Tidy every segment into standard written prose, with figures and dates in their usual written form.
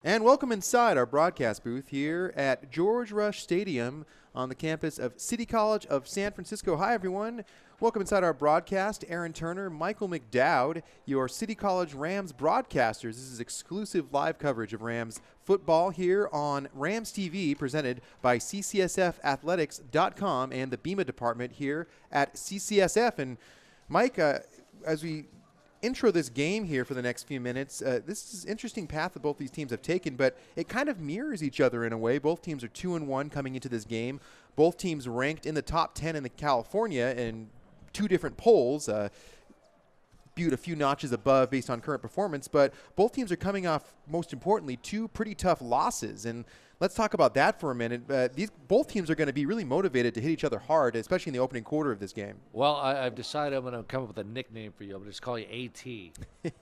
And welcome inside our broadcast booth here at George Rush Stadium on the campus of City College of San Francisco. Hi, everyone. Welcome inside our broadcast. Aaron Turner, Michael McDowd, your City College Rams broadcasters. This is exclusive live coverage of Rams football here on Rams TV, presented by CCSFathletics.com and the BEMA department here at CCSF. And Mike, as we intro this game here for the next few minutes, this is an interesting path that both these teams have taken, but it kind of mirrors each other in a way. Both teams are 2-1 coming into this game. Both teams ranked in the top 10 in the California in two different polls. Butte a few notches above based on current performance, but both teams are coming off, most importantly, two pretty tough losses. And let's talk about that for a minute. Both teams are going to be really motivated to hit each other hard, especially in the opening quarter of this game. Well, I've decided I'm going to come up with a nickname for you. I'm going to just call you AT.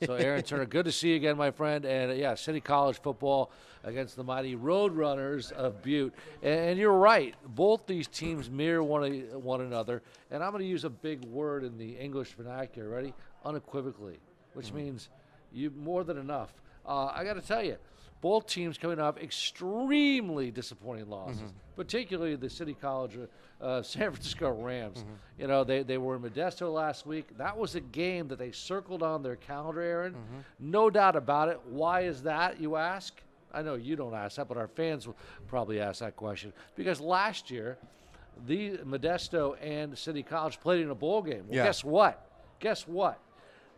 So, Aaron Turner, good to see you again, my friend. And, yeah, City College football against the mighty Roadrunners of Butte. And you're right. Both these teams mirror one another. And I'm going to use a big word in the English vernacular. Ready? Unequivocally, which means you more than enough. I got to tell you, both teams coming off extremely disappointing losses, particularly the City College San Francisco Rams. You know, they were in Modesto last week. That was a game that they circled on their calendar, Aaron. No doubt about it. Why is that, you ask? I know you don't ask that, but our fans will probably ask that question. Because last year, the Modesto and City College played in a bowl game. Well, guess what? Guess what?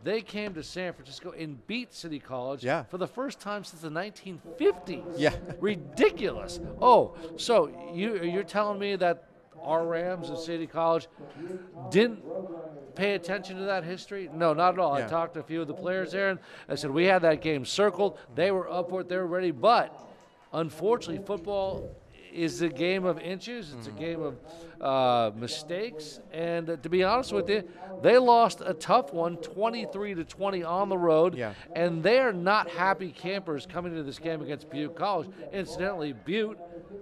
They came to San Francisco and beat City College for the first time since the 1950s. Yeah. Ridiculous. Oh, so you're telling me that our Rams and City College didn't pay attention to that history? No, not at all. I talked to a few of the players there, and I said, we had that game circled. They were up for it. They were ready. But, unfortunately, football is a game of inches. It's a game of mistakes. And to be honest with you, they lost a tough one, 23-20 on the road. Yeah. And they're not happy campers coming into this game against Butte College. Incidentally, Butte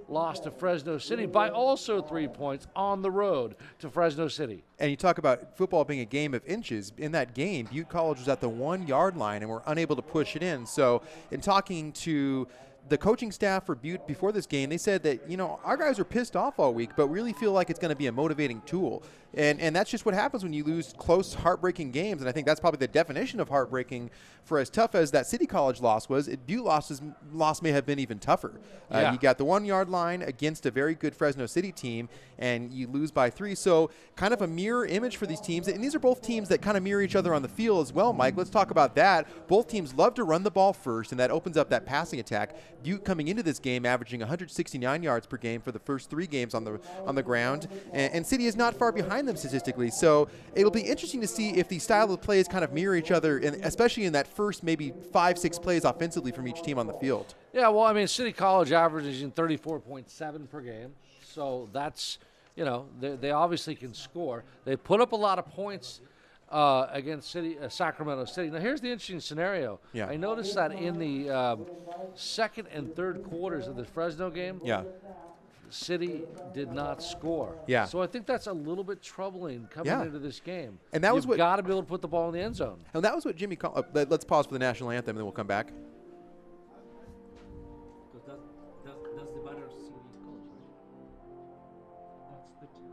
lost to Fresno City by also 3 points on the road to Fresno City. And you talk about football being a game of inches. In that game, Butte College was at the 1 yard line and were unable to push it in. So in talking to the coaching staff for Butte before this game, they said that, you know, our guys are pissed off all week, but really feel like it's going to be a motivating tool. And that's just what happens when you lose close, heartbreaking games. And I think that's probably the definition of heartbreaking. For as tough as that City College loss was, Butte loss may have been even tougher. You got the 1 yard line against a very good Fresno City team, and you lose by 3. So kind of a mirror image for these teams. And these are both teams that kind of mirror each other on the field as well, Mike. Let's talk about that. Both teams love to run the ball first, and that opens up that passing attack. Butte coming into this game averaging 169 yards per game for the first 3 games on the ground, and City is not far behind them statistically. So it'll be interesting to see if the style of plays kind of mirror each other, and especially in that first maybe 5-6 plays offensively from each team on the field. Yeah, well, I mean, City College averages in 34.7 per game, so that's, you know, they obviously can score. They put up a lot of points against Sacramento City. Now, here's the interesting scenario. I noticed that in the second and third quarters of the Fresno game, City did not score. So I think that's a little bit troubling coming into this game. And that was You've got to be able to put the ball in the end zone. And that was what Jimmy called. Let's pause for the national anthem, and then we'll come back. That's the better City College, right? That's the test.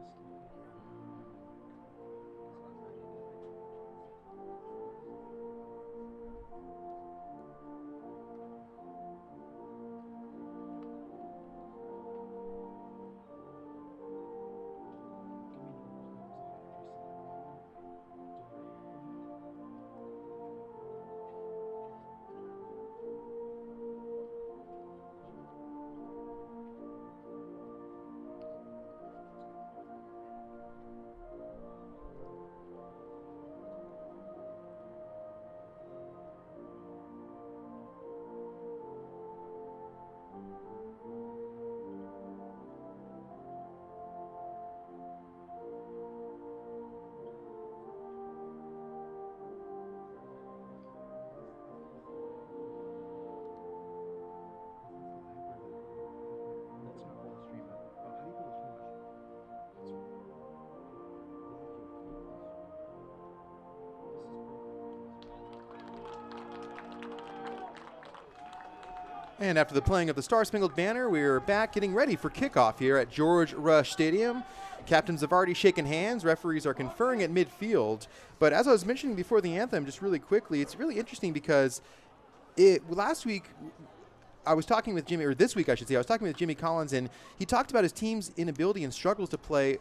And after the playing of the Star Spangled Banner, we're back getting ready for kickoff here at George Rush Stadium. Captains have already shaken hands. Referees are conferring at midfield. But as I was mentioning before the anthem, just really quickly, it's really interesting because last week I was talking with Jimmy, or this week I should say, I was talking with Jimmy Collins, and he talked about his team's inability and struggles to play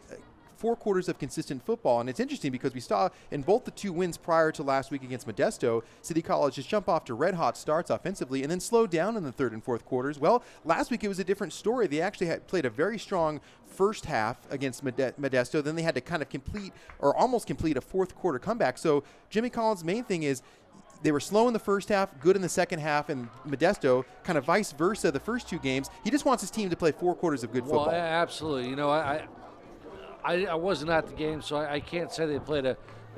4 quarters of consistent football. And it's interesting because we saw in both the 2 wins prior to last week against Modesto, City College just jump off to red-hot starts offensively and then slow down in the 3rd and 4th quarters. Well, last week it was a different story. They actually played a very strong first half against Modesto. Then they had to kind of complete or almost complete a 4th quarter comeback. So Jimmy Collins' main thing is they were slow in the first half, good in the second half, and Modesto kind of vice versa the first 2 games. He just wants his team to play 4 quarters of good football. Well, absolutely. You know, I wasn't at the game, so I can't say they played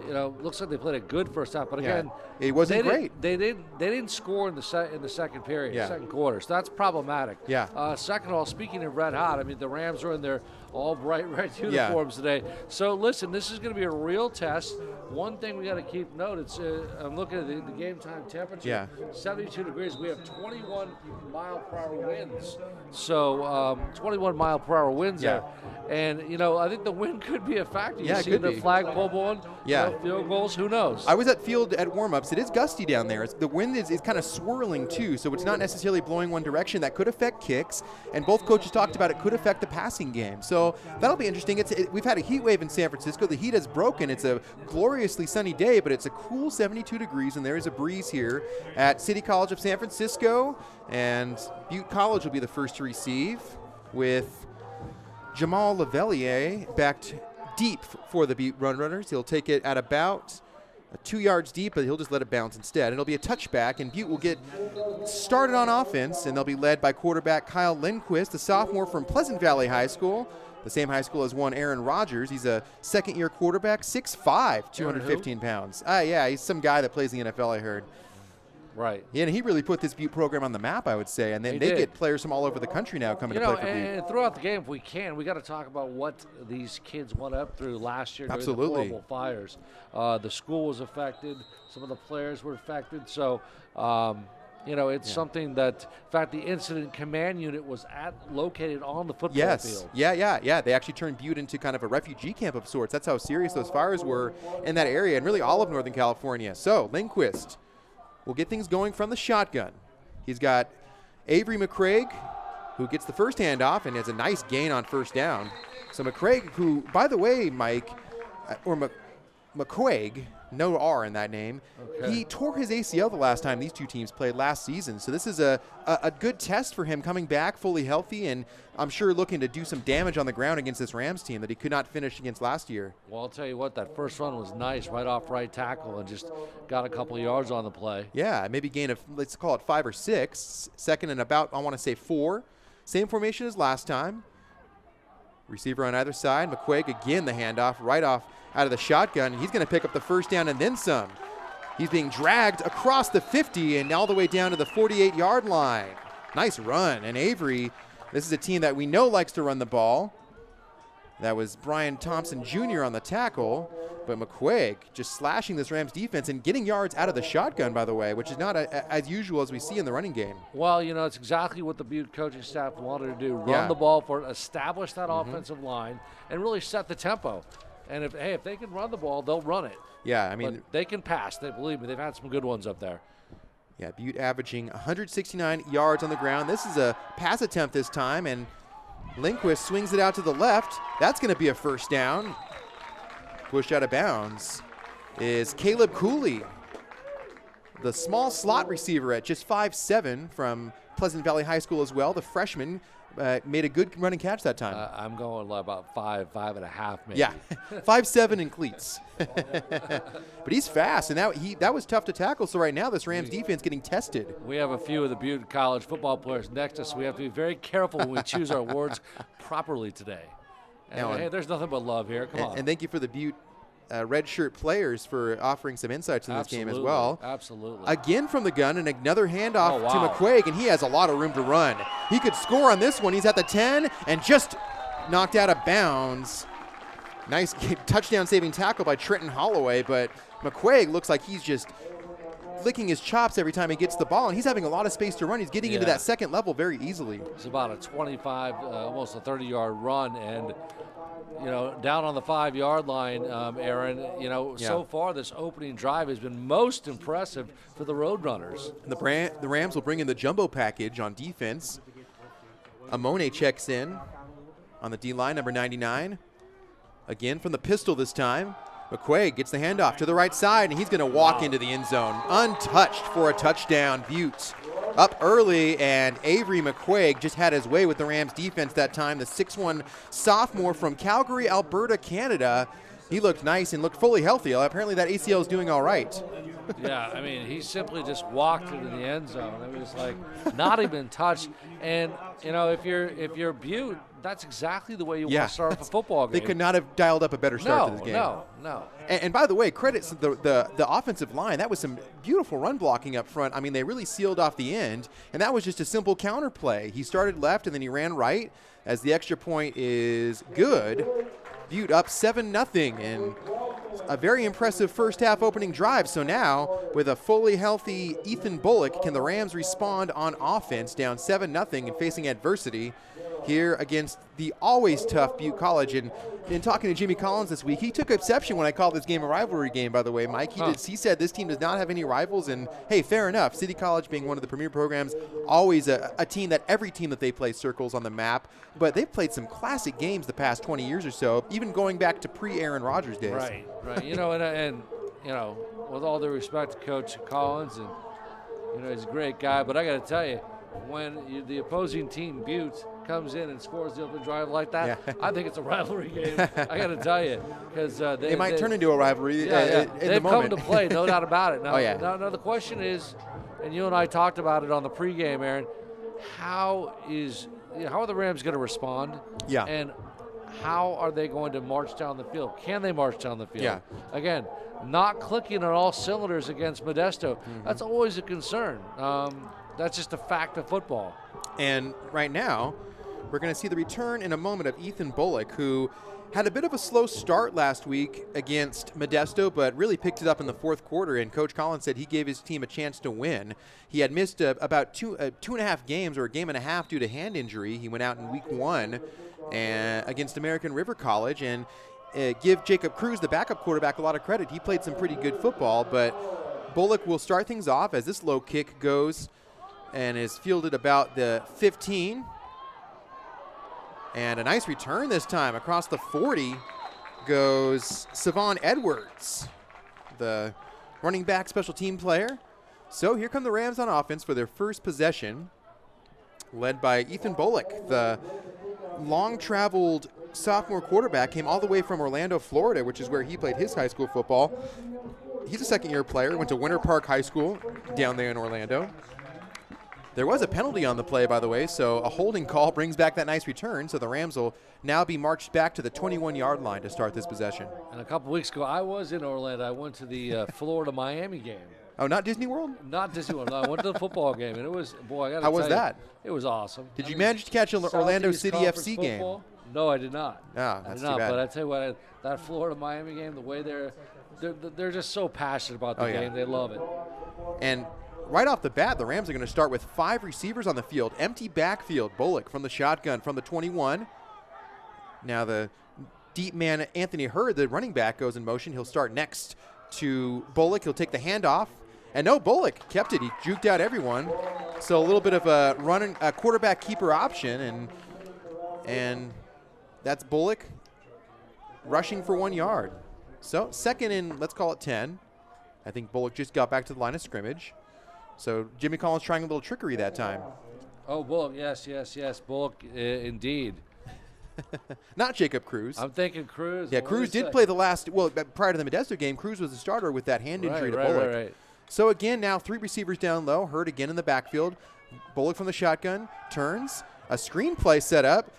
looks like they played a good first half, but again, it wasn't great. They didn't score in the second period, second quarter, so that's problematic. Yeah. Second of all, speaking of red hot, I mean the Rams are in their all bright red uniforms today. So listen, this is going to be a real test. One thing we got to keep note, I'm looking at the game time temperature. 72 degrees. We have 21 mile per hour winds. So 21 mile per hour winds there. And I think the wind could be a factor. You see the flagpole blowing. Field goals, who knows? I was at field at warm-ups. It is gusty down there. The wind is kind of swirling too, so it's not necessarily blowing one direction. That could affect kicks, and both coaches talked about it could affect the passing game. So that'll be interesting. We've had a heat wave in San Francisco. The heat has broken. It's a gloriously sunny day, but it's a cool 72 degrees, and there is a breeze here at City College of San Francisco, and Butte College will be the first to receive with Jamal Lavelier backed deep for the Butte Run Runners. He'll take it at about 2 yards deep, but he'll just let it bounce instead. And it'll be a touchback, and Butte will get started on offense, and they'll be led by quarterback Kyle Lindquist, a sophomore from Pleasant Valley High School, the same high school as one Aaron Rodgers. He's a second-year quarterback, 6'5", 215 pounds. He's some guy that plays in the NFL, I heard. Right. Yeah, and he really put this Butte program on the map, I would say. And then they get players from all over the country now coming to play for Butte. And throughout the game, if we can, we got to talk about what these kids went up through last year during the horrible fires. The school was affected. Some of the players were affected. So, it's something that, in fact, the incident command unit was located on the football field. Yeah. They actually turned Butte into kind of a refugee camp of sorts. That's how serious those fires were in that area and really all of Northern California. So, Lindquist will get things going from the shotgun. He's got Avery McCraig, who gets the first handoff and has a nice gain on first down. So McCraig, who, by the way, Mike, or McQuaig, no R in that name, he tore his ACL the last time these 2 teams played last season. So this is a good test for him coming back fully healthy, and I'm sure looking to do some damage on the ground against this Rams team that he could not finish against last year. Well, I'll tell you what, that first run was nice, right off right tackle, and just got a couple of yards on the play. Yeah, maybe gain of, let's call it 5 or 6. Second and about, I want to say 4. Same formation as last time. Receiver on either side. McQuaig again the handoff right off out of the shotgun. He's going to pick up the first down and then some. He's being dragged across the 50 and all the way down to the 48-yard line. Nice run. And Avery, this is a team that we know likes to run the ball. That was Brian Thompson Jr. on the tackle. But McQuaig just slashing this Rams defense and getting yards out of the shotgun, by the way, which is not as usual as we see in the running game. Well, it's exactly what the Butte coaching staff wanted to do. Run the ball establish that offensive line, and really set the tempo. And if they can run the ball, they'll run it. Yeah, I mean. But they can pass. Believe me, they've had some good ones up there. Yeah, Butte averaging 169 yards on the ground. This is a pass attempt this time, and Lindquist swings it out to the left. That's going to be a first down. Pushed out of bounds is Caleb Cooley, the small slot receiver at just 5'7" from Pleasant Valley High School as well. The freshman made a good running catch that time. I'm going about 5.5 maybe. Yeah, 5'7" in cleats. But he's fast, and that was tough to tackle. So right now this Rams defense getting tested. We have a few of the Butte College football players next to us, so we have to be very careful when we choose our words properly today. And there's nothing but love here. Come on. And thank you for the Butte red shirt players for offering some insights in this game as well. Absolutely. Again from the gun, and another handoff to McQuaig, and he has a lot of room to run. He could score on this one. He's at the 10 and just knocked out of bounds. Nice touchdown saving tackle by Trenton Holloway, but McQuaig looks like he's just licking his chops every time he gets the ball, and he's having a lot of space to run. He's getting into that second level very easily. It's about a 25, almost a 30-yard run, and down on the 5-yard line, Aaron, so far this opening drive has been most impressive for the Roadrunners. And the Rams will bring in the jumbo package on defense. Amone checks in on the D-line, number 99. Again from the pistol this time. McQuaig gets the handoff to the right side, and he's going to walk into the end zone untouched for a touchdown. Butte up early, and Avery McQuaig just had his way with the Rams defense that time. The 6'1 sophomore from Calgary, Alberta, Canada. He looked nice and looked fully healthy. Apparently that ACL is doing all right. Yeah, I mean, he simply just walked into the end zone. It was like not even touched. And if you're Butte, that's exactly the way you want to start a football game. They could not have dialed up a better start to this game. No. And by the way, credits the offensive line. That was some beautiful run blocking up front. I mean, they really sealed off the end, and that was just a simple counter play. He started left, and then he ran right as the extra point is good. Butte up 7-0, and a very impressive first half opening drive. So now, with a fully healthy Ethan Bullock, can the Rams respond on offense down 7-0 and facing adversity here against the always tough Butte College? And in talking to Jimmy Collins this week, he took exception when I called this game a rivalry game, by the way, Mike. He said this team does not have any rivals, and hey, fair enough. City College being one of the premier programs, always a team that every team that they play circles on the map, but they've played some classic games the past 20 years or so, even going back to pre-Aaron Rodgers days. Right. And with all due respect to Coach Collins, and he's a great guy, but I got to tell you, when the opposing team, Butte, comes in and scores the open drive like that, I think it's a rivalry game. I got to tell you, because they might turn into a rivalry. They've come to play, no doubt about it. Now, now the question is, and you and I talked about it on the pregame, Aaron, how are the Rams going to respond? Yeah. And how are they going to march down the field? Can they march down the field? Yeah. Again, not clicking on all cylinders against Modesto. That's always a concern. That's just a fact of football. And right now, we're going to see the return in a moment of Ethan Bullock, who had a bit of a slow start last week against Modesto, but really picked it up in the fourth quarter. And Coach Collins said he gave his team a chance to win. He had missed about 2.5 games or a game and a half due to hand injury. He went out in week 1 against American River College, and give Jacob Cruz, the backup quarterback, a lot of credit. He played some pretty good football, but Bullock will start things off as this low kick goes and is fielded about the 15. And a nice return this time. Across the 40 goes Savon Edwards, the running back special team player. So here come the Rams on offense for their first possession, led by Ethan Bullock. The long-traveled sophomore quarterback came all the way from Orlando, Florida, which is where he played his high school football. He's a second-year player, went to Winter Park High School down there in Orlando. There was a penalty on the play, by the way, so a holding call brings back that nice return. So the Rams will now be marched back to the 21-yard line to start this possession. And a couple weeks ago, I was in Orlando. I went to the Florida-Miami game. Oh, not Disney World? Not Disney World. No, I went to the football game, and it was, boy, I got to tell you. How was that? It was awesome. Did you manage to catch an Orlando City FC game? No, I did not. Ah, that's too bad. But I tell you what, that Florida-Miami game, the way they're just so passionate about the game. They love it. And right off the bat, the Rams are going to start with 5 receivers on the field. Empty backfield. Bullock from the shotgun from the 21. Now the deep man, Anthony Hurd, the running back, goes in motion. He'll start next to Bullock. He'll take the handoff. And no, Bullock kept it. He juked out everyone. So a little bit of a quarterback keeper option. And that's Bullock rushing for 1 yard. So second and let's call it 10. I think Bullock just got back to the line of scrimmage. So Jimmy Collins trying a little trickery that time. Oh, Bullock, yes. Bullock, indeed. Not Jacob Cruz. I'm thinking Cruz. Yeah, Cruz did play the last, prior to the Modesto game, Cruz was the starter with that hand injury to Bullock. Right. So again, now 3 receivers down low. Hurd again in the backfield. Bullock from the shotgun, turns. A screen play set up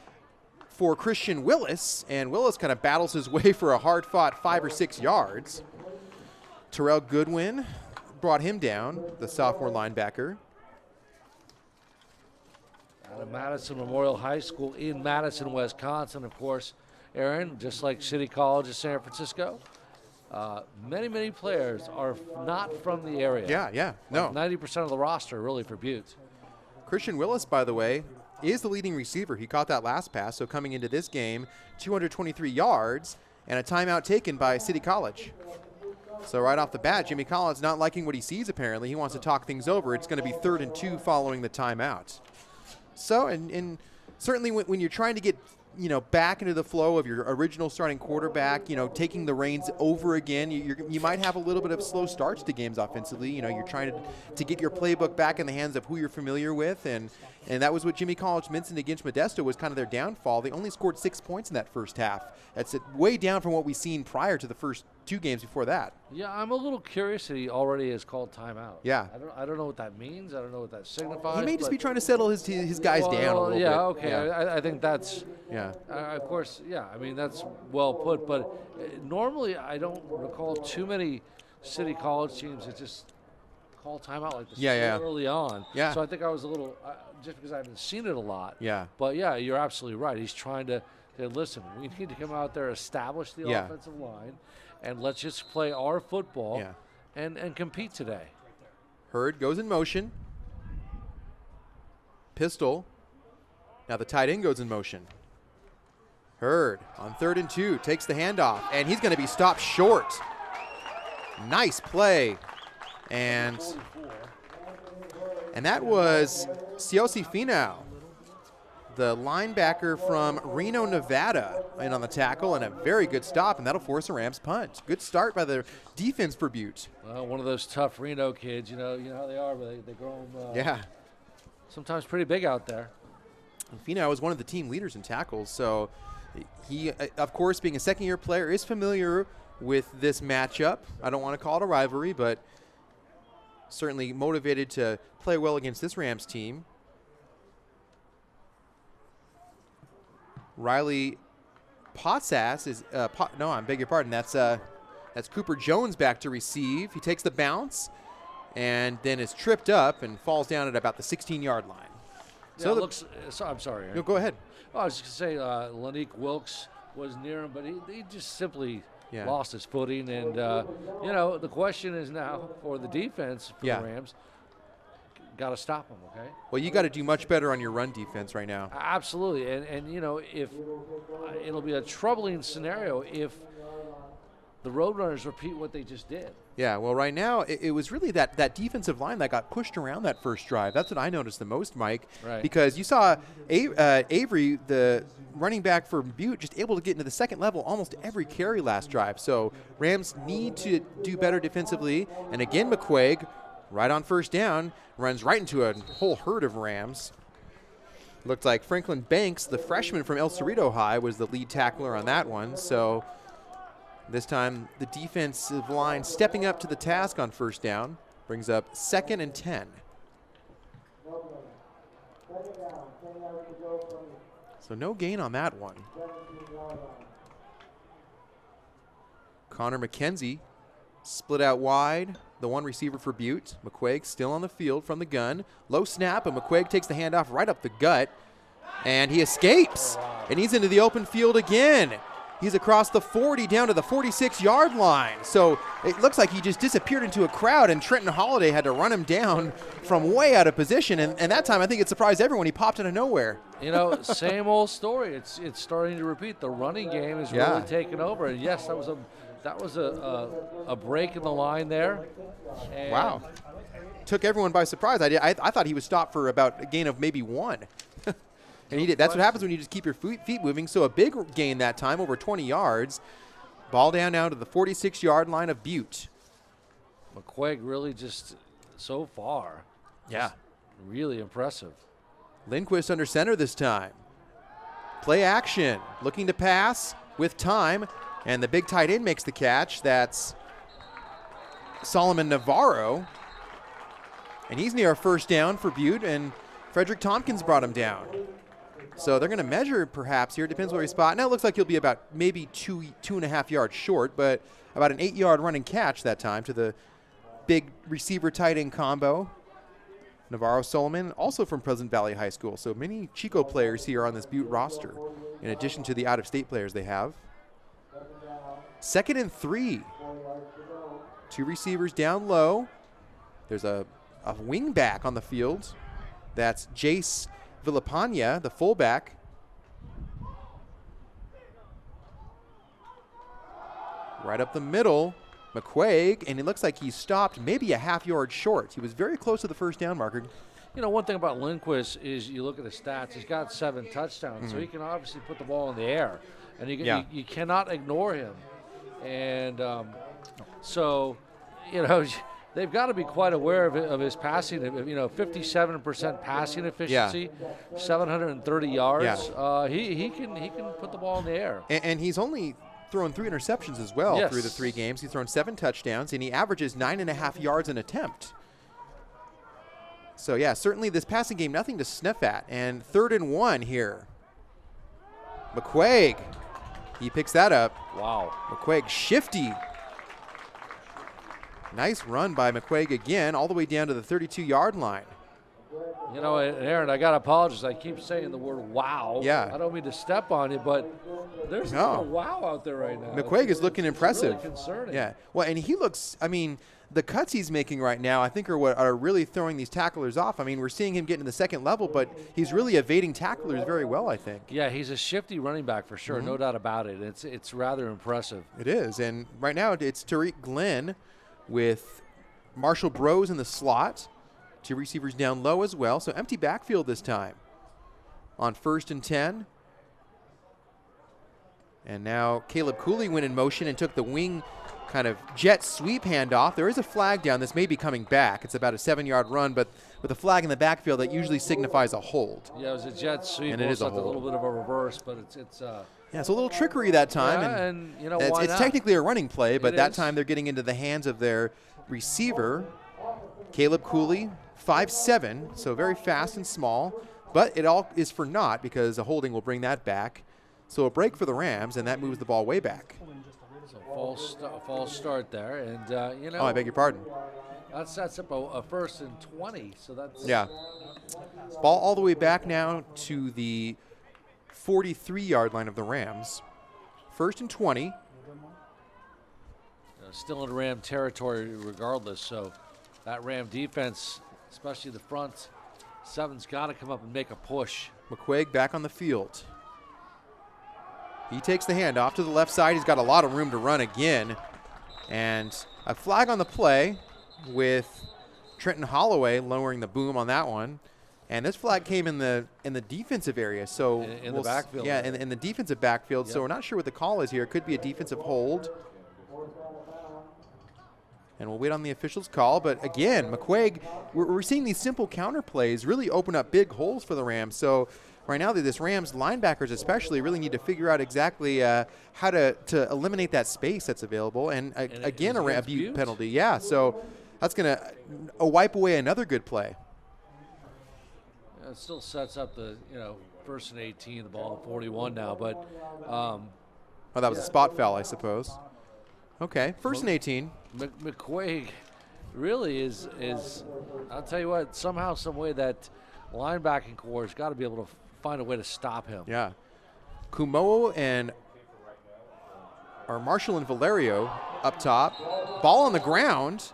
for Christian Willis, and Willis kind of battles his way for a hard-fought 5 or 6 yards. Terrell Goodwin brought him down, the sophomore linebacker. Out of Madison Memorial High School in Madison, Wisconsin, of course, Aaron, just like City College of San Francisco. Many players are not from the area. Yeah. No. 90% of the roster really for Butte. Christian Willis, by the way, is the leading receiver. He caught that last pass, so coming into this game, 223 yards and a timeout taken by City College. So right off the bat, Jimmy Collins not liking what he sees apparently. He wants to talk things over. It's going to be 3rd and 2 following the timeout. So, and certainly when you're trying to get, back into the flow of your original starting quarterback, taking the reins over again, you might have a little bit of slow starts to games offensively. You're trying to get your playbook back in the hands of who you're familiar with, and that was what Jimmy College mentioned against Modesto was kind of their downfall. They only scored 6 points in that first half. That's way down from what we've seen prior to the first 2 games before that. Yeah, I'm a little curious that he already has called timeout. Yeah. I don't know what that means. I don't know what that signifies. He may just be trying to settle his guys down a little bit. Yeah, okay. Yeah. I think that's, Yeah. of course, yeah. I mean, that's well put. But normally I don't recall too many City College teams that just call timeout like this early on. Yeah. So I think I was a little, just because I haven't seen it a lot. Yeah. But, yeah, you're absolutely right. He's trying to listen, we need to come out there, establish the offensive line, and let's just play our football and compete today. Hurd goes in motion. Pistol. Now the tight end goes in motion. Hurd on 3rd and 2 takes the handoff, and he's going to be stopped short. Nice play. And that was Siosi Finau, the linebacker from Reno, Nevada, in on the tackle, and a very good stop, and that'll force a Rams punt. Good start by the defense for Butte. Well, one of those tough Reno kids, you know how they are, but they grow them sometimes pretty big out there. And Finau is one of the team leaders in tackles, so he, of course, being a second-year player, is familiar with this matchup. I don't want to call it a rivalry, but certainly motivated to play well against this Rams team. Riley Potsass is no, I beg your pardon. That's Cooper Jones back to receive. He takes the bounce and then is tripped up and falls down at about the 16-yard line. Yeah, I'm sorry. No, go ahead. I was just going to say Lanique Wilkes was near him, but he just simply lost his footing. And, the question is now for the defense for the Rams, got to stop him, okay? Well, you got to do much better on your run defense right now. Absolutely. And if it'll be a troubling scenario if the Roadrunners repeat what they just did. Yeah, well, right now, it was really that defensive line that got pushed around that first drive. That's what I noticed the most, Mike. Right. Because you saw Avery, the running back for Butte, just able to get into the second level almost every carry last drive. So Rams need to do better defensively. And again, McQuaig, right on first down, runs right into a whole herd of Rams. Looked like Franklin Banks, the freshman from El Cerrito High, was the lead tackler on that one. So this time, the defensive line stepping up to the task on first down. Brings up 2nd and 10. So no gain on that one. Connor McKenzie split out wide. The one receiver for Butte. McQuaig still on the field from the gun. Low snap, and McQuaig takes the handoff right up the gut. And he escapes. And he's into the open field again. He's across the 40 down to the 46-yard line. So it looks like he just disappeared into a crowd, and Trenton Holiday had to run him down from way out of position. And that time I think it surprised everyone. He popped out of nowhere. Same old story. It's starting to repeat. The running game is really taking over. And yes, that was a break in the line there. And wow. Took everyone by surprise. I thought he was stopped for about a gain of maybe 1. And he did. That's what happens when you just keep your feet moving. So a big gain that time, over 20 yards. Ball down now to the 46-yard line of Butte. McQuaig really just so far. Yeah. Really impressive. Lindquist under center this time. Play action. Looking to pass with time. And the big tight end makes the catch. That's Solomon Navarro. And he's near a first down for Butte. And Frederick Tompkins brought him down. So they're going to measure perhaps here. Depends where he spot. Now it looks like he'll be about maybe 2.5 yards short, but about an 8-yard running catch that time to the big receiver tight end combo. Navarro Solomon, also from Pleasant Valley High School. So many Chico players here on this Butte roster, in addition to the out-of-state players they have. 2nd and 3. Two receivers down low. There's a wing back on the field. That's Jace Villapana, the fullback. Right up the middle, McQuaig, and it looks like he stopped maybe a half-yard short. He was very close to the first down marker. You know, one thing about Lindquist is you look at the stats. He's got 7 touchdowns, so he can obviously put the ball in the air, and you cannot ignore him. And so, you know, they've got to be quite aware of his passing. You know, 57% passing efficiency, 730 yards. Yeah. He can put the ball in the air. And he's only thrown 3 interceptions as well through the 3 games. He's thrown 7 touchdowns, and he averages 9.5 yards an attempt. So, yeah, certainly this passing game, nothing to sniff at. And 3rd and 1 here. McQuaig, he picks that up. Wow. McQuaig shifty. Nice run by McQuaig again, all the way down to the 32-yard line. You know, Aaron, I got to apologize. I keep saying the word wow. Yeah. I don't mean to step on you, but there's no wow out there right now. McQuaig is looking impressive. Really concerning. Yeah. Well, and he looks, I mean, the cuts he's making right now, I think, are what are really throwing these tacklers off. I mean, we're seeing him get into the second level, but he's really evading tacklers very well, I think. Yeah, he's a shifty running back for sure, no doubt about it. It's rather impressive. It is. And right now it's Tariq Glenn with Marshall Bros in the slot. 2 receivers down low as well. So empty backfield this time on 1st and 10. And now Caleb Cooley went in motion and took the wing kind of jet sweep handoff. There is a flag down. This may be coming back. It's about a 7-yard run, but with a flag in the backfield, that usually signifies a hold. Yeah, it was a jet sweep. And it is a hold. A little bit of a reverse, but it's yeah, it's a little trickery that time. Yeah, and you know, it's technically a running play, but that time they're getting into the hands of their receiver, Caleb Cooley, 5'7", so very fast and small, but it all is for naught because a holding will bring that back. So a break for the Rams, and that moves the ball way back. So false start there, and you know. Oh, I beg your pardon. That sets up a 1st and 20, so that's. Yeah. Ball all the way back now to the 43-yard line of the Rams. 1st and 20. Still in Ram territory regardless, so that Ram defense, especially the front, 7's got to come up and make a push. McQuaig back on the field. He takes the handoff to the left side. He's got a lot of room to run again. And a flag on the play with Trenton Holloway lowering the boom on that one. And this flag came in the defensive area. So in the backfield. Yeah, in the defensive backfield. Yep. So we're not sure what the call is here. It could be a defensive hold. And we'll wait on the official's call. But again, McQuaig, we're seeing these simple counter plays really open up big holes for the Rams. So right now, this Rams linebackers especially really need to figure out exactly how to eliminate that space that's available. And again, a Butte penalty. Yeah, so that's going to wipe away another good play. It still sets up the 1st and 18, the ball at 41 now. But oh, that was a spot foul, I suppose. Okay, 1st and 18. McQuaig really is. I'll tell you what. Somehow, some way, that linebacking core has got to be able to find a way to stop him. Yeah. Kumoa and Marshall and Valerio up top. Ball on the ground.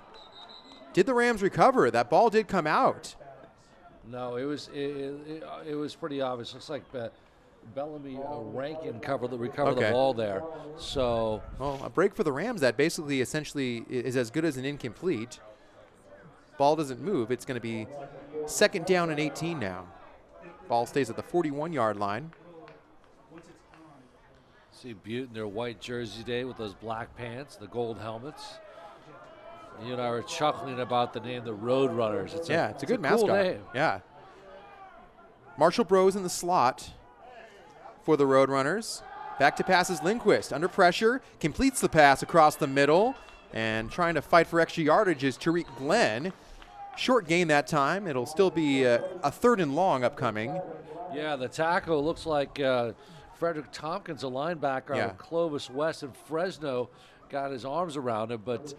Did the Rams recover? That ball did come out. No, it was pretty obvious. Looks like Bellamy Rankin recovered the ball there. So, well, a break for the Rams that basically essentially is as good as an incomplete. Ball doesn't move. It's going to be 2nd down and 18 now. Ball stays at the 41-yard line. See Butte in their white jersey today with those black pants, the gold helmets. You and I were chuckling about the name, the Road Runners. It's a good mascot. Cool name. Yeah. Marshall Bros in the slot for the Road Runners. Back to passes Lindquist. Under pressure, completes the pass across the middle. And trying to fight for extra yardage is Tariq Glenn. Short gain that time. It'll still be a 3rd and long upcoming. Yeah, the tackle looks like Frederick Tompkins, a linebacker out of Clovis West and Fresno, got his arms around him. But,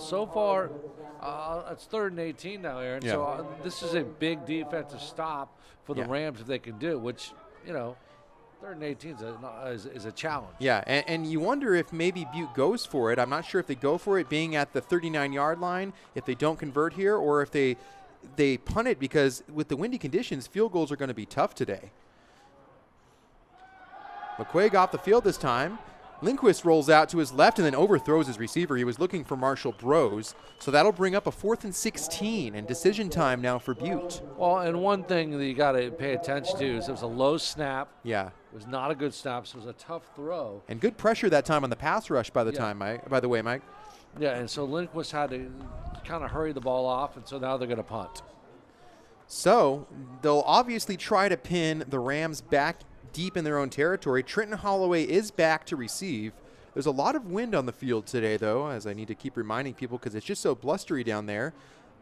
so far, it's 3rd and 18 now, Aaron. Yeah. So this is a big defensive stop for the Rams if they can do, which, 3rd and 18 is a challenge. Yeah, and you wonder if maybe Butte goes for it. I'm not sure if they go for it being at the 39-yard line, if they don't convert here, or if they punt it, because with the windy conditions, field goals are going to be tough today. McQuaig off the field this time. Lindquist rolls out to his left and then overthrows his receiver. He was looking for Marshall Bros. So that'll bring up a 4th and 16 and decision time now for Butte. Well, and one thing that you got to pay attention to is it was a low snap. Yeah. It was not a good snap, so it was a tough throw. And good pressure that time on the pass rush by the way, Mike. Yeah, and so Lindquist had to kind of hurry the ball off, and so now they're going to punt. So they'll obviously try to pin the Rams back deep in their own territory. Trenton Holloway is back to receive. There's a lot of wind on the field today, though, as I need to keep reminding people because it's just so blustery down there.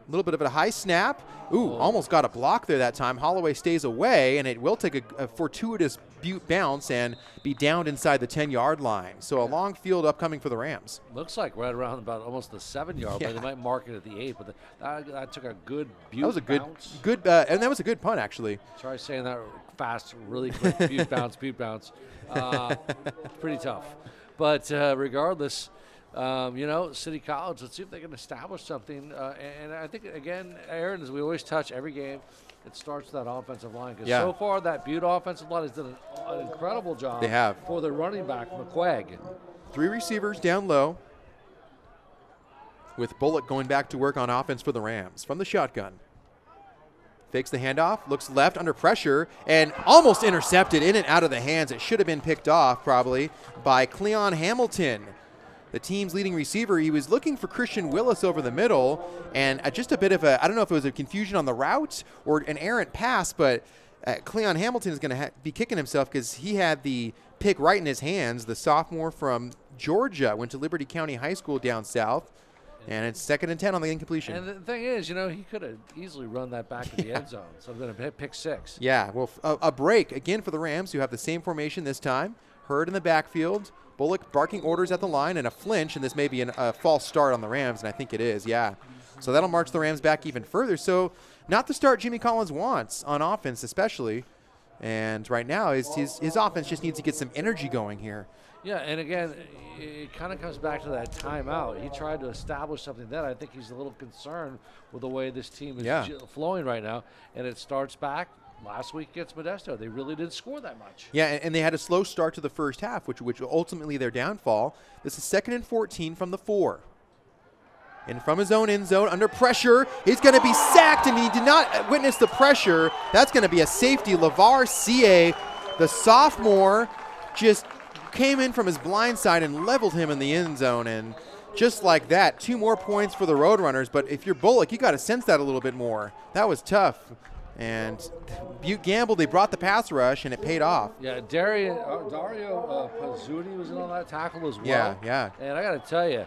A little bit of a high snap. Ooh, almost got a block there that time. Holloway stays away, and it will take a fortuitous Butte bounce and be downed inside the 10-yard line. So a long field upcoming for the Rams. Looks like right around about almost the 7-yard, but they might mark it at the 8. But that took a good Butte That was a bounce. good, and that was a good punt, actually. Try saying that fast, really quick. Butte bounce, Butte bounce. Pretty tough. But regardless, City College, let's see if they can establish something. And I think, again, Aaron, as we always touch every game, it starts with that offensive line. Because so far, that Butte offensive line has done an incredible job. They have. For their running back, McQuaig. 3 receivers down low, with Bullock going back to work on offense for the Rams from the shotgun. Fakes the handoff, looks left under pressure, and almost intercepted in and out of the hands. It should have been picked off probably by Cleon Hamilton, the team's leading receiver. He was looking for Christian Willis over the middle, and just a bit of I don't know if it was a confusion on the route or an errant pass, but Cleon Hamilton is going to be kicking himself because he had the pick right in his hands. The sophomore from Georgia went to Liberty County High School down south. And it's 2nd and 10 on the incompletion. And the thing is, he could have easily run that back to the end zone. So it's been a pick 6. Yeah, well, a break again for the Rams, who have the same formation this time. Hurd in the backfield. Bullock barking orders at the line and a flinch, and this may be a false start on the Rams, and I think it is, yeah. So that'll march the Rams back even further. So not the start Jimmy Collins wants on offense especially. And right now his offense just needs to get some energy going here. Yeah, and again, it kind of comes back to that timeout. He tried to establish something then. I think he's a little concerned with the way this team is flowing right now. And it starts back last week against Modesto. They really didn't score that much. Yeah, and they had a slow start to the first half, which ultimately their downfall. This is 2nd and 14 from the 4. And from his own end zone, under pressure, he's going to be sacked, and he did not witness the pressure. That's going to be a safety. LeVar C.A., the sophomore, just came in from his blind side and leveled him in the end zone. And just like that, 2 more points for the Roadrunners. But if you're Bullock, you got to sense that a little bit more. That was tough. And Butte gambled. They brought the pass rush, and it paid off. Yeah, Dario Pazzuti was in on that tackle as well. Yeah. And I got to tell you,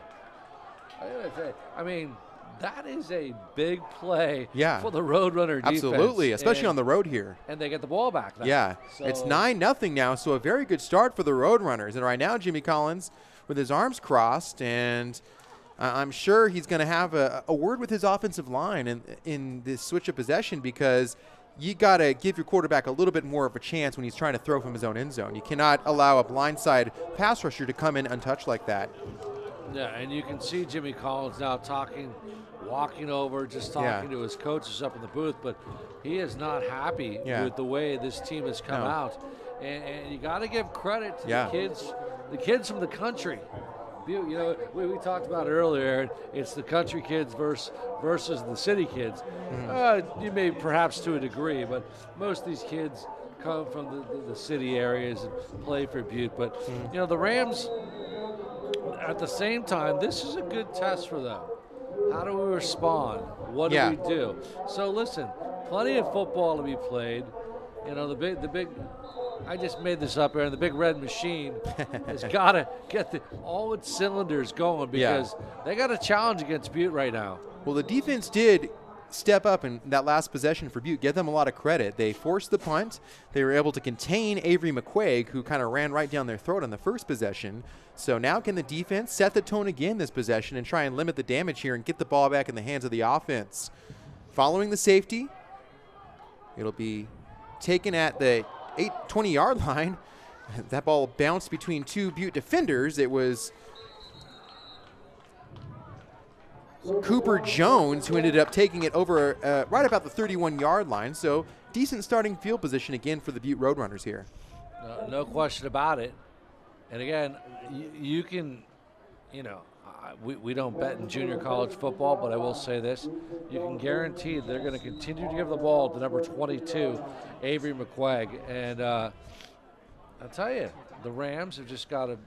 I mean, that is a big play for the Roadrunner defense. Absolutely, especially on the road here. And they get the ball back now. Yeah, so it's 9-0 now, so a very good start for the Roadrunners. And right now, Jimmy Collins with his arms crossed, and I'm sure he's going to have a word with his offensive line in this switch of possession, because you got to give your quarterback a little bit more of a chance when he's trying to throw from his own end zone. You cannot allow a blindside pass rusher to come in untouched like that. Yeah, and you can see Jimmy Collins now walking over, just talking to his coaches up in the booth, but he is not happy with the way this team has come out. And you got to give credit to the kids from the country. We talked about it earlier. It's the country kids versus the city kids. You may perhaps to a degree, but most of these kids come from the city areas and play for Butte. But, the Rams, at the same time, this is a good test for them. How do we respond? What do we do? So listen, plenty of football to be played. The big. I just made this up, Aaron. The big red machine has got to get all its cylinders going, because they got a challenge against Butte right now. Well, the defense did step up in that last possession for Butte. Give them a lot of credit. They forced the punt. They were able to contain Avery McQuaig, who kind of ran right down their throat on the first possession. So now can the defense set the tone again this possession and try and limit the damage here and get the ball back in the hands of the offense? Following the safety, it'll be taken at the 20-yard line. That ball bounced between two Butte defenders. It was Cooper Jones who ended up taking it over right about the 31-yard line. So decent starting field position again for the Butte Roadrunners here. No question about it. And again, you can, we don't bet in junior college football, but I will say this. You can guarantee they're going to continue to give the ball to number 22, Avery McQuaig. And I'll tell you, the Rams have just got to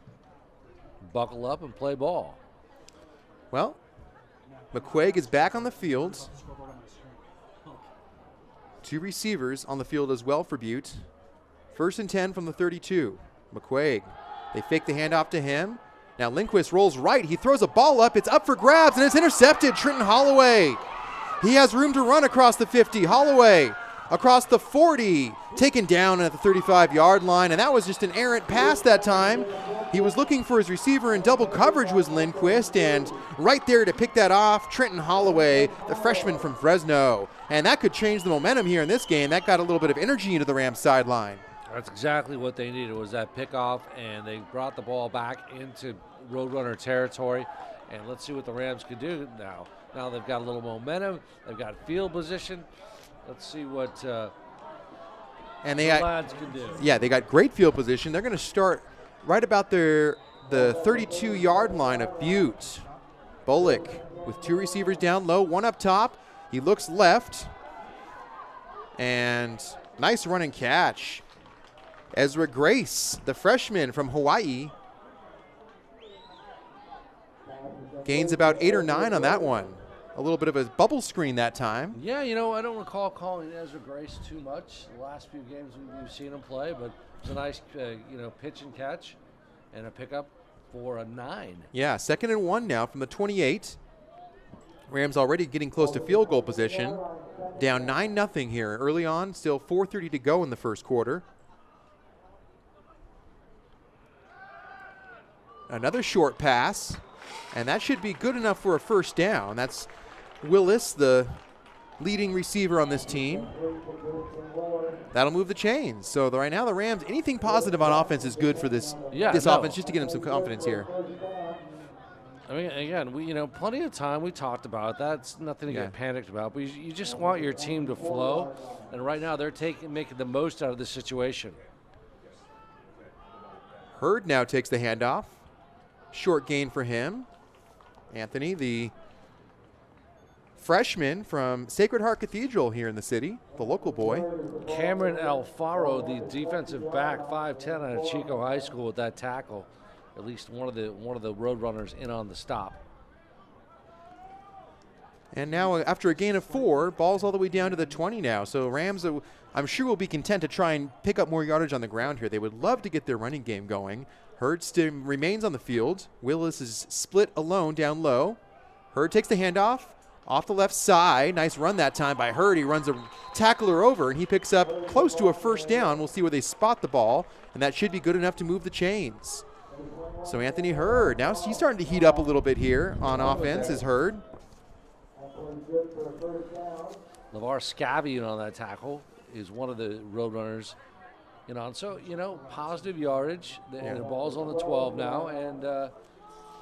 buckle up and play ball. Well, McQuaig is back on the field. Two receivers on the field as well for Butte. 1st and 10 from the 32. McQuaig. They fake the handoff to him. Now Lindquist rolls right. He throws a ball up. It's up for grabs, and it's intercepted. Trenton Holloway. He has room to run across the 50. Holloway across the 40. Taken down at the 35-yard line, and that was just an errant pass that time. He was looking for his receiver, and double coverage was Lindquist, and right there to pick that off, Trenton Holloway, the freshman from Fresno. And that could change the momentum here in this game. That got a little bit of energy into the Rams sideline. That's exactly what they needed, was that pickoff, and they brought the ball back into Roadrunner territory. And let's see what the Rams can do now. Now they've got a little momentum. They've got field position. Let's see what and they the lads can do. Yeah, they got great field position. They're going to start right about the 32-yard line of Butte. Bullock with two receivers down low, one up top. He looks left. And nice run and catch. Ezra Grace, the freshman from Hawaii, gains about 8 or 9 on that one. A little bit of a bubble screen that time. Yeah, I don't recall calling Ezra Grace too much the last few games we've seen him play, but it's a nice, pitch and catch and a pickup for a 9. Yeah, 2nd and 1 now from the 28. Rams already getting close to field goal position. Down 9-0 here early on. Still 4:30 to go in the first quarter. Another short pass, and that should be good enough for a first down. That's Willis, the leading receiver on this team. That'll move the chains. So right now the Rams, anything positive on offense is good for this offense, just to get them some confidence here. I mean, again, we plenty of time. We talked about that. It's nothing to get panicked about. But you just want your team to flow, and right now they're making the most out of this situation. Hurd now takes the handoff. Short gain for him. Anthony, the freshman from Sacred Heart Cathedral here in the city, the local boy. Cameron Alfaro, the defensive back, 5'10", out of Chico High School with that tackle. At least one of the Roadrunners in on the stop. And now after a gain of 4, ball's all the way down to the 20 now. So Rams, I'm sure, will be content to try and pick up more yardage on the ground here. They would love to get their running game going. Hurd still remains on the field. Willis is split alone down low. Hurd takes the handoff off the left side. Nice run that time by Hurd. He runs a tackler over, and he picks up close to a first down. We'll see where they spot the ball, and that should be good enough to move the chains. So Anthony Hurd, now he's starting to heat up a little bit here on offense, is Hurd. LeVar Scavian on that tackle is one of the Roadrunners. And so, positive yardage. The ball's on the 12 now, and the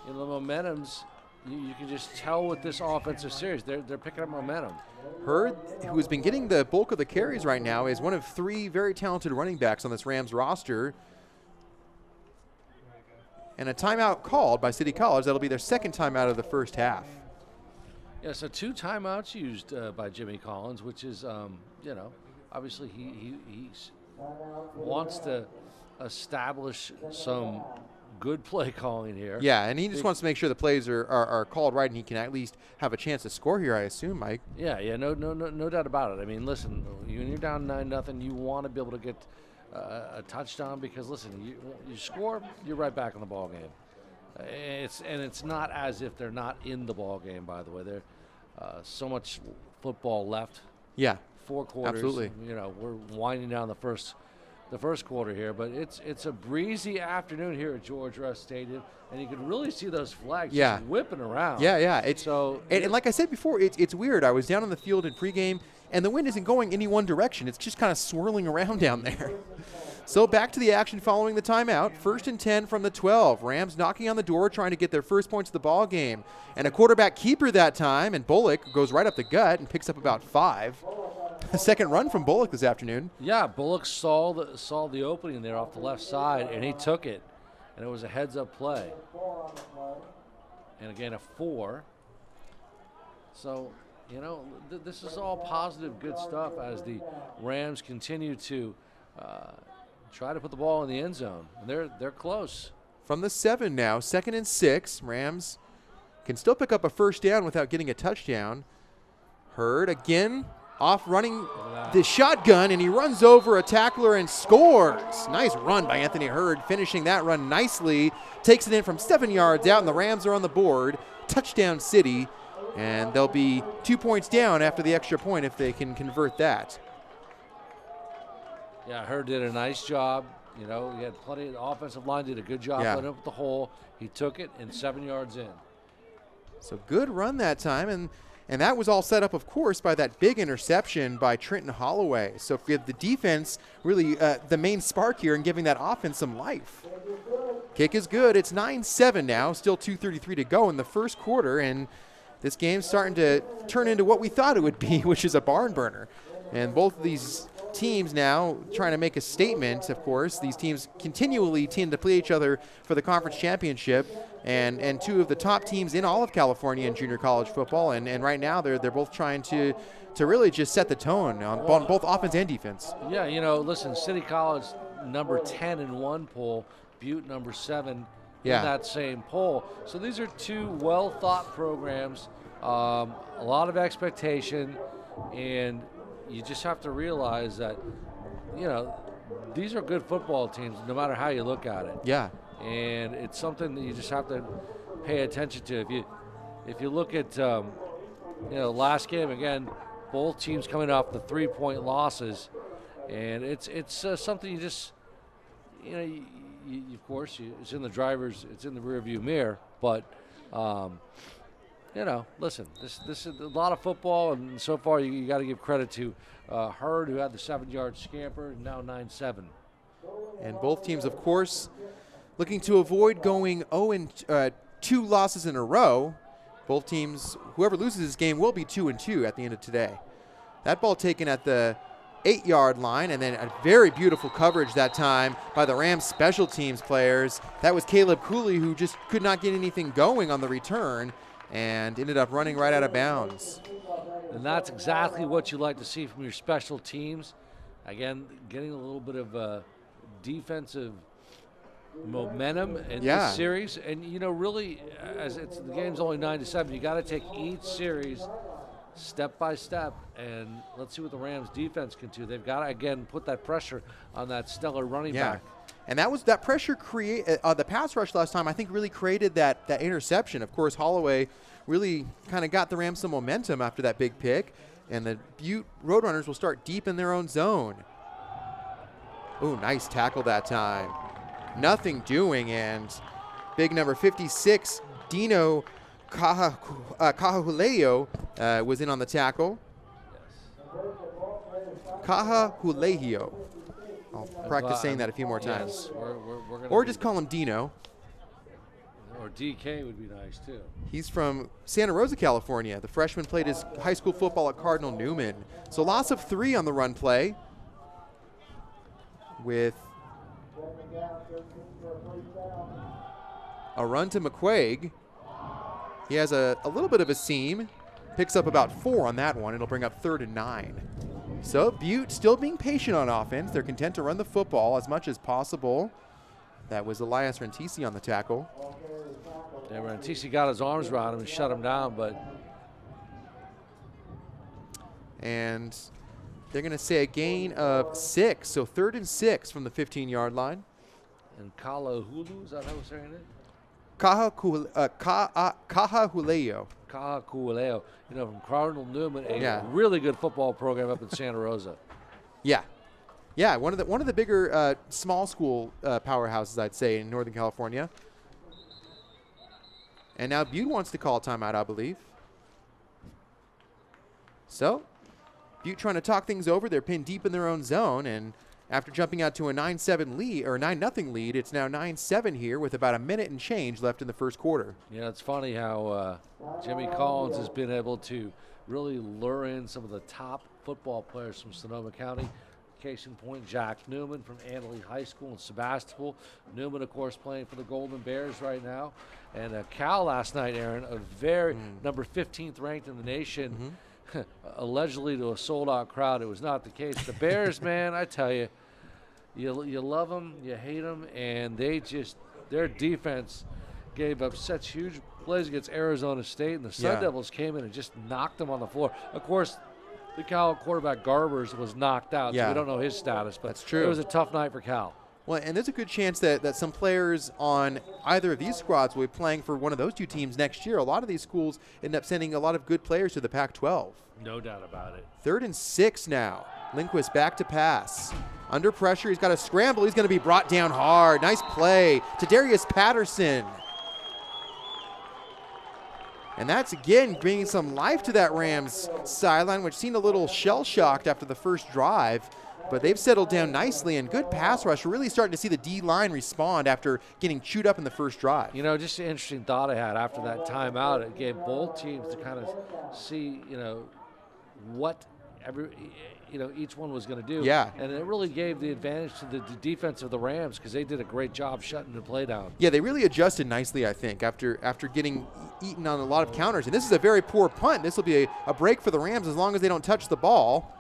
momentum's, you can just tell with this offensive series, they're picking up momentum. Hurd, who has been getting the bulk of the carries right now, is one of 3 very talented running backs on this Rams roster. And a timeout called by City College. That'll be their 2nd timeout of the first half. Yeah, so 2 timeouts used by Jimmy Collins, which is, obviously he wants to establish some good play calling here. Yeah, and he just wants to make sure the plays are called right, and he can at least have a chance to score here, I assume, Mike. Yeah, no doubt about it. I mean, listen, when you're down 9-0, you want to be able to get a touchdown because, listen, you score, you're right back in the ball game. It's not as if they're not in the ball game. By the way, there's so much football left. Yeah, 4 quarters. Absolutely. We're winding down the first quarter here, but it's a breezy afternoon here at George Rush Stadium, and you can really see those flags just whipping around. Yeah. And like I said before, it's weird. I was down on the field in pregame, and the wind isn't going any one direction. It's just kind of swirling around down there. So back to the action following the timeout. 1st and 10 from the 12. Rams knocking on the door, trying to get their first points of the ball game. And a quarterback keeper that time, and Bullock goes right up the gut and picks up about 5. A second run from Bullock this afternoon. Yeah, Bullock saw the opening there off the left side, and he took it. And it was a heads-up play. And again, a 4. So, you know, this is all positive, good stuff as the Rams continue to try to put the ball in the end zone. And they're close. From the 7 now, 2nd and 6. Rams can still pick up a first down without getting a touchdown. Hurd again off running the shotgun, and he runs over a tackler and scores. Nice run by Anthony Hurd, finishing that run nicely. Takes it in from 7 yards out, and the Rams are on the board. Touchdown City, and they'll be 2 points down after the extra point if they can convert that. Yeah, Hurd did a nice job. You know, he had plenty. The offensive line did a good job putting up the hole. He took it and 7 yards in. So good run that time, and that was all set up, of course, by that big interception by Trenton Holloway. So if we have the defense really the main spark here and giving that offense some life. Kick is good. It's 9-7 now. Still 2:33 to go in the first quarter, and this game's starting to turn into what we thought it would be, which is a barn burner. And both of these teams now trying to make a statement, of course. These teams continually tend to play each other for the conference championship, and two of the top teams in all of California in junior college football. And right now they're both trying to really just set the tone on both offense and defense. Yeah, you know, listen, City College number 10 in one poll, Butte number 7 in that same poll. So these are two well-thought programs, a lot of expectation, and you just have to realize that, you know, these are good football teams no matter how you look at it. Yeah. And it's something that you just have to pay attention to. If you look at, you know, last game, again, both teams coming off the 3-point losses. And it's something you just, you know, of course, it's in the rearview mirror. But, you know, listen, this is a lot of football, and so far you got to give credit to Hurd, who had the 7-yard scamper, and now 9-7. And both teams, of course, looking to avoid going 2 losses in a row. Both teams, whoever loses this game, will be 2-2 at the end of today. That ball taken at the 8-yard line, and then a very beautiful coverage that time by the Rams special teams players. That was Caleb Cooley, who just could not get anything going on the return and ended up running right out of bounds. And that's exactly what you like to see from your special teams. Again, getting a little bit of defensive momentum in this series. And, you know, really, as the game's only 9-7, you got to take each series step by step, and let's see what the Rams defense can do. They've got to, again, put that pressure on that stellar running back. And that pressure the pass rush last time, I think, really created that interception. Of course, Holloway really kind of got the Rams some momentum after that big pick, and the Butte Roadrunners will start deep in their own zone. Ooh, nice tackle that time. Nothing doing, and big number 56, Dino Kahahuleo, was in on the tackle. Kahahuleo. I'll practice saying that a few more times. We're or just call him Dino. Or DK would be nice, too. He's from Santa Rosa, California. The freshman played his high school football at Cardinal Newman. So loss of 3 on the run play with a run to McQuaig. He has a little bit of a seam. Picks up about 4 on that one. It'll bring up 3rd and 9. So Butte still being patient on offense. They're content to run the football as much as possible. That was Elias Rentisi on the tackle. Yeah, Rentisi got his arms around him and shut him down, and they're going to say a gain of 6. So 3rd and 6 from the 15-yard line. And Kahahuleo, is that how we're saying it? Kahahuleo. Kahahuleo, you know, from Cardinal Newman, a really good football program up in Santa Rosa. Yeah, one of the bigger small school powerhouses, I'd say, in Northern California. And now Butte wants to call a timeout, I believe. So Butte trying to talk things over. They're pinned deep in their own zone, and After jumping out to a 9-7 lead, or 9-0 lead, it's now 9-7 here with about a minute and change left in the first quarter. Yeah, it's funny how Jimmy Collins has been able to really lure in some of the top football players from Sonoma County. Case in point, Jack Newman from Annalee High School in Sebastopol. Newman, of course, playing for the Golden Bears right now. And Cal last night, Aaron, a very number 15th ranked in the nation, allegedly to a sold-out crowd. It was not the case. The Bears, man, I tell you, you love them, you hate them, and their defense gave up such huge plays against Arizona State, and the Sun Devils came in and just knocked them on the floor. Of course, the Cal quarterback Garbers was knocked out, so we don't know his status, but that's true. It was a tough night for Cal. Well, and there's a good chance that some players on either of these squads will be playing for one of those two teams next year. A lot of these schools end up sending a lot of good players to the Pac-12. No doubt about it. 3rd and 6 now. Lindquist back to pass. Under pressure, he's got a scramble. He's going to be brought down hard. Nice play to Darius Patterson. And that's, again, bringing some life to that Rams sideline, which seemed a little shell-shocked after the first drive. But they've settled down nicely, and good pass rush. We're really starting to see the D-line respond after getting chewed up in the first drive. You know, just an interesting thought I had after that timeout. It gave both teams to kind of see, what each one was going to do. Yeah. And it really gave the advantage to the defense of the Rams because they did a great job shutting the play down. Yeah, they really adjusted nicely, I think, after getting eaten on a lot of counters. And this is a very poor punt. This will be a break for the Rams as long as they don't touch the ball.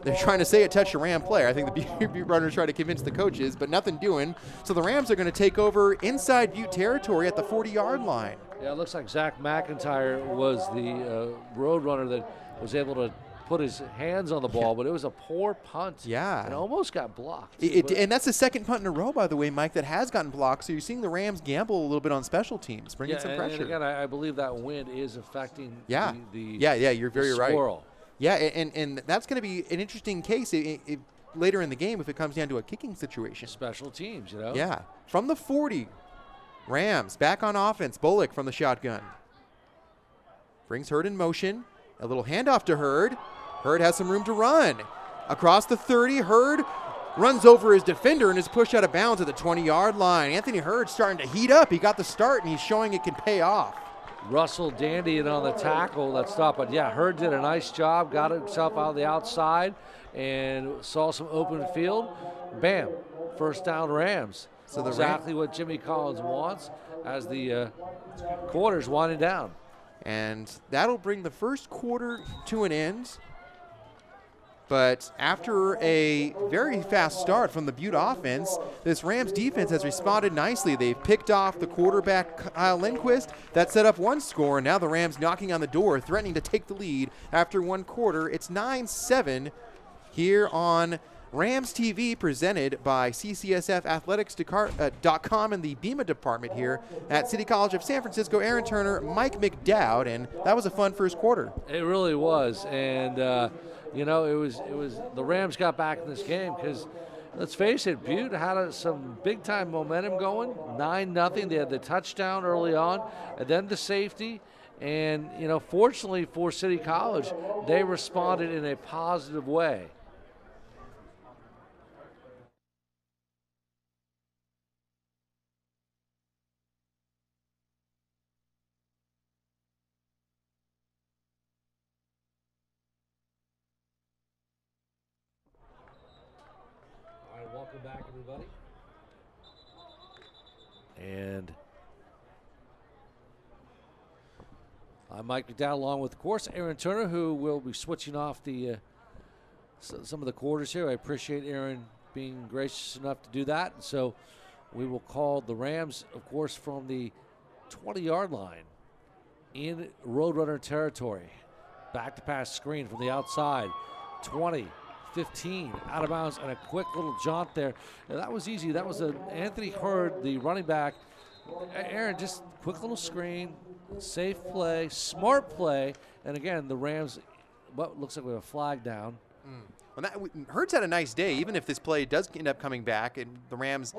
They're trying to say it touched a Ram player. I think the Butte runners try to convince the coaches, but nothing doing. So the Rams are going to take over inside Butte territory at the 40-yard line. Yeah, it looks like Zach McIntyre was the road runner that was able to put his hands on the ball, but it was a poor punt. Yeah. And almost got blocked. And that's the second punt in a row, by the way, Mike, that has gotten blocked. So you're seeing the Rams gamble a little bit on special teams, bringing some pressure. And again, I believe that wind is affecting the you're very right. squirrel. Yeah, and that's going to be an interesting case later in the game if it comes down to a kicking situation. Special teams, Yeah. From the 40, Rams back on offense. Bullock from the shotgun. Brings Hurd in motion. A little handoff to Hurd. Hurd has some room to run. Across the 30, Hurd runs over his defender and is pushed out of bounds at the 20-yard line. Anthony Hurd starting to heat up. He got the start, and he's showing it can pay off. Russell dandying on the tackle that stop. But yeah, Hurd did a nice job, got himself out of the outside and saw some open field. Bam, first down Rams. So exactly what Jimmy Collins wants as the quarter's winding down. And that'll bring the first quarter to an end. But after a very fast start from the Butte offense, this Rams defense has responded nicely. They've picked off the quarterback, Kyle Lindquist. That set up one score, and now the Rams knocking on the door, threatening to take the lead after one quarter. It's 9-7 here on Rams TV, presented by CCSFathletics.com and the BEMA department here at City College of San Francisco. Aaron Turner, Mike McDowd, and that was a fun first quarter. It really was, and it was the Rams got back in this game because, let's face it, Butte had some big-time momentum going, 9-0. They had the touchdown early on, and then the safety. And, fortunately for City College, they responded in a positive way. Welcome back, everybody. And I'm Mike McDowell, along with, of course, Aaron Turner, who will be switching off the some of the quarters here. I appreciate Aaron being gracious enough to do that. And so we will call the Rams, of course, from the 20-yard line in Roadrunner territory. Back to pass screen from the outside. 20. 15 out of bounds, and a quick little jaunt there. And that was easy. That was Anthony Hurd, the running back. Aaron, just quick little screen, safe play, smart play, and again, the Rams, what looks like we have a flag down. Well, Hurd's had a nice day, even if this play does end up coming back and the Rams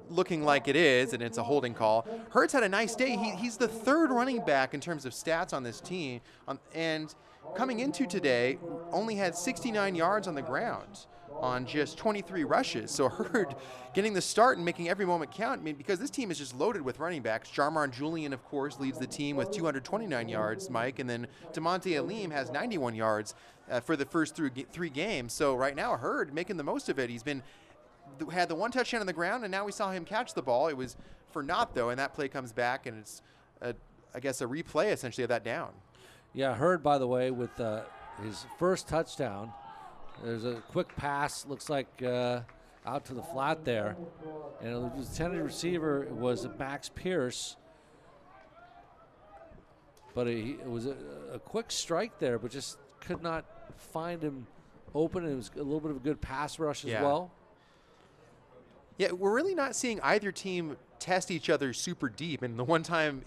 looking like it is, and it's a holding call. Hurd's had a nice day. He's the third running back in terms of stats on this team, and coming into today, only had 69 yards on the ground on just 23 rushes. So Hurd getting the start and making every moment count. I mean, because this team is just loaded with running backs. Jarmar Julian, of course, leads the team with 229 yards, Mike. And then DeMonte Alim has 91 yards for the first three games. So right now, Hurd making the most of it. He's had the one touchdown on the ground, and now we saw him catch the ball. It was for naught, though, and that play comes back, and it's, I guess, a replay, essentially, of that down. Yeah, Hurd, by the way, with his first touchdown. There's a quick pass, looks like out to the flat there. And the intended receiver was Max Pierce. But it was a quick strike there, but just could not find him open. It was a little bit of a good pass rush as well. Yeah, we're really not seeing either team test each other super deep. And the one time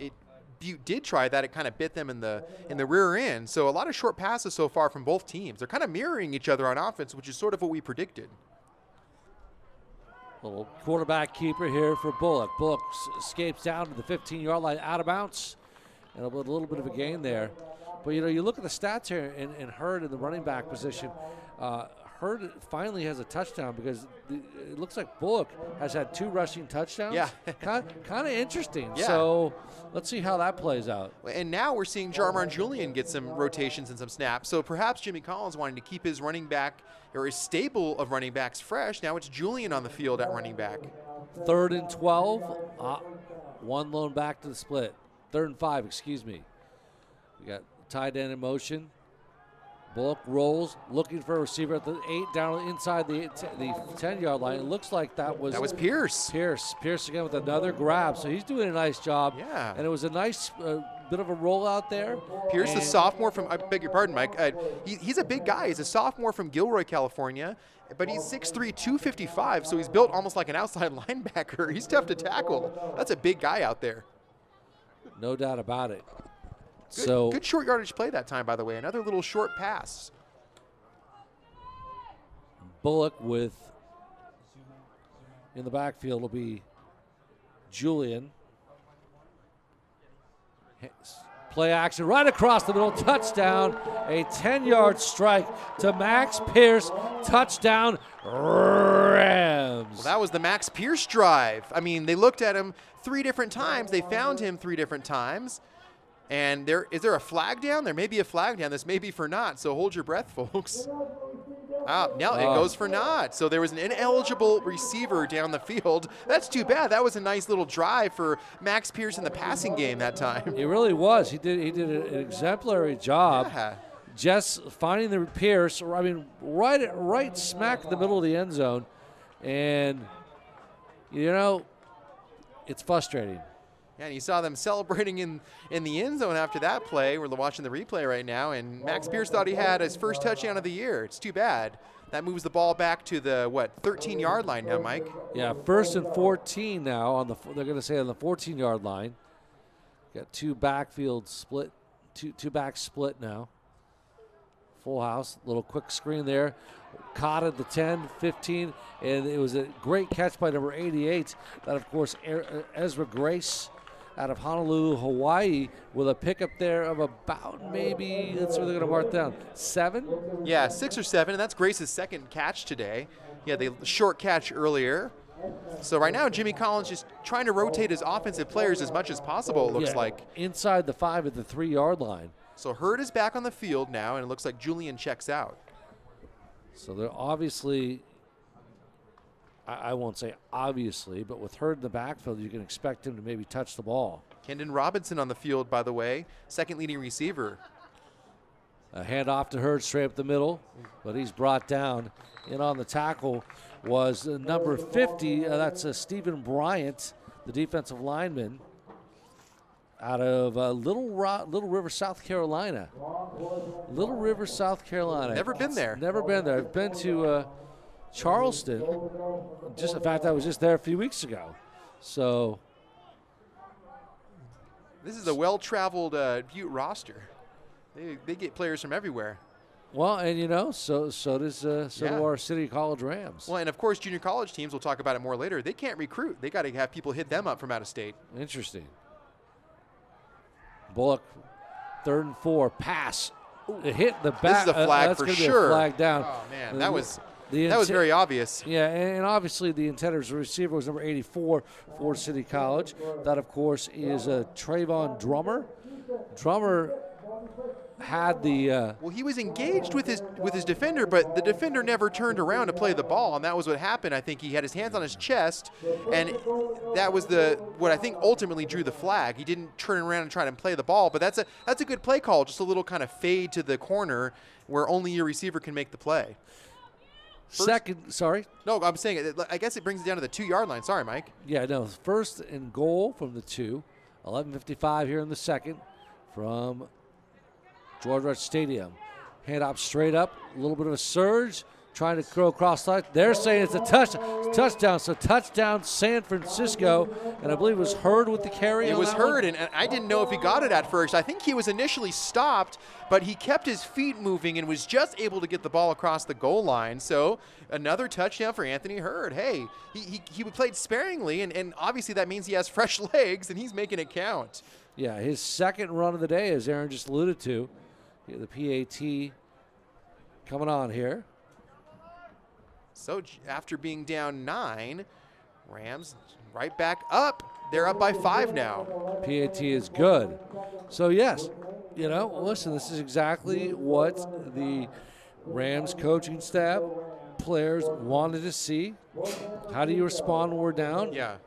Butte did try that, it kind of bit them in the rear end. So a lot of short passes so far from both teams. They're kind of mirroring each other on offense, which is sort of what we predicted. Little quarterback keeper here for Bullock. Bullock escapes down to the 15-yard line, out of bounds, and a little bit of a gain there. But you look at the stats here in Hurd in the running back position. Hurd finally has a touchdown because it looks like Bullock has had 2 rushing touchdowns. Yeah. kind of interesting. Yeah. So let's see how that plays out. And now we're seeing Jarmar Julian get some rotations and some snaps. So perhaps Jimmy Collins wanting to keep his running back or his stable of running backs fresh. Now it's Julian on the field at running back. 3rd and 12. One lone back to the split. 3rd and 5, excuse me. We got tight end in motion. Bullock rolls, looking for a receiver at the 8, down inside the 10-yard line. It looks like that was Pierce. Pierce again with another grab. So he's doing a nice job. Yeah. And it was a nice bit of a rollout there. Pierce, the sophomore from, I beg your pardon, Mike. He's a big guy. He's a sophomore from Gilroy, California. But he's 6'3", 255, so he's built almost like an outside linebacker. He's tough to tackle. That's a big guy out there. No doubt about it. Good short yardage play that time, by the way. Another little short pass. Bullock in the backfield will be Julian. Play action right across the middle. Touchdown. A 10-yard strike to Max Pierce. Touchdown, Rams. Well, that was the Max Pierce drive. I mean, they looked at him 3 different times. They found him 3 different times. And is there a flag down? There may be a flag down. This may be for naught, so hold your breath, folks. Now it goes for naught. So there was an ineligible receiver down the field. That's too bad. That was a nice little drive for Max Pierce in the passing game that time. It really was. He did an exemplary job. Yeah. Just finding the Pierce, I mean, right smack in the middle of the end zone. And, it's frustrating. Yeah, and you saw them celebrating in the end zone after that play. We're watching the replay right now, and Max Pierce thought he had his first touchdown of the year. It's too bad. That moves the ball back to the, 13-yard line now, Mike? Yeah, 1st and 14 now. They're going to say on the 14-yard line. Got 2 backfield split, two back split now. Full house, little quick screen there. Caught at the 10, 15, and it was a great catch by number 88. That, of course, Ezra Grace out of Honolulu, Hawaii, with a pickup there of about maybe, that's where they're going to mark down, 7? Yeah, 6 or 7, and that's Grace's second catch today. He had the short catch earlier. So right now, Jimmy Collins just trying to rotate his offensive players as much as possible, it looks like. Inside the 5 at the 3-yard line. So Hurd is back on the field now, and it looks like Julian checks out. So they're obviously, I won't say obviously, but with Hurd in the backfield, you can expect him to maybe touch the ball. Kendon Robinson on the field, by the way, second leading receiver. A handoff to Hurd straight up the middle, but he's brought down. In on the tackle was number 50. That's Stephen Bryant, the defensive lineman, out of Little River, South Carolina. Little River, South Carolina. Never been there. Never been there. I've been to Charleston. In fact, I was just there a few weeks ago. So this is a well-traveled Butte roster. They get players from everywhere. Well, and so do our City College Rams. Well, and of course, junior college teams, we'll talk about it more later, they can't recruit. They got to have people hit them up from out of state. Interesting. Bullock, 3rd and 4, pass It hit the back. This is a flag that's for gonna sure. Be a flag down. Oh man, that was The very obvious. Yeah, and obviously the intended receiver was number 84 for City College. That, of course, is Trayvon Drummer. Drummer had the Well, he was engaged with his defender, but the defender never turned around to play the ball, and that was what happened. I think he had his hands on his chest, and that was what I think ultimately drew the flag. He didn't turn around and try to play the ball, but that's a good play call, just a little kind of fade to the corner where only your receiver can make the play. Sorry? No, I'm saying, I guess it brings it down to the 2-yard line. Sorry, Mike. Yeah, no, first and goal from the 2. 11:55 here in the second from George Rush Stadium. Hand up straight up, a little bit of a surge, trying to throw across the line. They're saying it's a touchdown. So touchdown San Francisco, and I believe it was Hurd with the carry. It was Hurd, and I didn't know if he got it at first. I think he was initially stopped, but he kept his feet moving and was just able to get the ball across the goal line. So another touchdown for Anthony Hurd. Hey, he played sparingly, and obviously that means he has fresh legs, and he's making it count. Yeah, his second run of the day, as Aaron just alluded to. The PAT coming on here. So after being down 9, Rams right back up. They're up by 5 now. PAT is good. So, yes, listen, this is exactly what the Rams coaching staff, players wanted to see. How do you respond when we're down? Yeah.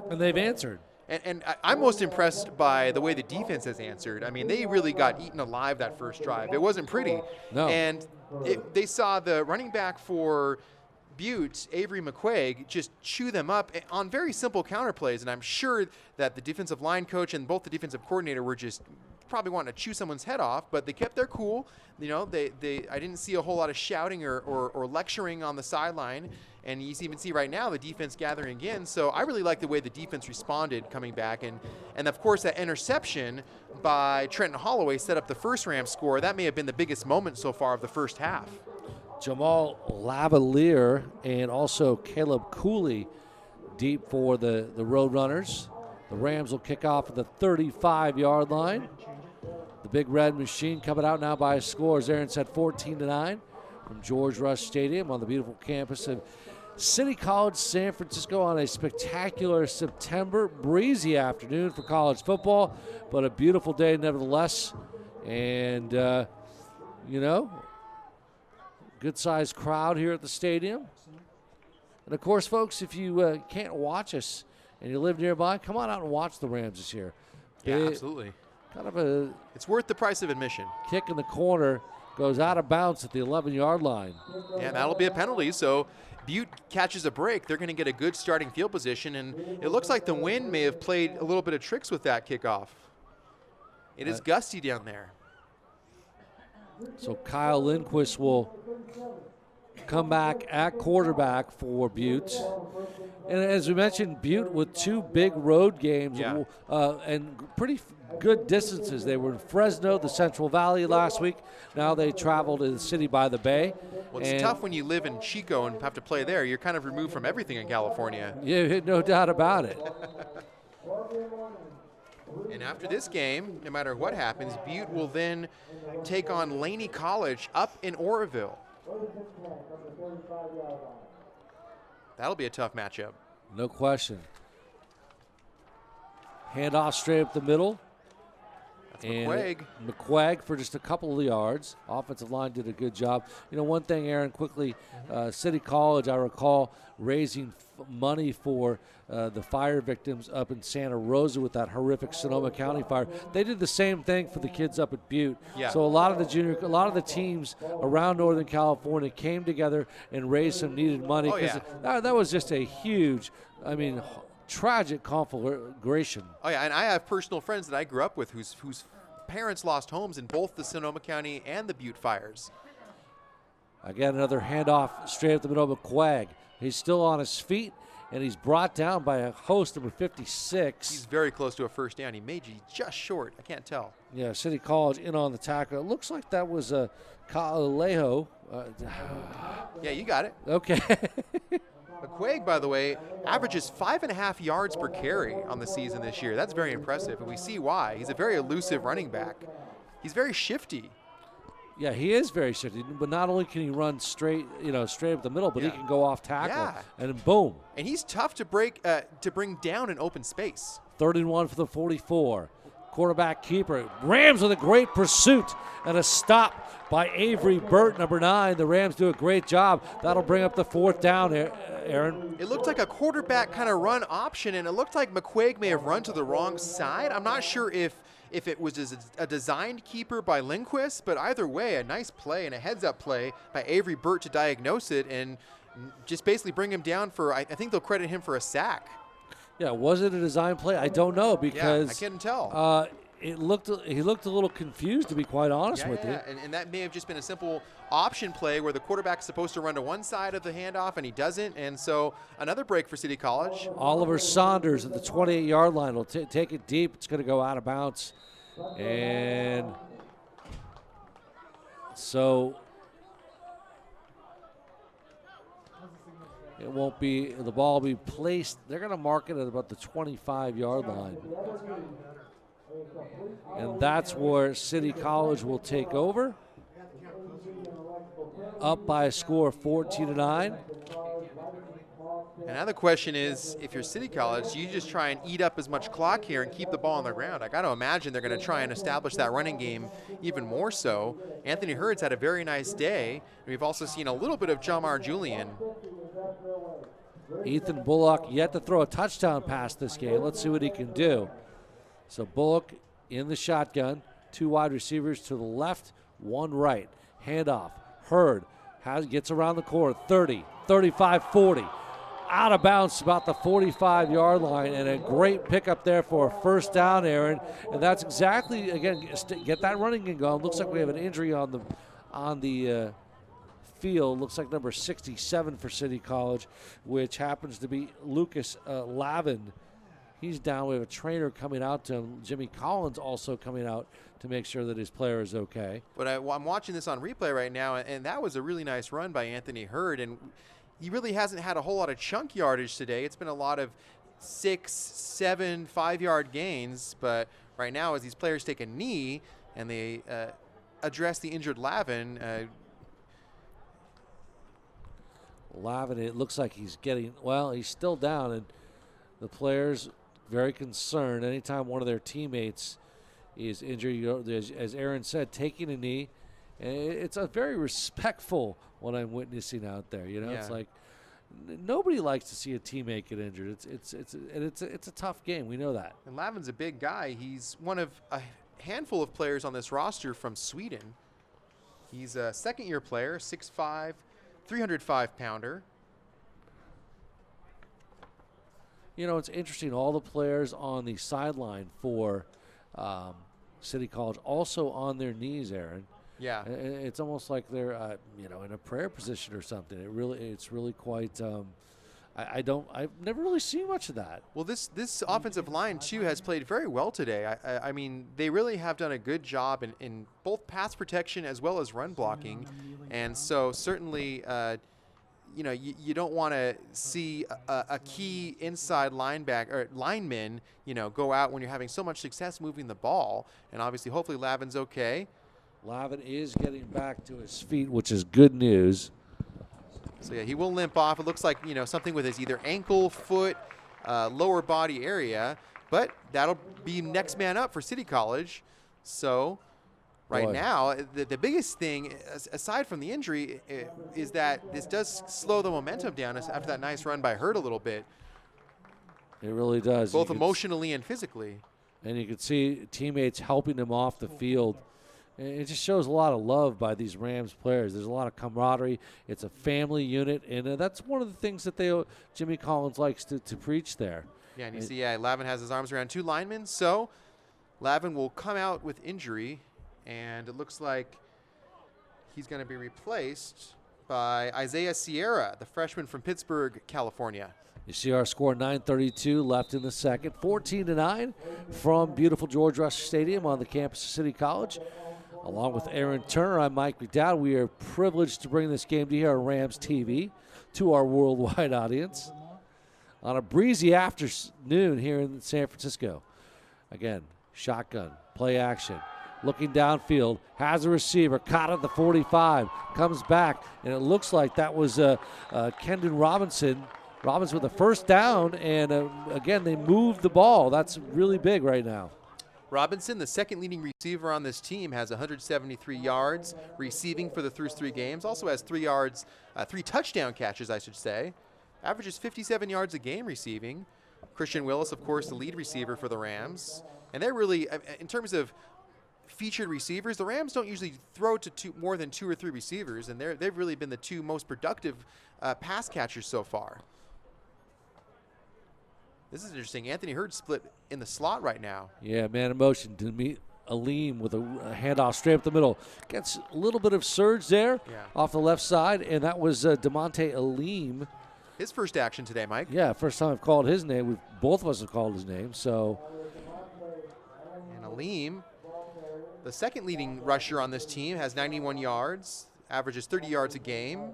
And they've answered. And I'm most impressed by the way the defense has answered. I mean, they really got eaten alive that first drive. It wasn't pretty. No. And they saw the running back for Butte, Avery McQuaig, just chew them up on very simple counterplays. And I'm sure that the defensive line coach and both the defensive coordinator were just probably wanting to chew someone's head off, but they kept their cool. I didn't see a whole lot of shouting or lecturing on the sideline. And you even see right now the defense gathering again. So I really like the way the defense responded coming back. And of course, that interception by Trenton Holloway set up the first Rams score. That may have been the biggest moment so far of the first half. Jamal Lavalier and also Caleb Cooley deep for the Roadrunners. The Rams will kick off at the 35-yard line. The Big Red Machine coming out now by a score, as Aaron said, 14-9 from George Rush Stadium on the beautiful campus of City College, San Francisco, on a spectacular September breezy afternoon for college football, but a beautiful day nevertheless. And, good-sized crowd here at the stadium. And, of course, folks, if you can't watch us and you live nearby, come on out and watch the Rams this year. Yeah, absolutely. Kind of it's worth the price of admission. Kick in the corner, goes out of bounds at the 11-yard line. Yeah, and that'll be a penalty. So Butte catches a break. They're going to get a good starting field position, and it looks like the wind may have played a little bit of tricks with that kickoff. It is gusty down there. So Kyle Lindquist will come back at quarterback for Butte. And as we mentioned, Butte with 2 big road games and pretty good distances. They were in Fresno, the Central Valley last week. Now they travel to the city by the bay. Well, it's tough when you live in Chico and have to play there. You're kind of removed from everything in California. Yeah, no doubt about it. And after this game, no matter what happens, Butte will then take on Laney College up in Oroville. That'll be a tough matchup. No question. Handoff straight up the middle. That's McQuaig. McQuaig for just a couple of yards. Offensive line did a good job. One thing, Aaron, quickly, City College, I recall, raising money for the fire victims up in Santa Rosa with that horrific Sonoma County fire. They did the same thing for the kids up at Butte. Yeah. So a lot of the teams around Northern California came together and raised some needed money. Oh, yeah. That was just a huge, tragic conflagration. Oh, yeah, and I have personal friends that I grew up with whose parents lost homes in both the Sonoma County and the Butte fires. Again, another handoff straight up the middle of McQuaig. He's still on his feet, and he's brought down by a host, number 56. He's very close to a first down. He may be just short. I can't tell. Yeah, City College in on the tackle. It looks like that was Kyle Alejo. Yeah, you got it. Okay. McQuaig, by the way, averages 5.5 yards per carry on the season this year. That's very impressive, and we see why. He's a very elusive running back. He's very shifty. Yeah, he is very shifty. But not only can he run straight, straight up the middle, but he can go off tackle. Yeah. And then boom. And he's tough to bring down in open space. 3rd and 1 for the 44. Quarterback keeper. Rams with a great pursuit and a stop by Avery Burt, number 9. The Rams do a great job. That'll bring up the 4th down, Aaron. It looked like a quarterback kind of run option, and it looked like McQuaig may have run to the wrong side. I'm not sure if it was a designed keeper by Lindquist, but either way, a nice play and a heads-up play by Avery Burt to diagnose it and just basically bring him down for, I think they'll credit him for a sack. Yeah, was it a design play? I don't know because I couldn't tell. He looked a little confused, to be quite honest with you. And that may have just been a simple option play where the quarterback's supposed to run to one side of the handoff and he doesn't. And so another break for City College. Oliver Saunders at the 28-yard line will take it deep. It's going to go out of bounds. And so it won't be, the ball will be placed. They're going to mark it at about the 25-yard line. And that's where City College will take over. Up by a score of 14-9. And now the question is, if you're City College, you just try and eat up as much clock here and keep the ball on the ground. I got to imagine they're going to try and establish that running game even more so. Anthony Hurd's had a very nice day. We've also seen a little bit of Jamar Julian. Ethan Bullock yet to throw a touchdown pass this game. Let's see what he can do. So Bullock in the shotgun, 2 wide receivers to the left, 1 right. Handoff. Hurd gets around the corner, 30, 35, 40. Out of bounds about the 45-yard line, and a great pickup there for a 1st down, Aaron. And that's exactly, again, get that running game going. Looks like we have an injury on the field. Looks like number 67 for City College, which happens to be Lucas Lavin. He's down. We have a trainer coming out to him. Jimmy Collins also coming out to make sure that his player is okay. But I'm watching this on replay right now, and that was a really nice run by Anthony Hurd. And he really hasn't had a whole lot of chunk yardage today. It's been a lot of 6, 7, 5-yard gains. But right now, as these players take a knee and they address the injured Lavin, Lavin, it looks like he's he's still down, and the players very concerned. Anytime one of their teammates is injured, as Aaron said, taking a knee, it's a very respectful what I'm witnessing out there. It's like nobody likes to see a teammate get injured. It's a tough game. We know that. And Lavin's a big guy. He's one of a handful of players on this roster from Sweden. He's a 2nd-year player, 6'5", 305-pounder. It's interesting. All the players on the sideline for City College also on their knees, Aaron. Yeah. It's almost like they're, in a prayer position or something. It's really quite. I've never really seen much of that. Well, this offensive line too has played very well today. I mean, they really have done a good job in both pass protection as well as run blocking, and so certainly. You don't want to see a key inside lineman, go out when you're having so much success moving the ball. And obviously, hopefully, Lavin's okay. Lavin is getting back to his feet, which is good news. So, yeah, he will limp off. It looks like, something with his either ankle, foot, lower body area. But that'll be next man up for City College. So right now, the biggest thing, aside from the injury, is that this does slow the momentum down after that nice run by Hurd a little bit. It really does. Both emotionally and physically. And you can see teammates helping him off the field. It just shows a lot of love by these Rams players. There's a lot of camaraderie. It's a family unit, and that's one of the things that Jimmy Collins likes to preach there. Yeah, and you see, Lavin has his arms around 2 linemen, so Lavin will come out with injury. And it looks like he's going to be replaced by Isaiah Sierra, the freshman from Pittsburgh, California. You see our score, 9:32 left in the second. 14-9 from beautiful George Rush Stadium on the campus of City College. Along with Aaron Turner, I'm Mike McDowd. We are privileged to bring this game to here on Rams TV to our worldwide audience on a breezy afternoon here in San Francisco. Again, shotgun, play action. looking downfield, has a receiver, caught at the 45, comes back, and it looks like that was Kendon Robinson. Robinson with a first down, and again, they moved the ball. That's really big right now. Robinson, the second leading receiver on this team, has 173 yards receiving for the first 3 games. Also has 3 yards, 3 touchdown catches, I should say. Averages 57 yards a game receiving. Christian Willis, of course, the lead receiver for the Rams. And they're really, in terms of featured receivers, the Rams don't usually throw to more than 2 or 3 receivers, and they've really been the 2 most productive pass catchers so far. This is interesting. Anthony Hurd split in the slot right now. Yeah, man in motion to meet Aleem with a handoff straight up the middle. Gets a little bit of surge there off the left side, and that was DeMonte Aleem. His first action today, Mike. Yeah, first time I've called his name. Both of us have called his name. So, and Aleem, the second leading rusher on this team, has 91 yards, averages 30 yards a game.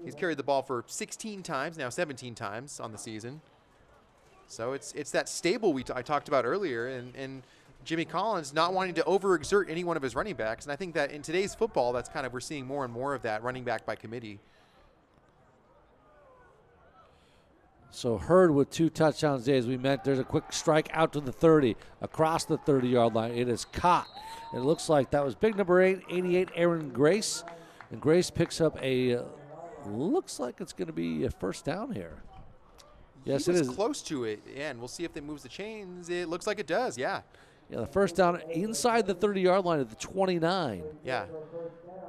He's carried the ball for 16 times, now 17 times on the season. So it's that stable I talked about earlier, and Jimmy Collins not wanting to overexert any one of his running backs. And I think that in today's football, that's kind of, we're seeing more and more of that, running back by committee. So Hurd with 2 touchdowns today, as we meant. There's a quick strike out to the 30, across the 30-yard line. It is caught. It looks like that was big number 88, Aaron Grace. And Grace picks up looks like it's going to be a first down here. Yes, it is. Close to it, and we'll see if it moves the chains. It looks like it does, yeah. Yeah, the first down inside the 30-yard line at the 29. Yeah.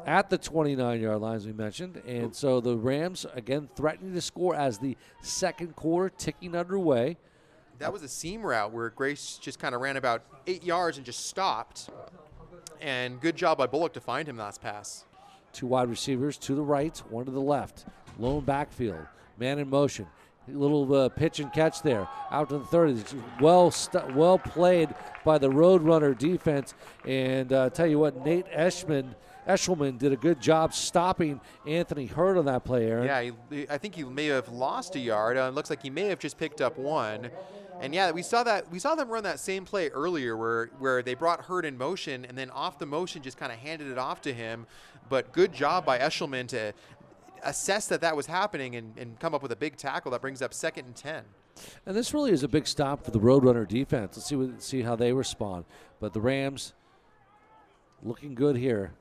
At the 29-yard line, as we mentioned. And so the Rams, again, threatening to score as the second quarter ticking underway. That was a seam route where Grace just kind of ran about 8 yards and just stopped. And good job by Bullock to find him last pass. 2 wide receivers to the right, 1 to the left. Lone backfield, man in motion. Little pitch and catch there, out to the 30. Well played by the Roadrunner defense. And tell you what, Nate Eshelman did a good job stopping Anthony Hurd on that play, Aaron. Yeah, I think he may have lost a yard. It looks like he may have just picked up 1. And yeah, we saw them run that same play earlier where they brought Hurd in motion and then off the motion just kind of handed it off to him. But good job by Eshelman to assess that was happening and come up with a big tackle that brings up 2nd and 10. And this really is a big stop for the Roadrunner defense. Let's see how they respond. But the Rams looking good here.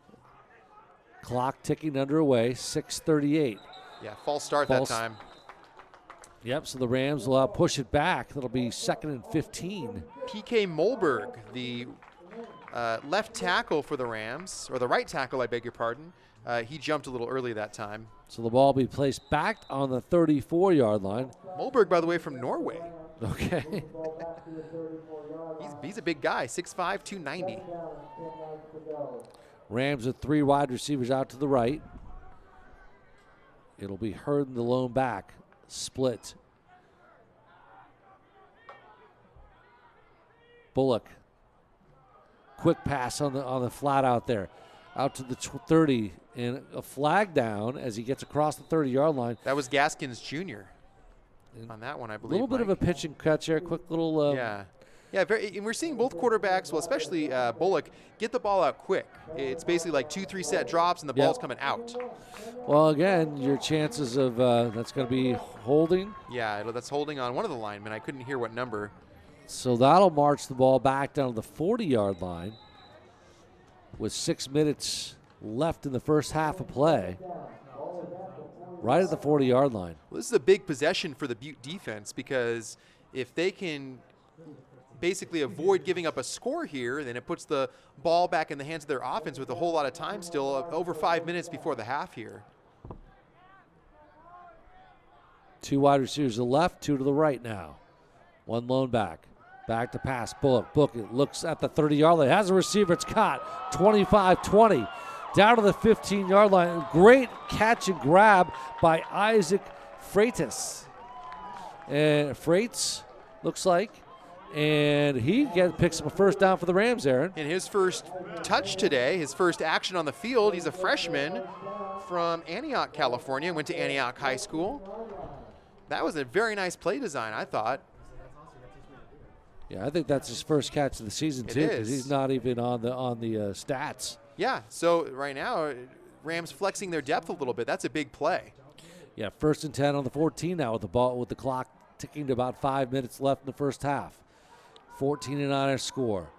Clock ticking underway, 6:38. Yeah, false start that time. Yep, so the Rams will push it back. That'll be 2nd and 15. P.K. Molberg, the left tackle for the Rams, or the right tackle, I beg your pardon. He jumped a little early that time. So the ball will be placed back on the 34-yard line. Molberg, by the way, from Norway. Okay. He's a big guy, 6'5", 290. Rams with 3 wide receivers out to the right. It'll be Hurd in the lone back. Split. Bullock. Quick pass on the flat out there. Out to the 30, and a flag down as he gets across the 30-yard line. That was Gaskins Jr. on that one, I believe. A little bit of a pitch and catch there, quick little. Yeah, and we're seeing both quarterbacks, well, especially Bullock, get the ball out quick. It's basically like 2-3 set drops, and the ball's coming out. Well, again, your chances of that's going to be holding. Yeah, that's holding on one of the linemen. I couldn't hear what number. So that'll march the ball back down to the 40-yard line. With 6 minutes left in the first half of play. Right at the 40-yard line. Well, this is a big possession for the Butte defense because if they can basically avoid giving up a score here, then it puts the ball back in the hands of their offense with a whole lot of time still, over 5 minutes before the half here. 2 wide receivers to the left, 2 to the right now. 1 lone back. Back to pass. Bullock looks at the 30-yard line. Has a receiver. It's caught. 25-20. Down to the 15-yard line. Great catch and grab by Isaac Freitas. And Freitas looks like. And he picks up a first down for the Rams, Aaron. In his first touch today, his first action on the field, he's a freshman from Antioch, California. Went to Antioch High School. That was a very nice play design, I thought. Yeah, I think that's his first catch of the season too, because he's not even on the stats. Yeah, so right now, Rams flexing their depth a little bit. That's a big play. Yeah, 1st and 10 on the 14 now with the clock ticking to about 5 minutes left in the first half. 14-9 our score.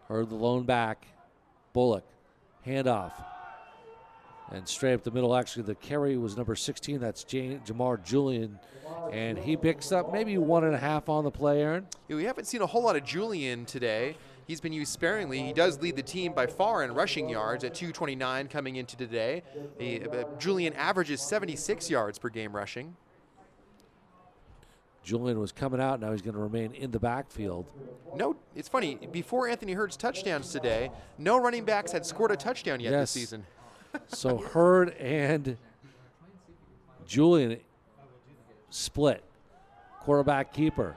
Heard the lone back, Bullock, handoff. And straight up the middle, actually, the carry was number 16. That's Jamar Julian. And he picks up maybe 1.5 on the play, Aaron. Yeah, we haven't seen a whole lot of Julian today. He's been used sparingly. He does lead the team by far in rushing yards at 229 coming into today. Julian averages 76 yards per game rushing. Julian was coming out. Now he's going to remain in the backfield. No, it's funny. Before Anthony Hurd's touchdowns today, no running backs had scored a touchdown yet this season. So Hurd and Julian split. Quarterback keeper.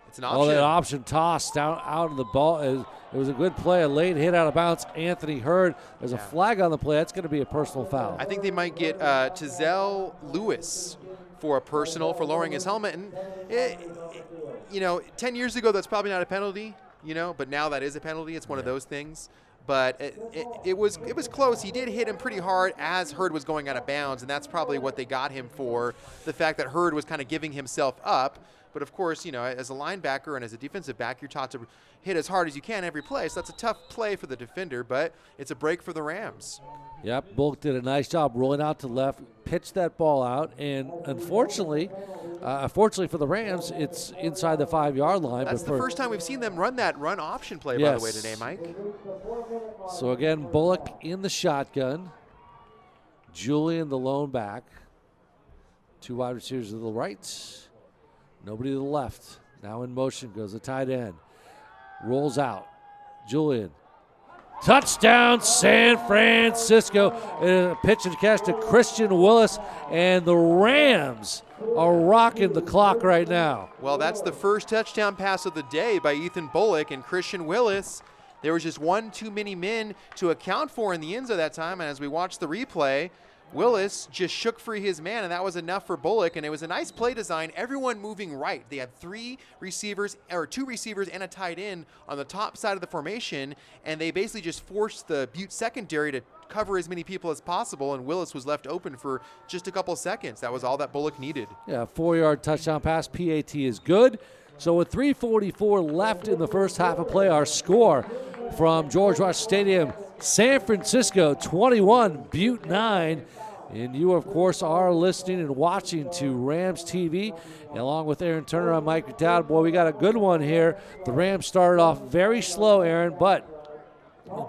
It's an option. Oh, that option toss down out of the ball. It was a good play. A late hit out of bounds. Anthony Hurd. There's a flag on the play. That's going to be a personal foul. I think they might get Tizell Lewis for a personal for lowering his helmet. And, 10 years ago, that's probably not a penalty, but now that is a penalty. It's one of those things. But it was close. He did hit him pretty hard as Hurd was going out of bounds, and that's probably what they got him for, the fact that Hurd was kind of giving himself up. But, of course, as a linebacker and as a defensive back, you're taught to hit as hard as you can every play. So that's a tough play for the defender, but it's a break for the Rams. Yep, Bullock did a nice job rolling out to left, pitched that ball out, and unfortunately for the Rams, it's inside the 5-yard line. That's the first time we've seen them run that run option play, by the way, today, Mike. So again, Bullock in the shotgun. Julian, the lone back. 2 wide receivers to the right. Nobody to the left. Now in motion goes the tight end. Rolls out. Julian. Touchdown, San Francisco. Pitch and catch to Christian Willis, and the Rams are rocking the clock right now. Well, that's the first touchdown pass of the day by Ethan Bullock and Christian Willis. There was just one too many men to account for in the end zone that time, and as we watch the replay, Willis just shook free his man, and that was enough for Bullock, and it was a nice play design. Everyone moving right. They had 2 receivers and a tight end on the top side of the formation, and they basically just forced the Butte secondary to cover as many people as possible, and Willis was left open for just a couple seconds. That was all that Bullock needed. Yeah, 4-yard touchdown pass. PAT is good. So with 3:44 left in the first half of play, our score from George Rush Stadium, San Francisco 21, Butte 9. And you, of course, are listening and watching to Rams TV. And along with Aaron Turner, I'm Mike McDowd. Boy, we got a good one here. The Rams started off very slow, Aaron, but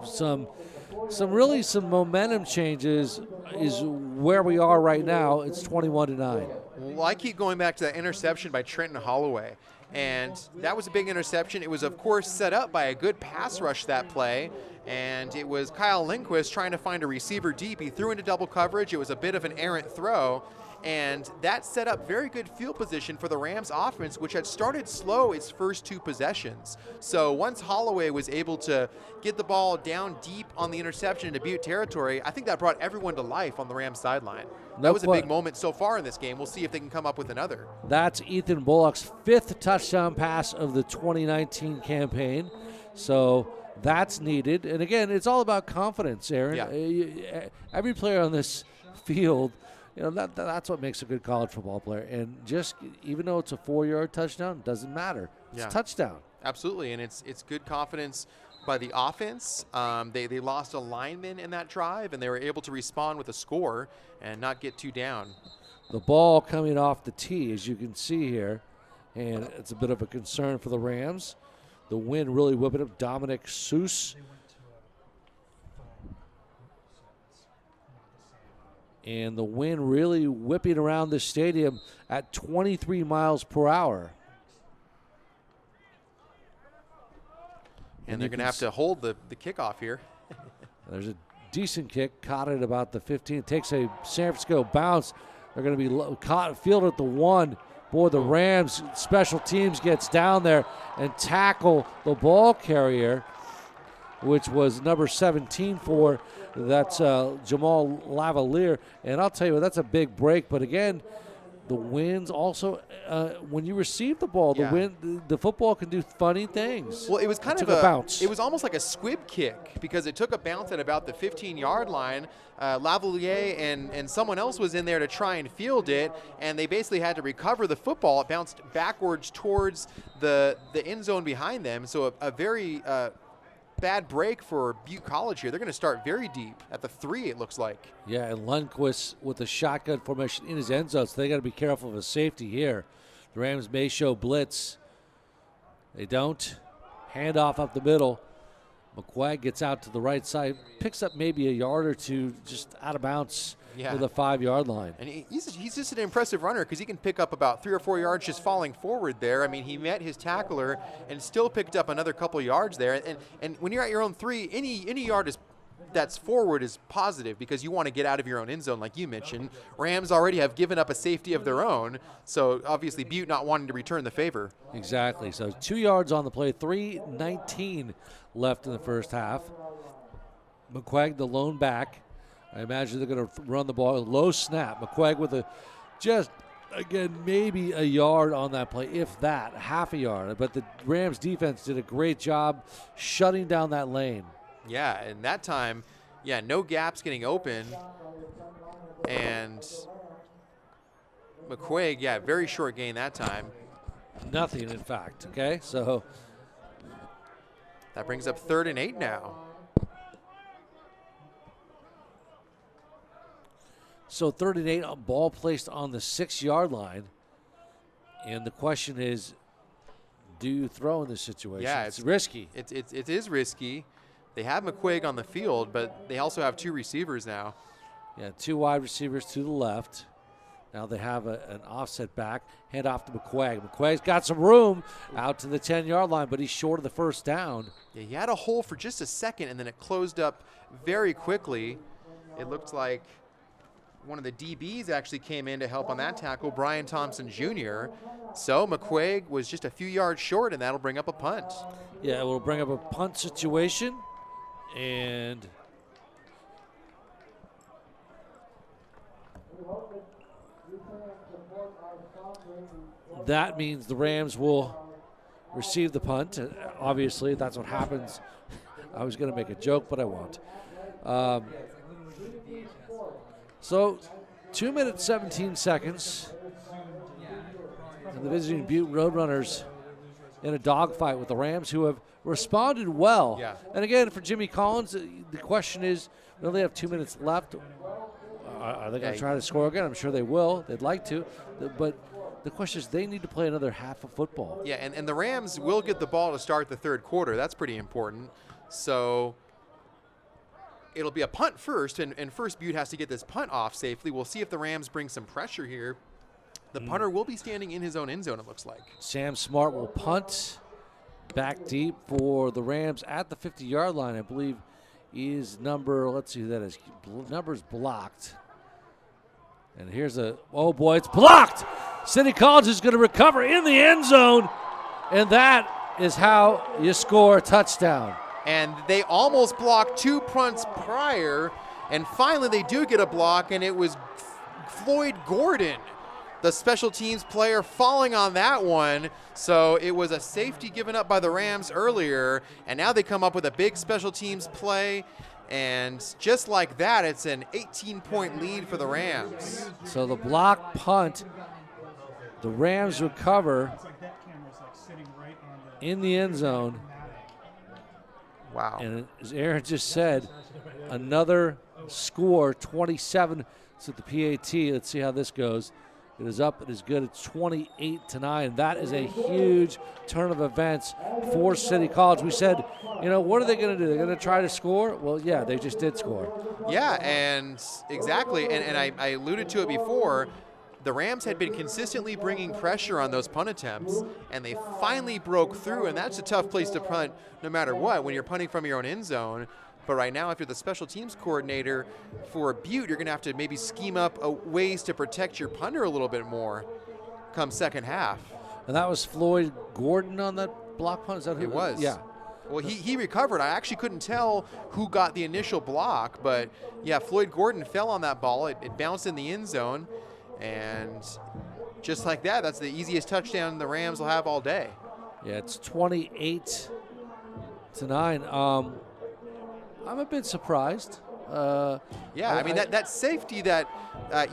some momentum changes is where we are right now. It's 21-9. Well, I keep going back to that interception by Trenton Holloway. And that was a big interception. It was, of course, set up by a good pass rush that play. And it was Kyle Lindquist trying to find a receiver deep. He threw into double coverage. It was a bit of an errant throw. And that set up very good field position for the Rams offense, which had started slow its first 2 possessions. So once Holloway was able to get the ball down deep on the interception into Butte territory, I think that brought everyone to life on the Rams sideline. That was a big moment so far in this game. We'll see if they can come up with another. That's Ethan Bullock's 5th touchdown pass of the 2019 campaign. So that's needed. And again, it's all about confidence, Aaron. Yeah. Every player on this field, that's what makes a good college football player. And just even though it's a 4-yard touchdown, it doesn't matter. It's a touchdown. Absolutely, and it's good confidence by the offense. They lost a lineman in that drive, and they were able to respond with a score and not get 2 down. The ball coming off the tee, as you can see here, and it's a bit of a concern for the Rams. The wind really whipping up. Dominic Seuss. And the wind really whipping around the stadium at 23 miles per hour. And they're going to have to hold the kickoff here. There's a decent kick, caught it about the 15. Takes a San Francisco bounce. They're going to be caught, fielded at the 1. Boy, the Rams special teams gets down there and tackle the ball carrier, which was number 17 for that's Jamal Lavalier. And I'll tell you what, that's a big break. But again, the winds also, when you receive the ball, the football can do funny things. Well, it was kind of a bounce. It was almost like a squib kick because it took a bounce at about the 15-yard line. Lavalier and someone else was in there to try and field it, and they basically had to recover the football. It bounced backwards towards the end zone behind them. So a very bad break for Butte College here. They're going to start very deep at the 3, it looks like. Yeah, and Lundquist with the shotgun formation in his end zone, so they got to be careful of a safety here. The Rams may show blitz. They don't. Handoff up the middle. McQuaig gets out to the right side, picks up maybe a yard or two just out of bounds to the 5-yard line. And he's just an impressive runner because he can pick up about 3 or 4 yards just falling forward there. I mean, he met his tackler and still picked up another couple yards there. And when you're at your own 3, any yard that's forward is positive because you want to get out of your own end zone, like you mentioned. Rams already have given up a safety of their own, so obviously Butte not wanting to return the favor. Exactly. So 2 yards on the play, 3:19 left in the first half. McQuaig, the lone back. I imagine they're going to run the ball. Low snap. McQuaig with again, maybe a yard on that play, if that, half a yard. But the Rams defense did a great job shutting down that lane. Yeah, and that time, no gaps getting open. And McQuaig, very short gain that time. Nothing, in fact, okay? So that brings up 3rd and 8 now. So 3rd and 8, a ball placed on the 6-yard line. And the question is, do you throw in this situation? Yeah, it's risky. It is risky. They have McQuaig on the field, but they also have 2 receivers now. Yeah, 2 wide receivers to the left. Now they have an offset back. Hand off to McQuaig. McQuaig's got some room out to the 10-yard line, but he's short of the first down. Yeah, he had a hole for just a second, and then it closed up very quickly. It looked like one of the DBs actually came in to help on that tackle, Brian Thompson Jr. So McQuaig was just a few yards short, and that'll bring up a punt. Yeah, it will bring up a punt situation. And that means the Rams will receive the punt. Obviously, that's what happens. I was going to make a joke, but I won't. So 2 minutes, 17 seconds. And the visiting Butte Roadrunners in a dogfight with the Rams, who have responded well. Yeah. And again, for Jimmy Collins, the question is, we only have 2 minutes left. Are they going to try to score again? I'm sure they will. They'd like to. But the question is, they need to play another half of football. Yeah, and the Rams will get the ball to start the 3rd quarter. That's pretty important. So it'll be a punt first, and first Butte has to get this punt off safely. We'll see if the Rams bring some pressure here. The punter will be standing in his own end zone, it looks like. Sam Smart will punt back deep for the Rams at the 50-yard line. I believe is number, let's see who that is. Number's blocked. And here's oh boy, it's blocked. City College is going to recover in the end zone. And that is how you score a touchdown. And they almost blocked 2 punts prior, and finally they do get a block, and it was Floyd Gordon, the special teams player, falling on that one. So it was a safety given up by the Rams earlier, and now they come up with a big special teams play, and just like that, it's an 18-point lead for the Rams. So the block punt, the Rams recover in the end zone. Wow. And as Aaron just said, another score, 27 to the PAT. Let's see how this goes. It is up. It is good. It's 28-9. That is a huge turn of events for City College. We said, what are they going to do? They're going to try to score? Well, yeah, they just did score. Yeah, and exactly. And I alluded to it before. The Rams had been consistently bringing pressure on those punt attempts, and they finally broke through, and that's a tough place to punt no matter what when you're punting from your own end zone. But right now, if you're the special teams coordinator for Butte, you're going to have to maybe scheme up ways to protect your punter a little bit more come second half. And that was Floyd Gordon on that block punt? Is that who it was? Yeah. Well, he recovered. I actually couldn't tell who got the initial block, but, yeah, Floyd Gordon fell on that ball. It bounced in the end zone. And just like that, that's the easiest touchdown the Rams will have all day. Yeah, it's 28-9. I'm a bit surprised. Yeah, I mean, that safety that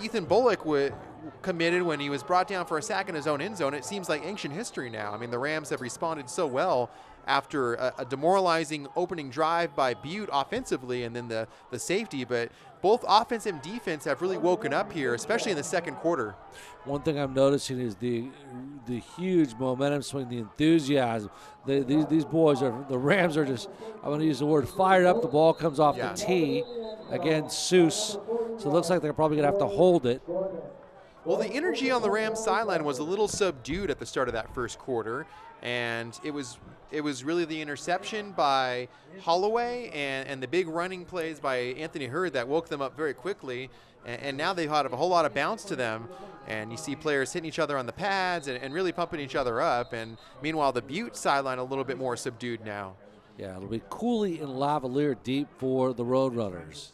Ethan Bullock committed when he was brought down for a sack in his own end zone, it seems like ancient history now. I mean, the Rams have responded so well after a demoralizing opening drive by Butte offensively and then the safety, but both offense and defense have really woken up here, especially in the second quarter. One thing I'm noticing is the huge momentum swing, the enthusiasm. These boys the Rams are just, I'm going to use the word fired up. The ball comes off the tee against Seuss, so it looks like they're probably going to have to hold it. Well, the energy on the Rams sideline was a little subdued at the start of that first quarter, and it was really the interception by Holloway and the big running plays by Anthony Hurd that woke them up very quickly, and now they've had a whole lot of bounce to them, and you see players hitting each other on the pads and really pumping each other up, and meanwhile the Butte sideline a little bit more subdued now. Yeah, it'll be Cooley and Lavalier deep for the Roadrunners.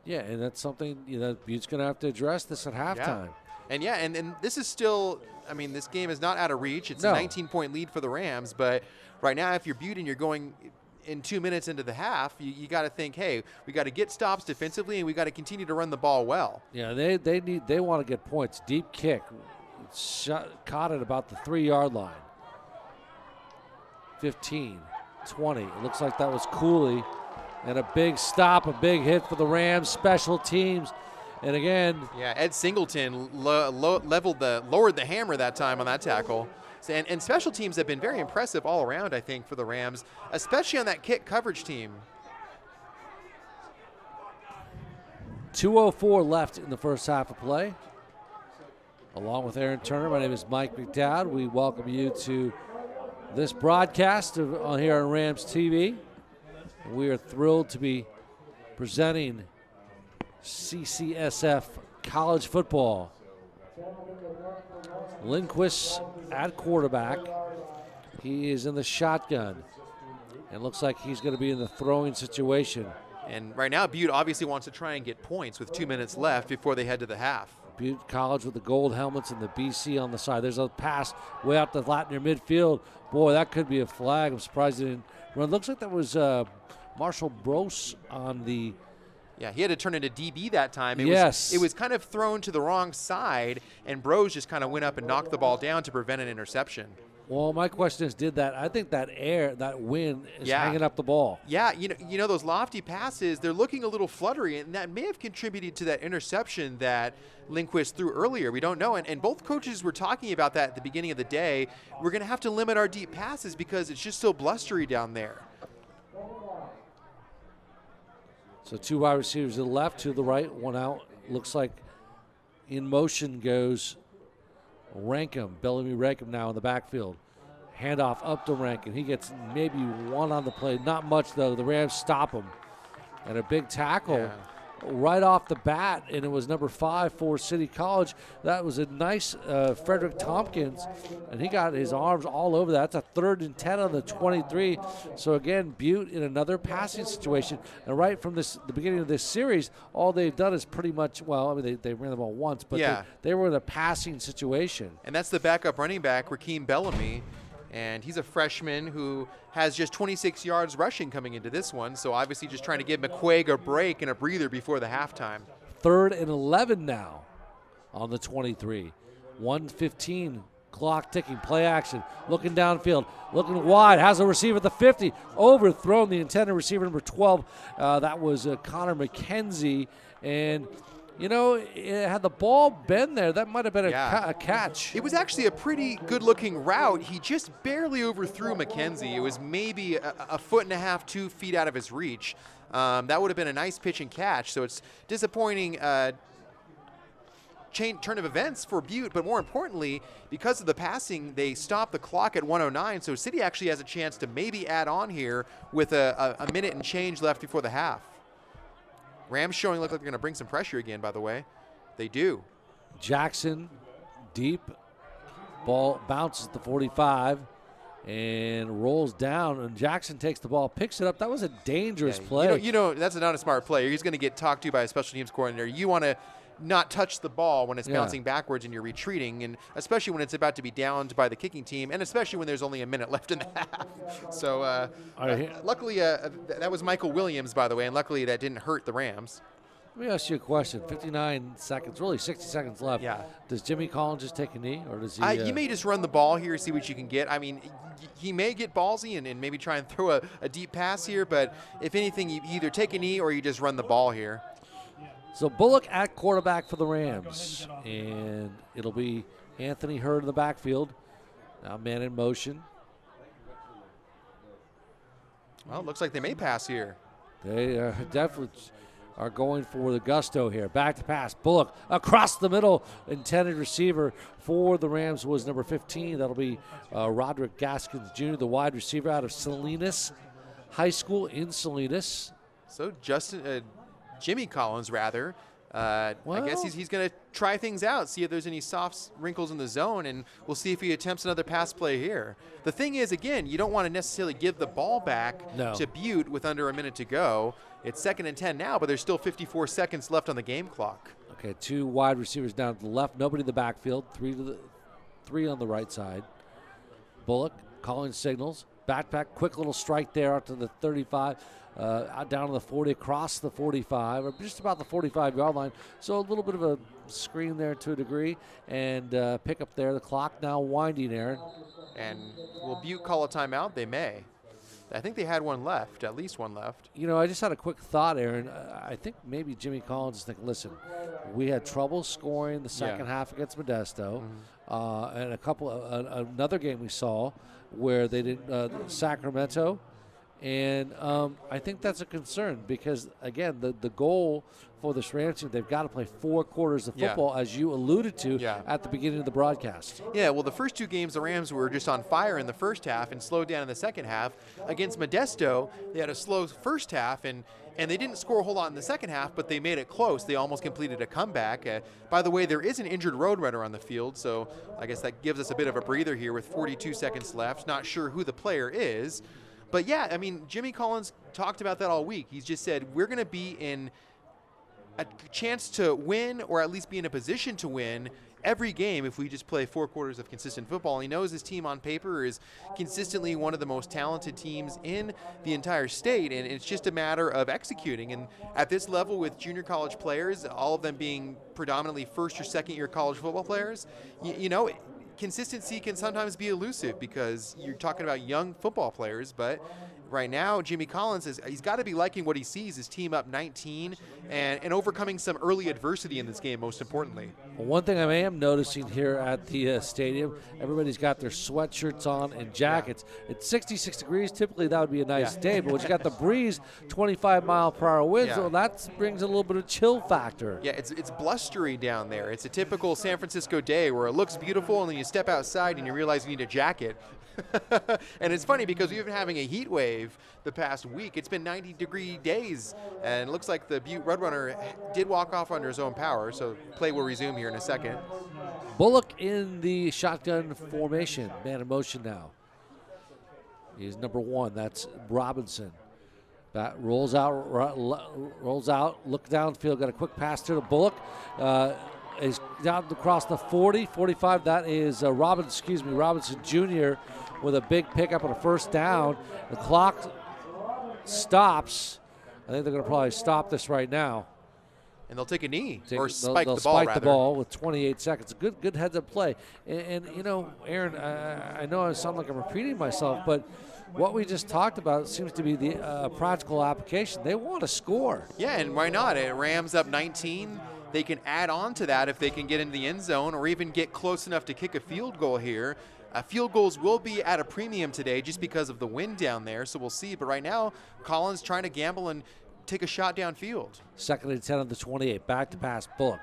Yeah, and that's something Butte's going to have to address this at halftime. Yeah. And this is still, I mean, this game is not out of reach. It's a 19-point lead for the Rams, but right now if you're Butte and you're going in 2 minutes into the half, you got to think, hey, we got to get stops defensively and we got to continue to run the ball well. Yeah, they want to get points. Deep kick, caught at about the 3-yard line. 15, 20. It looks like that was Cooley. And a big stop, a big hit for the Rams. Special teams, and again, Ed Singleton lowered the hammer that time on that tackle. And special teams have been very impressive all around, I think, for the Rams, especially on that kick coverage team. 2:04 left in the first half of play. Along with Aaron Turner, my name is Mike McDowd. We welcome you to this broadcast on here on Rams TV. We are thrilled to be presenting CCSF college football. Lindquist at quarterback. He is in the shotgun. And looks like he's going to be in the throwing situation. And right now, Butte obviously wants to try and get points with 2 minutes left before they head to the half. Butte College with the gold helmets and the BC on the side. There's a pass way out the flat near midfield. Boy, that could be a flag. I'm surprised it didn't run. Looks like that was Marshall Brose on the... Yeah, he had to turn into DB that time. It was kind of thrown to the wrong side, and Brose just kind of went up and knocked the ball down to prevent an interception. Well, my question is, I think that wind is hanging up the ball. Yeah, you know those lofty passes, they're looking a little fluttery, and that may have contributed to that interception that Lindquist threw earlier. We don't know, and both coaches were talking about that at the beginning of the day. We're going to have to limit our deep passes because it's just so blustery down there. So 2 wide receivers to the left, to the right, one out. Looks like in motion goes Rankin, Bellamy Rankin now in the backfield. Handoff up to Rankin. He gets maybe one on the play. Not much, though. The Rams stop him. And a big tackle right off the bat, and it was number 5 for City College. That was a nice Frederick Tompkins, and he got his arms all over that. That's a 3rd and 10 on the 23. So, again, Butte in another passing situation. And right from the beginning of this series, all they've done is pretty much, well, I mean, they ran the ball once, but they were in a passing situation. And that's the backup running back, Rakeem Bellamy. And he's a freshman who has just 26 yards rushing coming into this one. So obviously just trying to give McQuaig a break and a breather before the halftime. 3rd and 11 now on the 23. 1:15 clock ticking, play action, looking downfield, looking wide, has a receiver at the 50, overthrown the intended receiver, number 12. That was Connor McKenzie. And had the ball been there, that might have been a catch. It was actually a pretty good-looking route. He just barely overthrew McKenzie. It was maybe a foot and a half, 2 feet out of his reach. That would have been a nice pitch and catch. So it's disappointing turn of events for Butte, but more importantly, because of the passing, they stopped the clock at 1:09. So City actually has a chance to maybe add on here with a minute and change left before the half. Rams showing look like they're going to bring some pressure again, by the way. They do. Jackson, deep. Ball bounces at the 45 and rolls down, and Jackson takes the ball, picks it up. That was a dangerous play. That's not a smart play. He's going to get talked to by a special teams coordinator. You want to not touch the ball when it's bouncing backwards and you're retreating, and especially when it's about to be downed by the kicking team, and especially when there's only a minute left in the half. So luckily, that was Michael Williams, by the way, and luckily that didn't hurt the Rams. Let me ask you a question. 59 seconds, really 60 seconds left. Yeah. Does Jimmy Collins just take a knee, or does he? You may just run the ball here, see what you can get. I mean, he may get ballsy and maybe try and throw a deep pass here, but if anything, you either take a knee or you just run the ball here. So Bullock at quarterback for the Rams, and it'll be Anthony Hurd in the backfield. Now man in motion. Well, it looks like they may pass here. They definitely are going for the gusto here. Back to pass. Bullock across the middle. Intended receiver for the Rams was number 15. That'll be Roderick Gaskins Jr., the wide receiver out of Salinas High School in Salinas. So Jimmy Collins, rather. I guess he's going to try things out, see if there's any soft wrinkles in the zone, and we'll see if he attempts another pass play here. The thing is, again, you don't want to necessarily give the ball back to Butte with under a minute to go. It's 2nd and 10 now, but there's still 54 seconds left on the game clock. Okay, 2 wide receivers down to the left, nobody in the backfield, 3 on the right side. Bullock calling signals. Backpack, quick little strike there out to the 35. Down to the 40, across the 45, or just about the 45-yard line. So a little bit of a screen there to a degree, and pick up there. The clock now winding, Aaron. And will Butte call a timeout? They may. I think they had one left, at least one left. You know, I just had a quick thought, Aaron. I think maybe Jimmy Collins is thinking, listen, we had trouble scoring the second half against Modesto, and another game we saw where they didn't Sacramento. And I think that's a concern because, again, the goal for this Rams team, they've got to play 4 quarters of football, as you alluded to at the beginning of the broadcast. Yeah, well, the first 2 games, the Rams were just on fire in the first half and slowed down in the second half. Against Modesto, they had a slow first half, and they didn't score a whole lot in the second half, but they made it close. They almost completed a comeback. By the way, there is an injured Roadrunner on the field, so I guess that gives us a bit of a breather here with 42 seconds left. Not sure who the player is. But, yeah, I mean, Jimmy Collins talked about that all week. He's just said we're going to be in a chance to win, or at least be in a position to win every game if we just play 4 quarters of consistent football. He knows his team on paper is consistently one of the most talented teams in the entire state, and it's just a matter of executing. And at this level with junior college players, all of them being predominantly first or second year college football players, you know, consistency can sometimes be elusive because you're talking about young football players, but right now Jimmy Collins he's got to be liking what he sees, his team up 19 and overcoming some early adversity in this game, most importantly. Well, one thing I am noticing here at the stadium, everybody's got their sweatshirts on and jackets. It's 66 degrees. Typically that would be a nice day, but when you got the breeze, 25-mile-per-hour winds, so that brings a little bit of chill factor. Yeah, it's blustery down there. It's a typical San Francisco day where it looks beautiful and then you step outside and you realize you need a jacket. And it's funny because we've been having a heat wave the past week. It's been 90-degree days, and it looks like the Butte Roadrunner did walk off under his own power, so play will resume here in a second. Bullock in the shotgun formation, man in motion now. He's number 1. That's Robinson. That rolls out, look downfield, got a quick pass to Bullock. Is down across the 40, 45. That is Robinson Jr. with a big pickup and a first down. The clock stops. I think they're going to probably stop this right now. And they'll take a knee or spike the ball. They'll spike the ball with 28 seconds. A good heads-up play. And you know, Aaron, I know I sound like I'm repeating myself, but what we just talked about seems to be the practical application. They want to score. Yeah, and why not? It Rams up 19. They can add on to that if they can get into the end zone or even get close enough to kick a field goal here. Field goals will be at a premium today just because of the wind down there, so we'll see. But right now, Collins trying to gamble and take a shot downfield. 2nd and 10 on the 28. Back to pass. Bullock.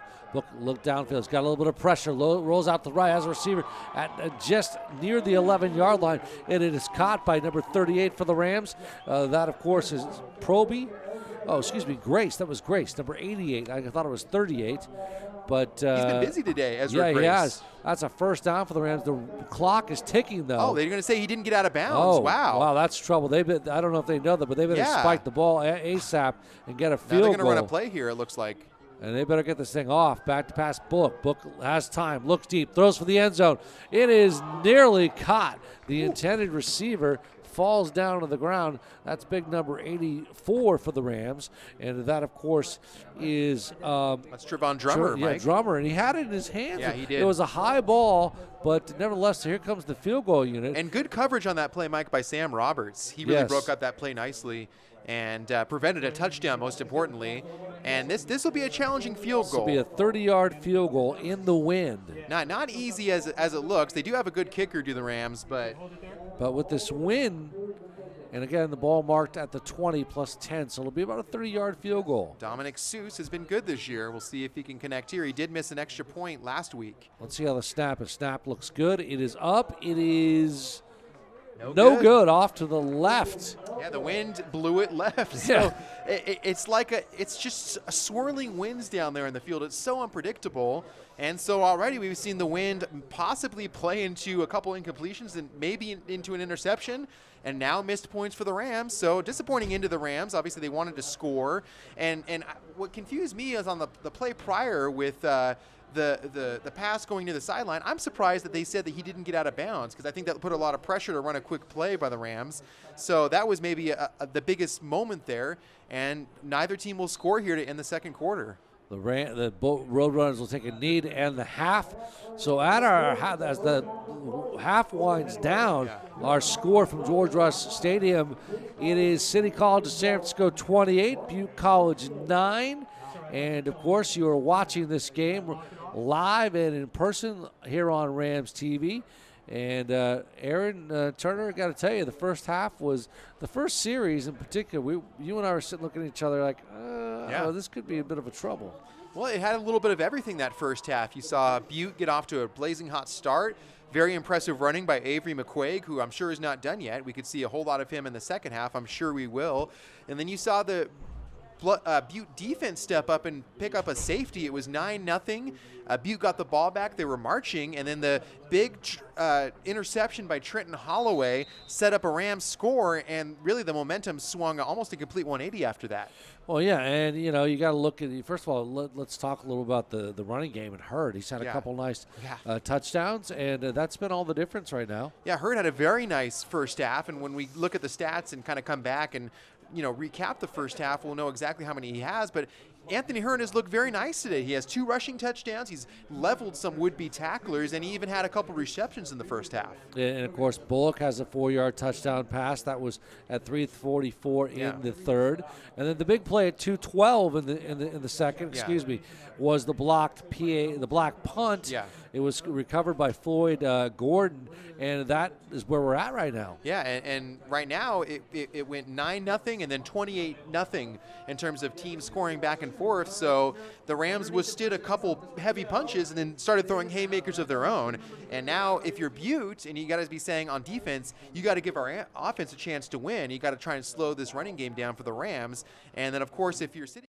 Look downfield. He's got a little bit of pressure. Rolls out the right as a receiver at just near the 11-yard line, and it is caught by number 38 for the Rams. That, of course, is Proby. Oh, excuse me, Grace. That was Grace, number 88. I thought it was 38. But he's been busy today, Ezra Grace. He has. That's a first down for the Rams. The clock is ticking, though. Oh, they're going to say he didn't get out of bounds. Oh, wow. Wow, that's trouble. I don't know if they know that, but they better spike the ball ASAP and get a field goal. Now they're going to run a play here, it looks like. And they better get this thing off. Back to pass Book. Book has time. Looks deep. Throws for the end zone. It is nearly caught. The intended receiver falls down to the ground. That's big number 84 for the Rams. And that, of course, is that's Trevon Drummer, Mike. Drummer. And he had it in his hands. Yeah, he did. It was a high ball, but nevertheless, here comes the field goal unit. And good coverage on that play, Mike, by Sam Roberts. He really broke up that play nicely and prevented a touchdown, most importantly. And this will be a challenging field goal. This will be a 30-yard field goal in the wind. Not easy as it looks. They do have a good kicker, do the Rams, but with this wind, and again, the ball marked at the 20 plus 10, so it'll be about a 30-yard field goal. Dominic Seuss has been good this year. We'll see if he can connect here. He did miss an extra point last week. Let's see how the snap is. Snap looks good. It is up. It is no good. Off to the left. Yeah, the wind blew it left. So it's just swirling winds down there in the field. It's so unpredictable. And so already we've seen the wind possibly play into a couple incompletions and maybe into an interception, and now missed points for the Rams. So disappointing into the Rams. Obviously they wanted to score. And what confused me is on the play prior with the pass going to the sideline. I'm surprised that they said that he didn't get out of bounds, because I think that put a lot of pressure to run a quick play by the Rams. So that was maybe the biggest moment there, and neither team will score here to end the second quarter. The Roadrunners will take a knee to end the half. So as the half winds down, our score from George Rush Stadium, it is City College of San Francisco 28, Butte College 9. And, of course, you are watching this game live and in person here on Rams TV. And Aaron Turner, got to tell you, the first half was the first series in particular. You and I were sitting looking at each other like, this could be a bit of a trouble. Well, it had a little bit of everything that first half. You saw Butte get off to a blazing hot start. Very impressive running by Avery McQuaig, who I'm sure is not done yet. We could see a whole lot of him in the second half. I'm sure we will. And then you saw the Butte defense step up and pick up a safety. It was 9-0. Butte got the ball back. They were marching, and then the big interception by Trenton Holloway set up a Rams score, and really the momentum swung almost a complete 180 after that. Well, yeah, and you got to look at first of all. Let's talk a little about the running game and Hurd. He's had a couple nice touchdowns, and that's been all the difference right now. Yeah, Hurd had a very nice first half, and when we look at the stats and kind of come back and recap the first half, we'll know exactly how many he has. But Anthony Hearn has looked very nice today. He has 2 rushing touchdowns. He's leveled some would-be tacklers, and he even had a couple receptions in the first half. And, of course, Bullock has a 4-yard touchdown pass. That was at 3:44 in the third. And then the big play at 2:12 in the second, was the blocked the block punt. Yeah. It was recovered by Floyd Gordon, and that is where we're at right now. Yeah, and right now it went 9-0 and then 28-0 in terms of teams scoring back and forth. So the Rams withstood a couple heavy punches and then started throwing haymakers of their own. And now if you're Butte, and you got to be saying on defense, you got to give our offense a chance to win. You got to try and slow this running game down for the Rams. And then, of course, if you're City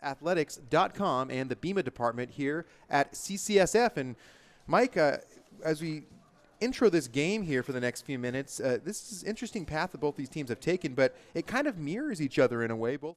athletics.com and the BEMA department here at CCSF. And Mike, as we intro this game here for the next few minutes, this is an interesting path that both these teams have taken, but it kind of mirrors each other in a way. Both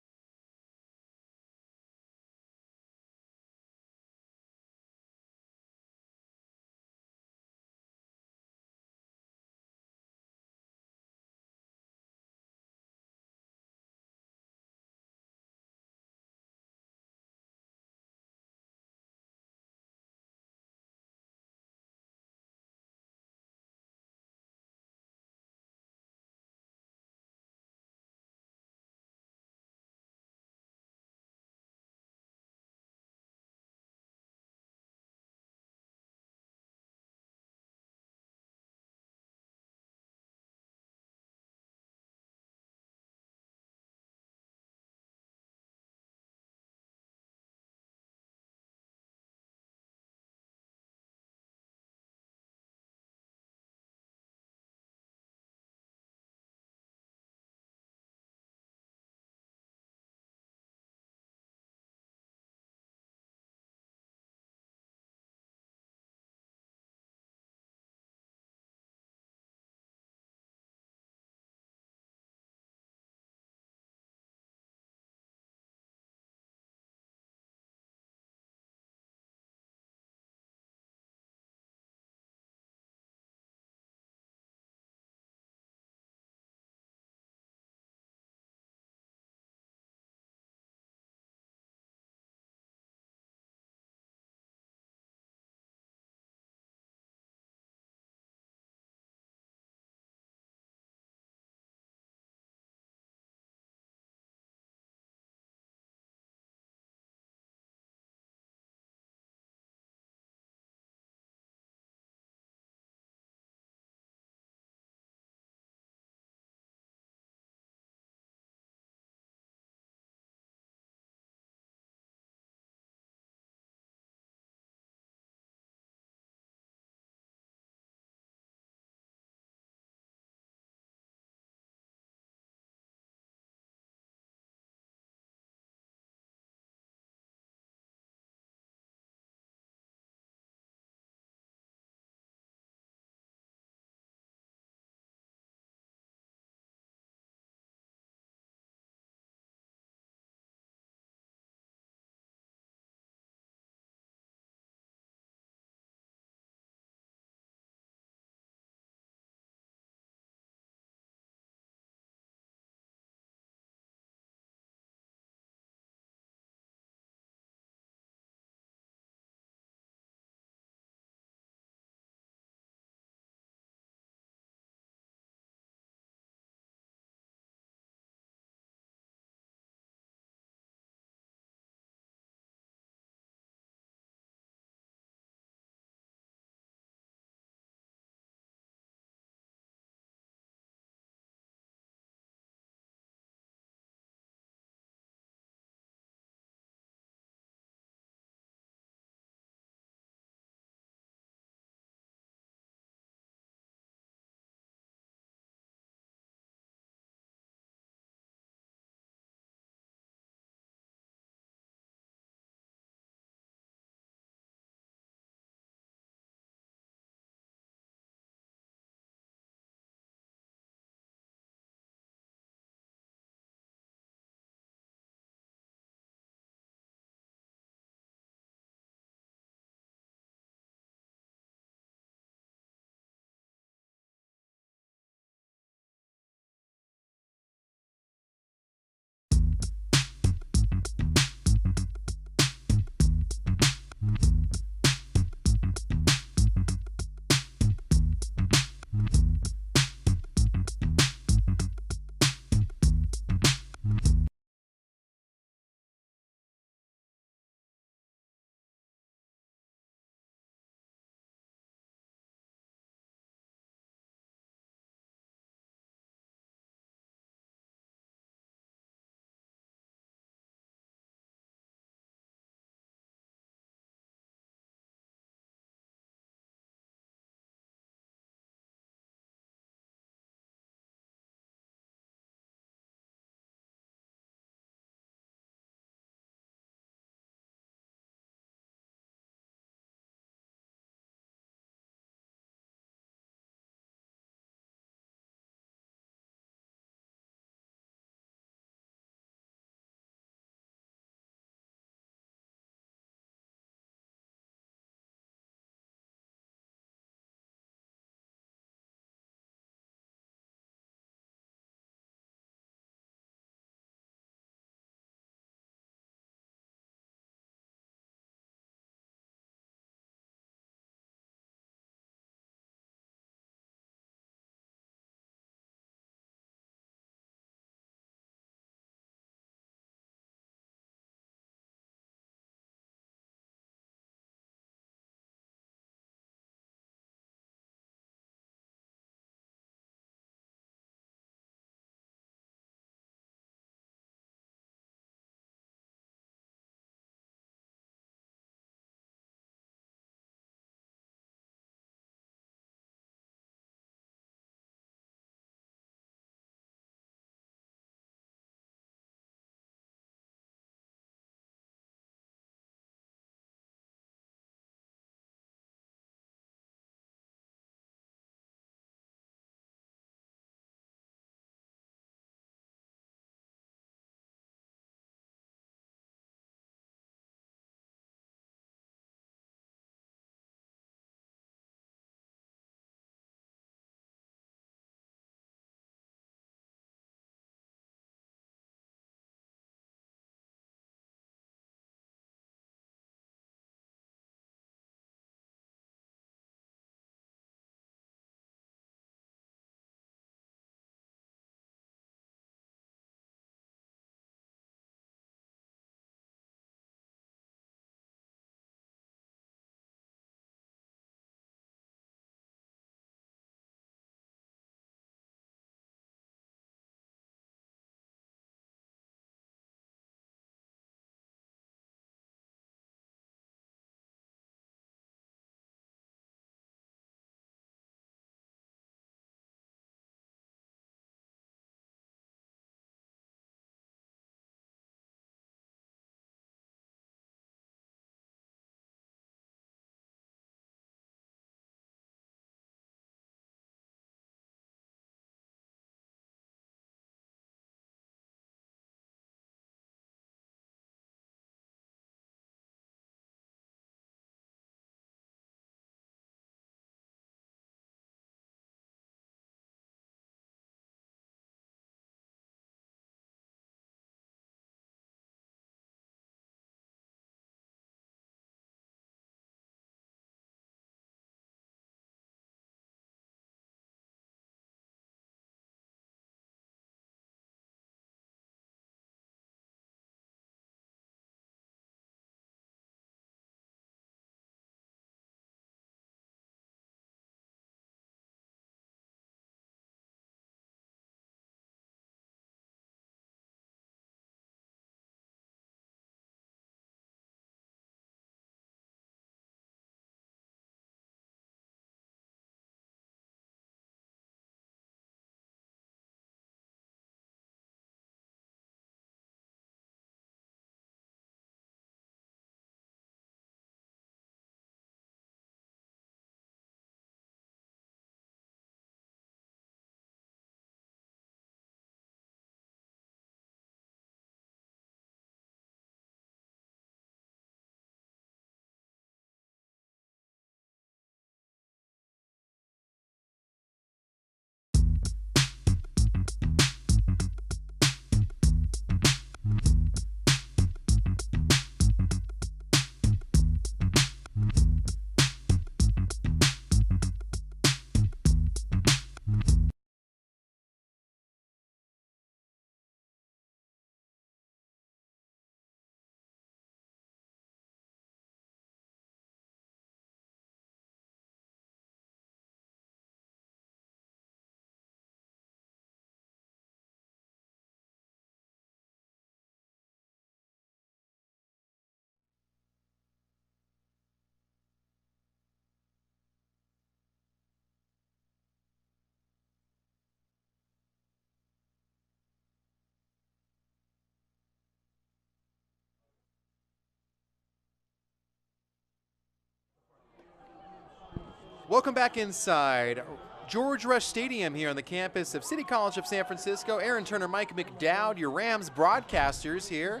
Welcome back inside George Rush Stadium here on the campus of City College of San Francisco. Aaron Turner, Mike McDowd, your Rams broadcasters here.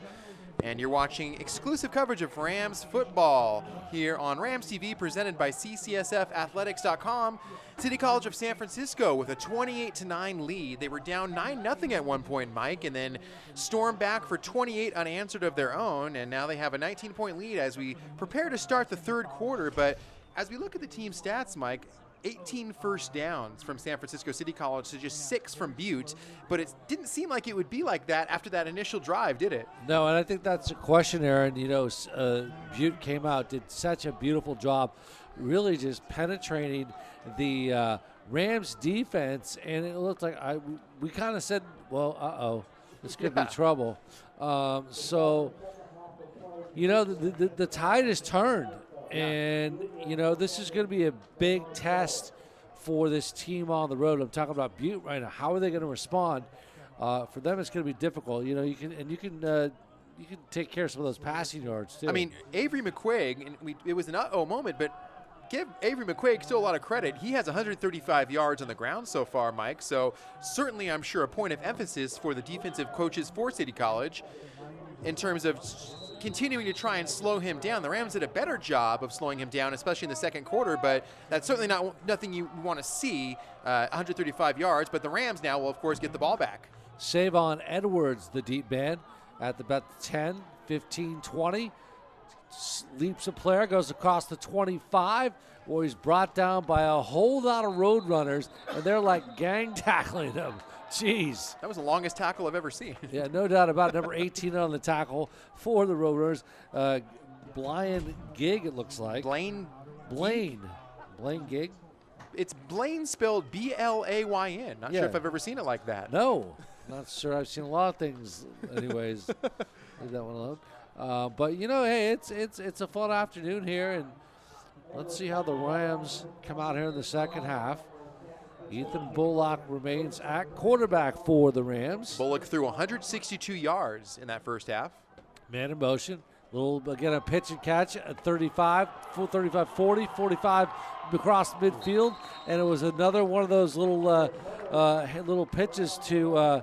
And you're watching exclusive coverage of Rams football here on Rams TV, presented by CCSFathletics.com. City College of San Francisco with a 28-9 lead. They were down 9-0 at one point, Mike, and then stormed back for 28 unanswered of their own. And now they have a 19-point lead as we prepare to start the third quarter. But as we look at the team stats, Mike, 18 first downs from San Francisco City College to just 6 from Butte, but it didn't seem like it would be like that after that initial drive, did it? No, and I think that's a question, Aaron. You know, Butte came out, did such a beautiful job, really just penetrating the Rams defense, and it looked like we kind of said, well, this could be trouble. So, you know, the tide has turned. And, you know, this is going to be a big test for this team on the road. I'm talking about Butte right now. How are they going to respond? For them, it's going to be difficult. You know, you can take care of some of those passing yards, too. I mean, Avery McQuaig, and it was an uh-oh moment, but give Avery McQuaig still a lot of credit. He has 135 yards on the ground so far, Mike. So certainly, I'm sure, a point of emphasis for the defensive coaches for City College in terms of continuing to try and slow him down. The Rams did a better job of slowing him down, especially in the second quarter, but that's certainly nothing you want to see, 135 yards. But the Rams now will, of course, get the ball back. Savon Edwards, the deep man, at about 10, 15, 20. Leaps a player, goes across the 25, where he's brought down by a whole lot of road runners, and they're like gang tackling him. Jeez. That was the longest tackle I've ever seen. Yeah, no doubt about it. Number 18 on the tackle for the Roadrunners. Blaine Gig, it looks like. Blaine Gig. It's Blaine spelled B-L-A-Y-N. Not sure if I've ever seen it like that. No, not sure. I've seen a lot of things anyways. Leave that one alone. But, you know, hey, it's a fun afternoon here, and let's see how the Rams come out here in the second half. Ethan Bullock remains at quarterback for the Rams. Bullock threw 162 yards in that first half. Man in motion. Again, a pitch and catch at 35, full 35, 40, 45 across midfield. And it was another one of those little pitches to,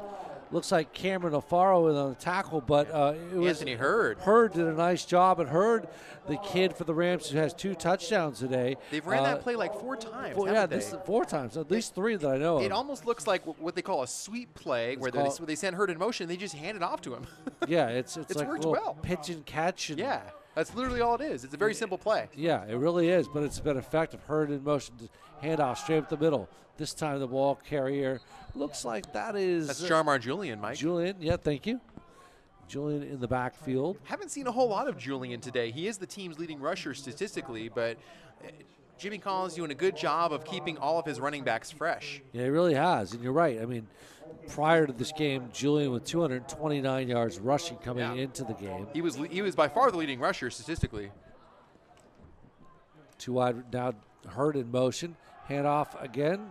looks like Cameron Alfaro on the tackle, but it was Anthony Hurd. Hurd did a nice job, and Hurd, the kid for the Rams who has 2 touchdowns today. They've ran that play like 4 times. This is 4 times, at least 3 that I know of. It almost looks like what they call a sweep play, where they send Hurd in motion, they just hand it off to him. Yeah, it's like worked a well. pitch and catch. And Yeah, that's literally all it is. It's a very simple play. Yeah, it really is, but it's been effective. Hurd in motion, handoff straight up the middle. This time the ball carrier looks like that is... That's Jarmar Julian, Mike. Julian, yeah, thank you. Julian in the backfield. Haven't seen a whole lot of Julian today. He is the team's leading rusher statistically, but Jimmy Collins doing a good job of keeping all of his running backs fresh. Yeah, he really has, and you're right. I mean, prior to this game, Julian with 229 yards rushing coming into the game. He was by far the leading rusher statistically. 2 wide now, Hurd in motion. Handoff again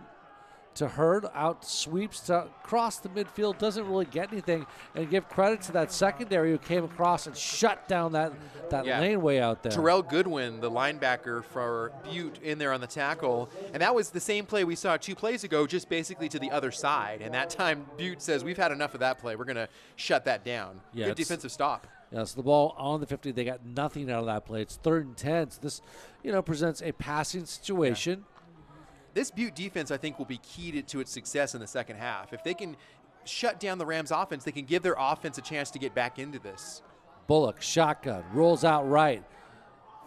to Hurd, out sweeps to across the midfield, doesn't really get anything, and give credit to that secondary who came across and shut down that laneway out there. Terrell Goodwin, the linebacker for Butte, in there on the tackle, and that was the same play we saw 2 plays ago, just basically to the other side, and that time Butte says, we've had enough of that play, we're going to shut that down. Yeah, good defensive stop. Yeah, so the ball on the 50, they got nothing out of that play. It's 3rd and 10, so this, presents a passing situation. Yeah. This Butte defense, I think, will be key to its success in the second half. If they can shut down the Rams' offense, they can give their offense a chance to get back into this. Bullock, shotgun, rolls out right.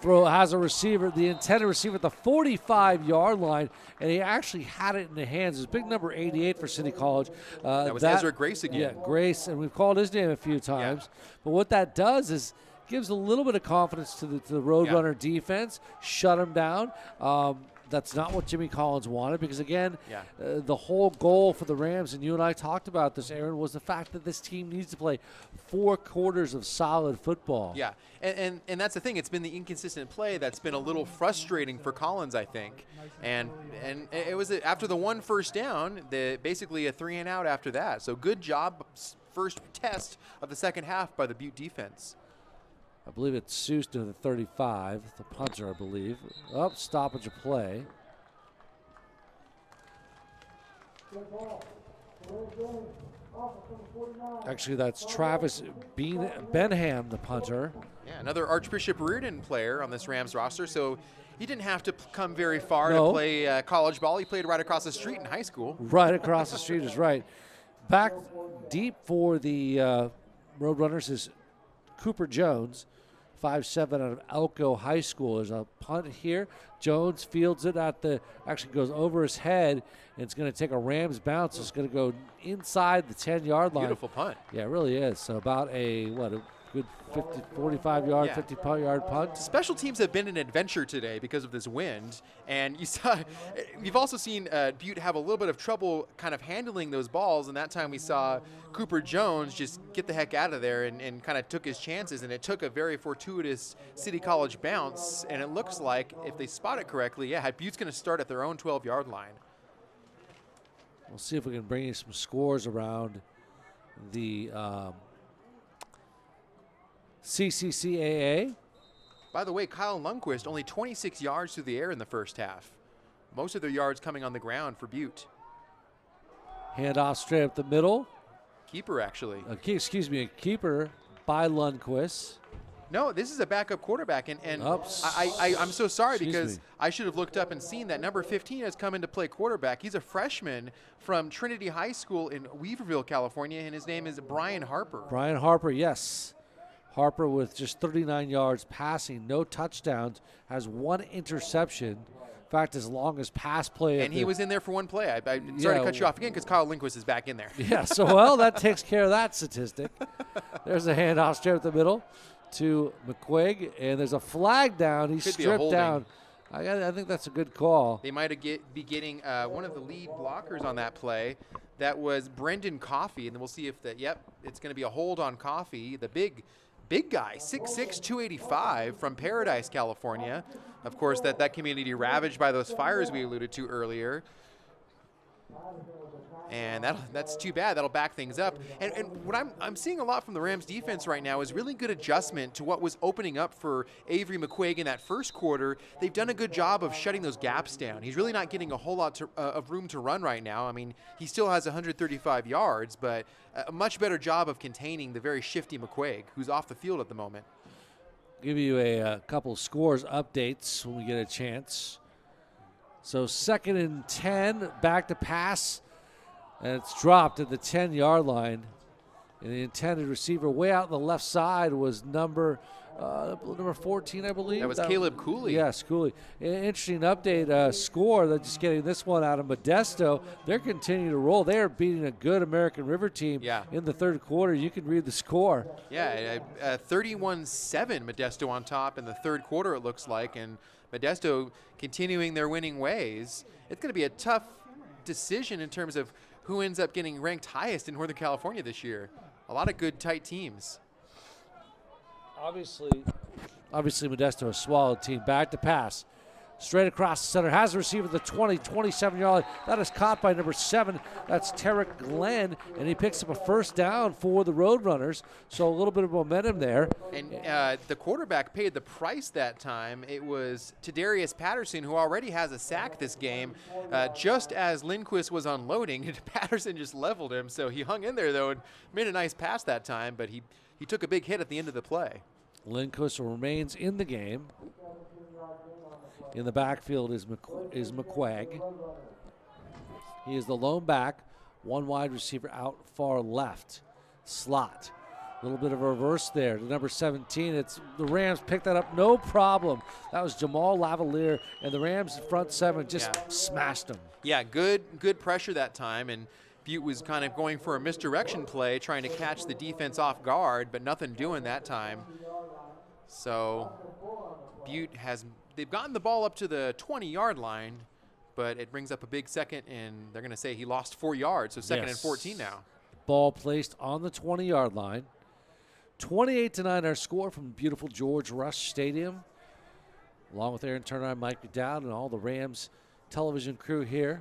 Has a receiver, the intended receiver at the 45-yard line, and he actually had it in the hands. It's big number 88 for City College. That was Ezra Grace again. Yeah, Grace, and we've called his name a few times. Yeah. But what that does is gives a little bit of confidence to the Roadrunner defense, shut him down. That's not what Jimmy Collins wanted because, again, the whole goal for the Rams, and you and I talked about this, Aaron, was the fact that this team needs to play 4 quarters of solid football. Yeah, and that's the thing. It's been the inconsistent play that's been a little frustrating for Collins, I think. And it was after the 1 first down, basically a 3-and-out after that. So good job, first test of the second half by the Butte defense. I believe it's Seuss to the 35, the punter, I believe. Stoppage of play. Actually, that's Travis Benham, the punter. Yeah, another Archbishop Reardon player on this Rams roster. So he didn't have to come very far No. to play college ball. He played right across the street in high school. Right across the street is right. Back deep for the Roadrunners is Cooper Jones, 5'7" out of Elko High School. There's a punt here. Jones fields it actually goes over his head, and it's going to take a Rams bounce. It's going to go inside the 10-yard line. Beautiful punt. Yeah, it really is. So about a good 50, 45-yard, Yeah. 50-yard punt. Special teams have been an adventure today because of this wind, and you've also seen Butte have a little bit of trouble kind of handling those balls, and that time we saw Cooper Jones just get the heck out of there and kind of took his chances, and it took a very fortuitous City College bounce, and it looks like, if they spot it correctly, yeah, Butte's going to start at their own 12-yard line. We'll see if we can bring you some scores around the CCCAA. By the way, Kyle Lundquist only 26 yards through the air in the first half. Most of their yards coming on the ground for Butte. Handoff straight up the middle. Keeper, actually. A keeper by Lundquist. No, this is a backup quarterback, and Oops. I'm so sorry Excuse because me. I should have looked up and seen that number 15 has come in to play quarterback. He's a freshman from Trinity High School in Weaverville, California, and his name is Brian Harper. Brian Harper, yes. Harper with just 39 yards passing, no touchdowns, has one interception. In fact, his longest pass play. And he was in there for one play. I sorry to cut you off again because Kyle Lindquist is back in there. Yeah, so well, that takes care of that statistic. There's a handoff straight up the middle to McQuigg, and there's a flag down. He's Could be a stripped holding. down. I think that's a good call. They might be getting one of the lead blockers on that play. That was Brendan Coffey, and then we'll see if it's going to be a hold on Coffey, the big guy, 6'6", 285 from Paradise, California. Of course, that community ravaged by those fires we alluded to earlier. And that's too bad. That'll back things up. And what I'm seeing a lot from the Rams defense right now is really good adjustment to what was opening up for Avery McQuigg in that first quarter. They've done a good job of shutting those gaps down. He's really not getting a whole lot of room to run right now. I mean, he still has 135 yards, but a much better job of containing the very shifty McQuigg, who's off the field at the moment. Give you a couple of scores updates when we get a chance. So 2nd and 10, back to pass, and it's dropped at the 10-yard line. And the intended receiver way out on the left side was number 14, I believe. That was Caleb Cooley. Yes, Cooley. Interesting update score. They're just getting this one out of Modesto. They're continuing to roll. They are beating a good American River team in the third quarter. You can read the score. Yeah, 31-7 Modesto on top in the third quarter, it looks like, and Modesto continuing their winning ways. It's going to be a tough decision in terms of who ends up getting ranked highest in Northern California this year. A lot of good, tight teams. Obviously Modesto, a swallowed team. Back to pass. Straight across the center. Has the receiver at the 20, 27-yard line. That is caught by number 7. That's Tarek Glenn, and he picks up a first down for the Roadrunners. So a little bit of momentum there. And the quarterback paid the price that time. It was Tadarius Patterson, who already has a sack this game. Just as Lindquist was unloading, Patterson just leveled him. So he hung in there, though, and made a nice pass that time, but he took a big hit at the end of the play. Lindquist remains in the game. In the backfield is McQuagg. He is the lone back, one wide receiver out far left. Slot. A little bit of a reverse there to number 17. It's the Rams picked that up, no problem. That was Jamal Lavalier, and the Rams front 7 just smashed him. Yeah, good pressure that time, and Butte was kind of going for a misdirection play, trying to catch the defense off guard, but nothing doing that time. So Butte they've gotten the ball up to the 20-yard line, but it brings up a big second, and they're going to say he lost 4 yards, so second and 14 now. Ball placed on the 20-yard line. 28-9 our score from beautiful George Rush Stadium. Along with Aaron Turner and Mike McDowd and all the Rams television crew here.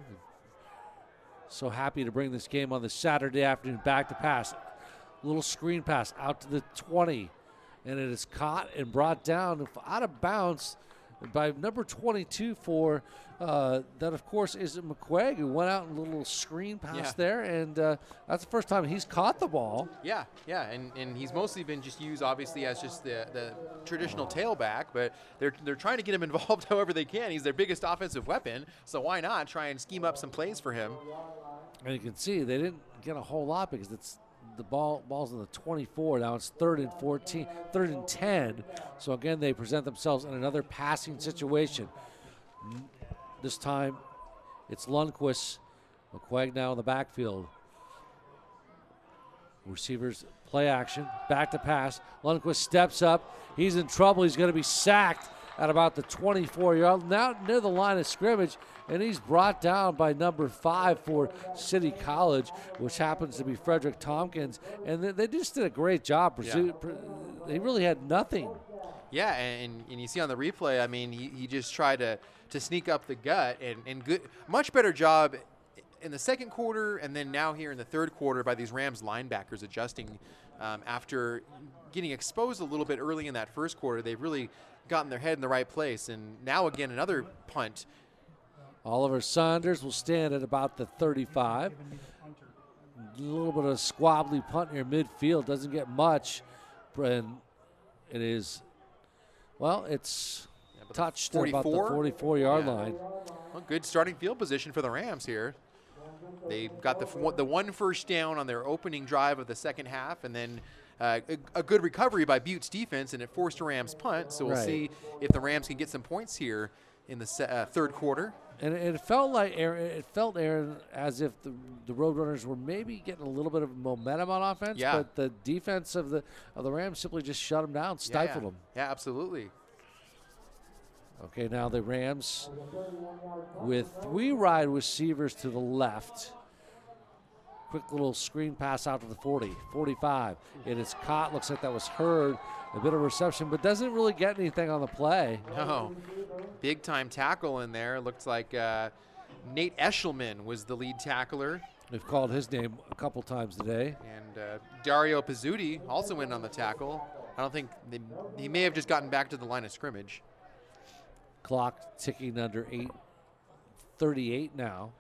So happy to bring this game on this Saturday afternoon. Back to pass. Little screen pass out to the 20. And it is caught and brought down out of bounds by number 22 for that, of course, is McQuaig, who went out and a little screen pass there, and that's the first time he's caught the ball. Yeah, and he's mostly been just used, obviously, as just the traditional tailback, but they're trying to get him involved however they can. He's their biggest offensive weapon, so why not try and scheme up some plays for him? And you can see they didn't get a whole lot because the ball's in the 24. Now it's 3rd and 14, 3rd and 10. So again, they present themselves in another passing situation. This time, it's Lundquist. McQuaig now in the backfield. Receivers play action, back to pass. Lundquist steps up. He's in trouble. He's going to be sacked at about the 24-yard, now near the line of scrimmage, and he's brought down by number 5 for City College, which happens to be Frederick Tompkins. And they just did a great job. He really had nothing. Yeah, and you see on the replay, I mean, he just tried to sneak up the gut, and good, much better job in the second quarter, and then now here in the third quarter by these Rams linebackers adjusting after getting exposed a little bit early in that first quarter. They've really gotten their head in the right place, and now again another punt. Oliver Saunders will stand at about the 35. A little bit of a squabbly punt near midfield, doesn't get much, and it is, well, it's touched at about the 44-yard line. Well, good starting field position for the Rams here. They got the one first down on their opening drive of the second half, and then a good recovery by Butte's defense, and it forced a Rams punt. So we'll see if the Rams can get some points here in the third quarter. And it felt like Aaron, as if the Roadrunners were maybe getting a little bit of momentum on offense, but the defense of the Rams simply just shut them down, stifled them. Yeah, absolutely. Okay, now the Rams with 3 wide receivers to the left. Quick little screen pass out to the 40, 45. It is caught. Looks like that was Hurd. A bit of reception, but doesn't really get anything on the play. No. Big time tackle in there. Looks like Nate Eshelman was the lead tackler. We've called his name a couple times today. And Dario Pizzuti also went on the tackle. I don't think he may have just gotten back to the line of scrimmage. Clock ticking under 8:38 now.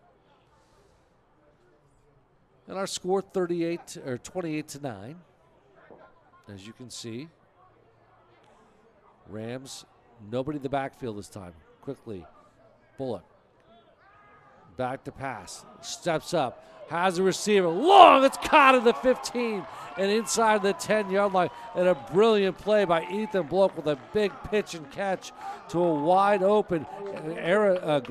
And our score 28-9, as you can see. Rams, nobody in the backfield this time. Quickly, Bullock. Back to pass. Steps up. Has a receiver. Long. It's caught at the 15 and inside the 10-yard line. And a brilliant play by Ethan Bullock with a big pitch and catch to a wide open Ezra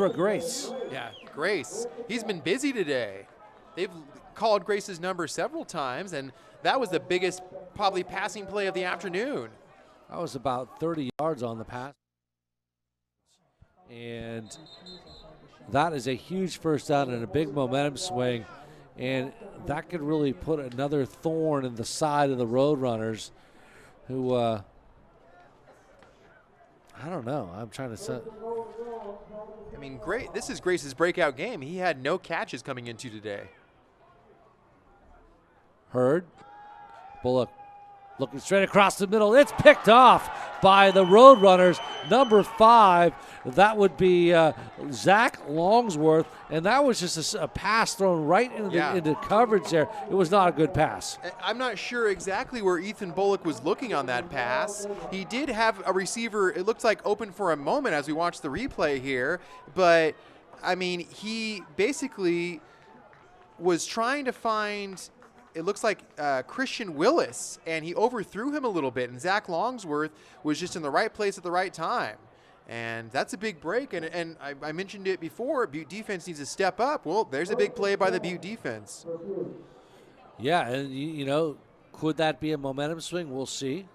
Grace. Yeah, Grace. He's been busy today. They've called Grace's number several times, and that was the biggest probably passing play of the afternoon. That was about 30 yards on the pass. And that is a huge first down and a big momentum swing. And that could really put another thorn in the side of the Roadrunners, who, I don't know. I'm trying to set. I mean, this is Grace's breakout game. He had no catches coming into today. Hurd. Bullock looking straight across the middle. It's picked off by the Roadrunners. Number 5, that would be Zach Longsworth. And that was just a pass thrown right into coverage there. It was not a good pass. I'm not sure exactly where Ethan Bullock was looking on that pass. He did have a receiver, it looked like, open for a moment as we watch the replay here. But, I mean, he basically was trying to find, it looks like Christian Willis, and he overthrew him a little bit, and Zach Longsworth was just in the right place at the right time. And that's a big break, and I mentioned it before, Butte defense needs to step up. Well, there's a big play by the Butte defense. Yeah, and you know, could that be a momentum swing? We'll see.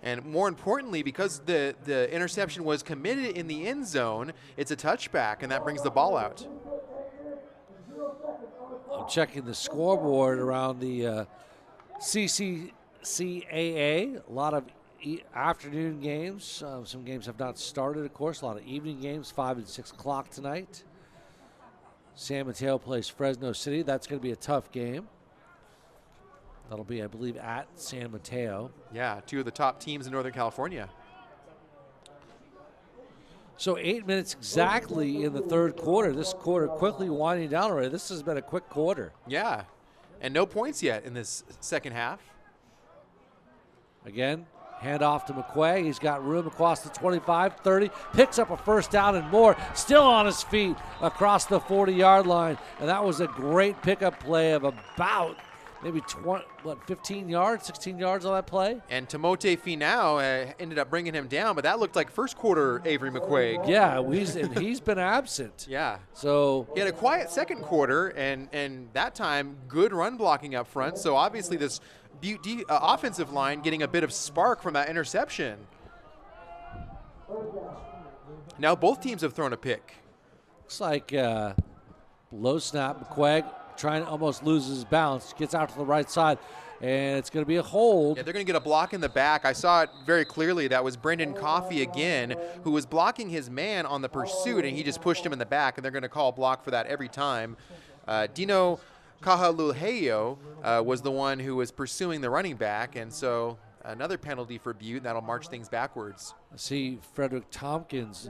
And more importantly, because the interception was committed in the end zone, it's a touchback, and that brings the ball out. I'm checking the scoreboard around the CCCAA. A lot of afternoon games. Some games have not started, of course. A lot of evening games, 5 and 6 o'clock tonight. San Mateo plays Fresno City. That's going to be a tough game. That'll be, I believe, at San Mateo. Yeah, 2 of the top teams in Northern California. So 8 minutes exactly in the third quarter. This quarter quickly winding down already. This has been a quick quarter. Yeah, and no points yet in this second half. Again, hand off to McQuay. He's got room across the 25, 30. Picks up a first down and more. Still on his feet across the 40-yard line. And that was a great pickup play of about maybe 15 yards, 16 yards on that play. And Timote Finau ended up bringing him down, but that looked like first quarter Avery McQuaig. Yeah, he's been absent. Yeah. So he had a quiet second quarter, and that time good run blocking up front. So obviously this Butte offensive line getting a bit of spark from that interception. Now both teams have thrown a pick. Looks like low snap. McQuaig trying to almost lose his balance. Gets out to the right side, and it's going to be a hold. Yeah, they're going to get a block in the back. I saw it very clearly. That was Brendan Coffey again, who was blocking his man on the pursuit, and he just pushed him in the back, and they're going to call a block for that every time. Dino Kahalulheyo was the one who was pursuing the running back, and so another penalty for Butte, and that'll march things backwards. I see Frederick Tompkins,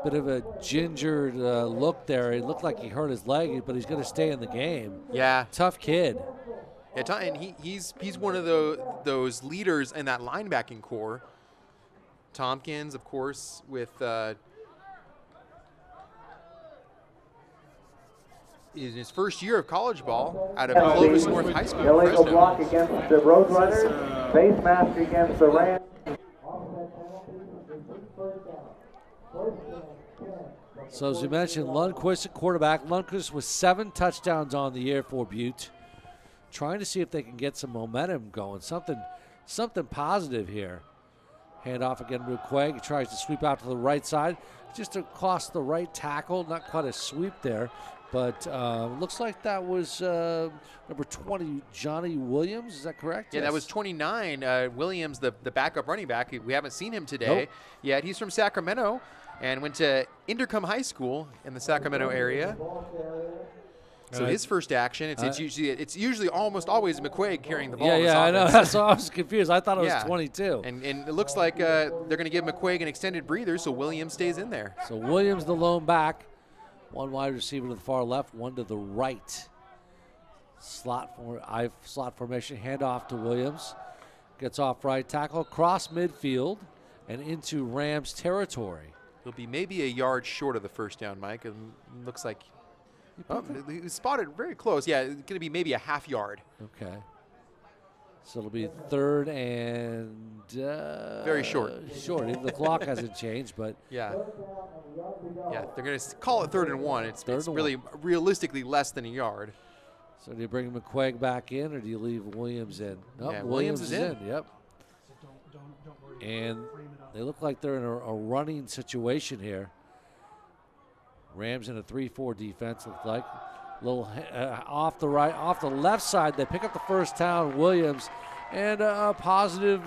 bit of a gingered look there. It looked like he hurt his leg, but he's going to stay in the game. Yeah. Tough kid. Yeah, and he's one of those leaders in that linebacking core. Tompkins, of course, with in his first year of college ball out of Clovis North High School. Illegal block against the Roadrunners. Face mask against the Rams. So as we mentioned, Lundquist at quarterback. Lundquist with 7 touchdowns on the year for Butte. Trying to see if they can get some momentum going, something positive here. Hand off again to McQuaig. He tries to sweep out to the right side, just across the right tackle. Not quite a sweep there, but looks like that was number 20, Johnny Williams. Is that correct? Yeah, Yes. that was 29. Williams, the backup running back. We haven't seen him today Nope. yet. He's from Sacramento and went to Intercom High School in the Sacramento area. So his first action, it's usually almost always McQuaig carrying the ball. in this I know. offense. That's why I was confused. I thought it was 22. And it looks like they're going to give McQuaig an extended breather, so Williams stays in there. So Williams, the lone back. One wide receiver to the far left, one to the right. Slot formation, handoff to Williams. Gets off right tackle, cross midfield, and into Rams territory. He'll be maybe a yard short of the first down, Mike. It looks like he was spotted very close. Yeah, it's going to be maybe a half yard. Okay. So it'll be third and very short. Short. Even the clock hasn't changed, but yeah, they're going to call it 3rd and 1. It's really realistically less than a yard. So do you bring McQuaig back in, or do you leave Williams in? Nope, Yeah, Williams is in. Yep. So don't worry. And they look like they're in a running situation here. Rams in a 3-4 defense, looks like. Little off the left side. They pick up the first down. Williams, and a positive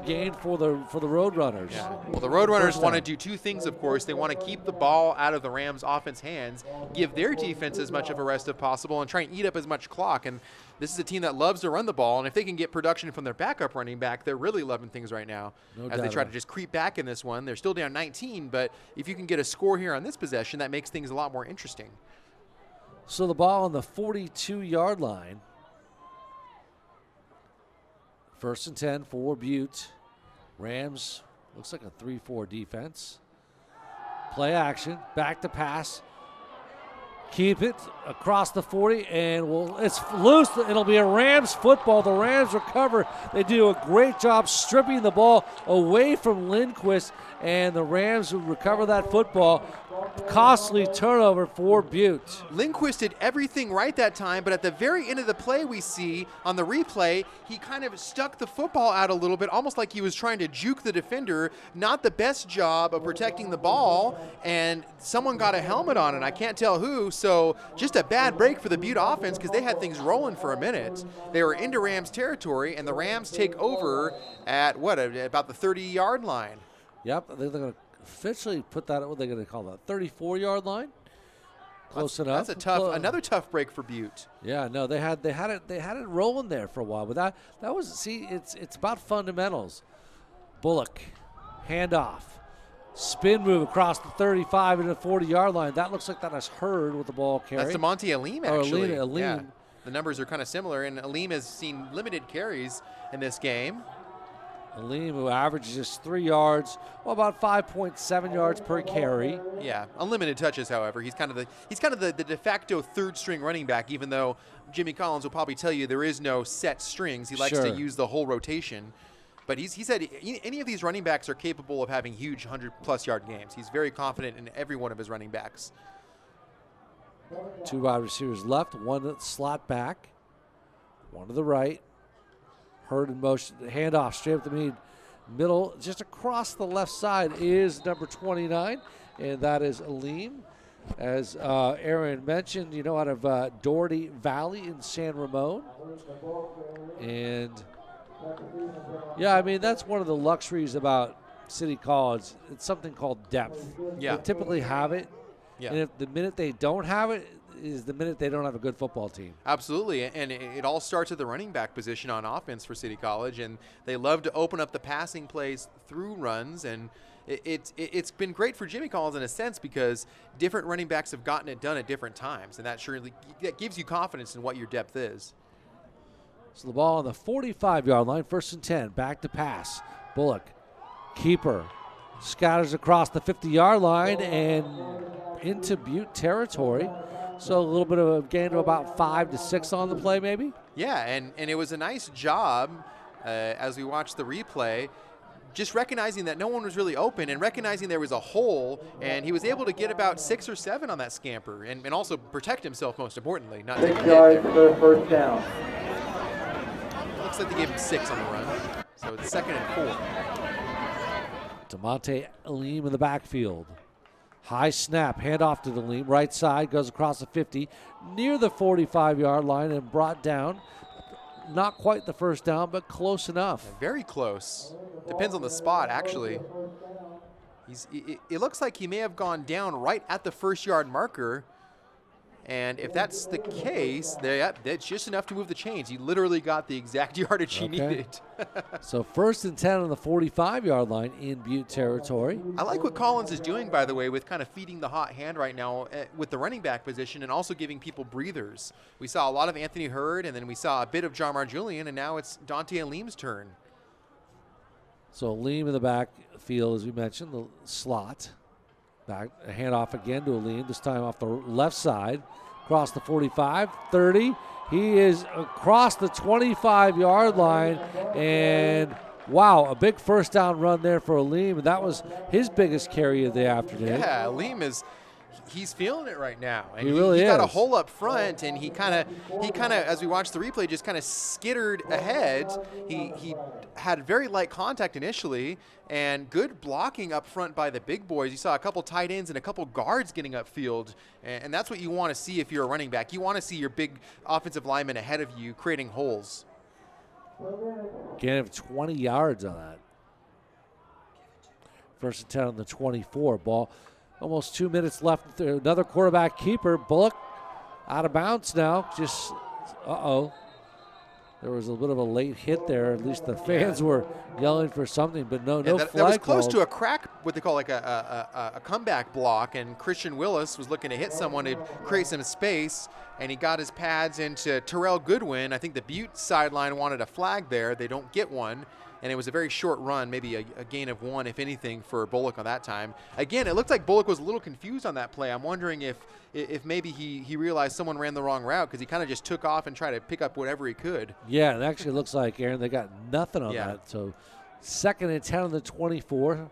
gain for the Roadrunners. Yeah. Well, the Roadrunners want to do two things, of course. They want to keep the ball out of the Rams' offense hands, give their defense as much of a rest as possible, and try and eat up as much clock. And this is a team that loves to run the ball, and if they can get production from their backup running back, they're really loving things right now. As they try to just creep back in this one. They're still down 19, but if you can get a score here on this possession, that makes things a lot more interesting. So the ball on the 42-yard line. 1st and 10 for Butte. Rams, looks like a 3-4 defense. Play action, back to pass. Keep it across the 40, and it's loose. It'll be a Rams football. The Rams recover. They do a great job stripping the ball away from Lindquist, and the Rams will recover that football. Costly turnover for Butte. Lindquist did everything right that time, but at the very end of the play we see on the replay, he kind of stuck the football out a little bit, almost like he was trying to juke the defender. Not the best job of protecting the ball, and someone got a helmet on it. I can't tell who, so just a bad break for the Butte offense because they had things rolling for a minute. They were into Rams territory, and the Rams take over at, about the 30-yard line. Yep, they're going to officially put that, what they're going to call that, 34-yard line. Close enough. That's another tough break for Butte. Yeah, no, they had it rolling there for a while, but that was, see, it's about fundamentals. Bullock, handoff, spin move across the 35 into the 40-yard line. That looks like that is Hurd with the ball carry. That's DeMonte Alim, Or actually. Alim. Yeah. The numbers are kind of similar, and Alim has seen limited carries in this game. Alim, who averages just 3 yards, well, about 5.7 yards per carry. Yeah, unlimited touches. However, he's kind of the de facto third string running back. Even though Jimmy Collins will probably tell you there is no set strings, he likes to use the whole rotation. But he said any of these running backs are capable of having huge 100-plus yard games. He's very confident in every one of his running backs. 2 wide receivers left, one slot back, one to the right. Hurd in motion, handoff straight up the middle, just across the left side is number 29, and that is Alim. As Aaron mentioned, out of Doherty Valley in San Ramon. And, yeah, I mean, that's one of the luxuries about City College. It's something called depth. Yeah. They typically have it. Yeah. And if the minute they don't have it is the minute they don't have a good football team. Absolutely, and it all starts at the running back position on offense for City College, and they love to open up the passing plays through runs, and it's been great for Jimmy Collins in a sense because different running backs have gotten it done at different times, and that gives you confidence in what your depth is. So the ball on the 45-yard line, 1st and 10, back to pass. Bullock, keeper, scatters across the 50-yard line and into Butte territory. So a little bit of a gain to about 5 to 6 on the play, maybe? Yeah, and it was a nice job as we watched the replay, just recognizing that no one was really open and recognizing there was a hole, and he was able to get about 6 or 7 on that scamper and also protect himself, most importantly. Not 6 yards for the first down. Looks like they gave him 6 on the run, so it's 2nd and 4. DeMonte Alim in the backfield. High snap, handoff to Alim. Right side, goes across the 50, near the 45-yard line and brought down. Not quite the first down, but close enough. Very close. Depends on the spot, actually. It looks like he may have gone down right at the 1st-yard marker. And if that's the case, that's just enough to move the chains. He literally got the exact yardage he needed. So 1st and 10 on the 45-yard line in Butte territory. I like what Collins is doing, by the way, with kind of feeding the hot hand right now with the running back position and also giving people breathers. We saw a lot of Anthony Hurd, and then we saw a bit of Jarmar Julian, and now it's Dante Alim's turn. So Alim in the backfield, as we mentioned, the slot. Back, a handoff again to Alim, this time off the left side. Across the 45, 30. He is across the 25-yard line. And, wow, a big first down run there for Alim. And that was his biggest carry of the afternoon. Yeah, Alim he's feeling it right now. And he really is. Got a hole up front, and he kind of, as we watched the replay, just kind of skittered ahead. He had very light contact initially, and good blocking up front by the big boys. You saw a couple tight ends and a couple guards getting upfield, and that's what you want to see if you're a running back. You want to see your big offensive lineman ahead of you creating holes. Gain of 20 yards on that. 1st and 10 on the 24. Ball. Almost 2 minutes left. Another quarterback keeper. Bullock out of bounds now. Just, There was a bit of a late hit there. At least the fans were yelling for something, but no flag that was close called. to a crack, what they call like a comeback block, and Christian Willis was looking to hit someone to create some space, and he got his pads into Terrell Goodwin. I think the Butte sideline wanted a flag there. They don't get one. And it was a very short run, maybe a gain of 1, if anything, for Bullock on that time. Again, it looked like Bullock was a little confused on that play. I'm wondering if maybe he realized someone ran the wrong route because he kind of just took off and tried to pick up whatever he could. Yeah, it actually looks like, Aaron, they got nothing on that. So 2nd and 10 on the 24.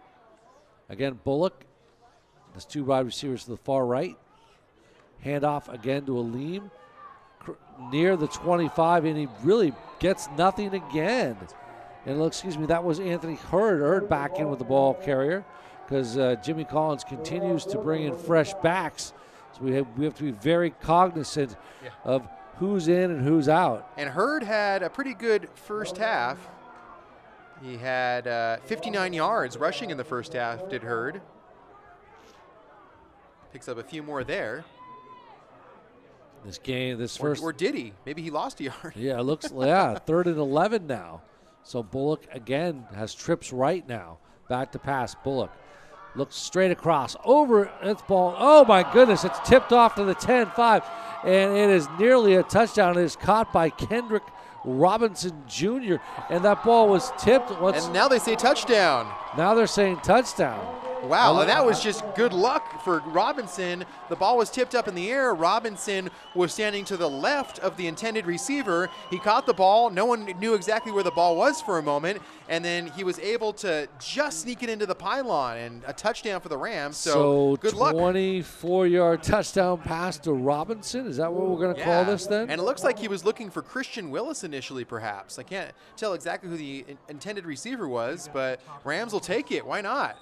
Again, Bullock. There's 2 wide receivers to the far right. Handoff again to Alim near the 25, and he really gets nothing again. And that was Anthony Hurd back in with the ball carrier because Jimmy Collins continues to bring in fresh backs. So we have to be very cognizant of who's in and who's out. And Hurd had a pretty good first half. He had 59 yards rushing in the first half, did Hurd. Picks up a few more there. Or did he? Maybe he lost a yard. Yeah, it looks, 3rd and 11 now. So Bullock, again, has trips right now. Back to pass. Bullock Looks straight across. Over its ball. Oh, my goodness. It's tipped off to the 10-5. And it is nearly a touchdown. It is caught by Kendrick Robinson Jr. And that ball was tipped. And now they say touchdown. Now they're saying touchdown. Wow, and that was just good luck for Robinson. The ball was tipped up in the air. Robinson was standing to the left of the intended receiver. He caught the ball. No one knew exactly where the ball was for a moment, and then he was able to just sneak it into the pylon, and a touchdown for the Rams. So good luck. 24-yard touchdown pass to Robinson. Is that what we're going to call this then? And it looks like he was looking for Christian Willis initially, perhaps. I can't tell exactly who the intended receiver was, but Rams will take it. Why not?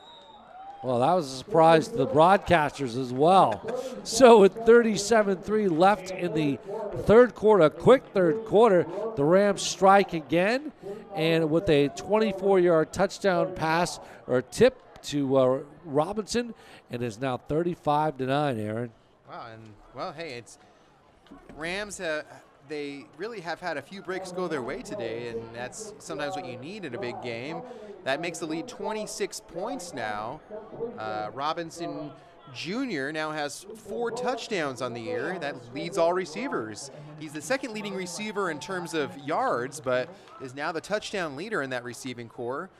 Well, that was a surprise to the broadcasters as well. So with 37-3 left in the third quarter, a quick third quarter, the Rams strike again, and with a 24-yard touchdown pass or tip to Robinson, and is now 35-9, Aaron. Wow, and well, hey, it's Rams. They really have had a few breaks go their way today, and that's sometimes what you need in a big game. That makes the lead 26 points now. Robinson Jr. now has 4 touchdowns on the year. That leads all receivers. He's the second leading receiver in terms of yards, but is now the touchdown leader in that receiving core.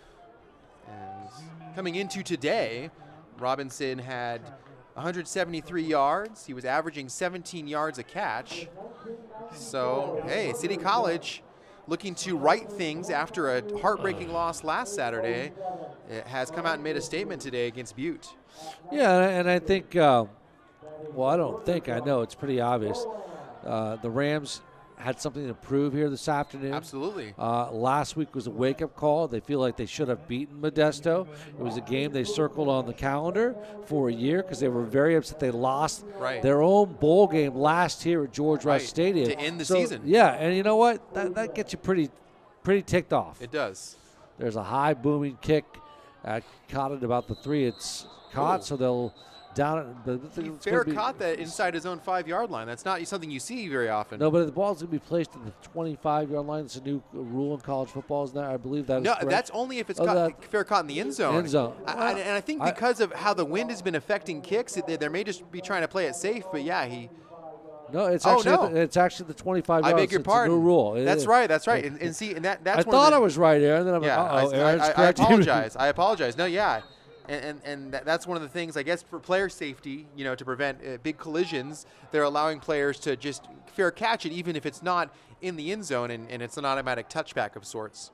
And coming into today, Robinson had 173 yards. He was averaging 17 yards a catch. So, hey, City College looking to right things after a heartbreaking loss last Saturday. It has come out and made a statement today against Butte. Yeah, and I think, well, I don't think, I know it's pretty obvious. The Rams had something to prove here this afternoon. Absolutely. Last week was a wake-up call. They feel like they should have beaten Modesto. It was a game they circled on the calendar for a year because they were very upset they lost their own bowl game last year at George Rush Stadium. To end the season. Yeah, and you know what? That gets you pretty ticked off. It does. There's a high booming kick. Caught it about the 3. It's caught, so they'll down it. Fair caught that inside his own 5-yard line. That's not something you see very often. No, but the ball's going to be placed at the 25-yard line. It's a new rule in college football, isn't that? I believe that is correct. No, that's only if it's fair caught in the end zone. End zone. And I think because of how the wind has been affecting kicks, they may just be trying to play it safe. But yeah, No, it's actually it's actually the 25 yards. I beg your pardon. It's a new rule. That's right. That's right. And see, and that's. I thought I was right, Aaron. Then I'm like, Aaron's correct. I apologize. No, yeah. And that's one of the things, I guess, for player safety, to prevent big collisions, they're allowing players to just fair catch it, even if it's not in the end zone, and it's an automatic touchback of sorts.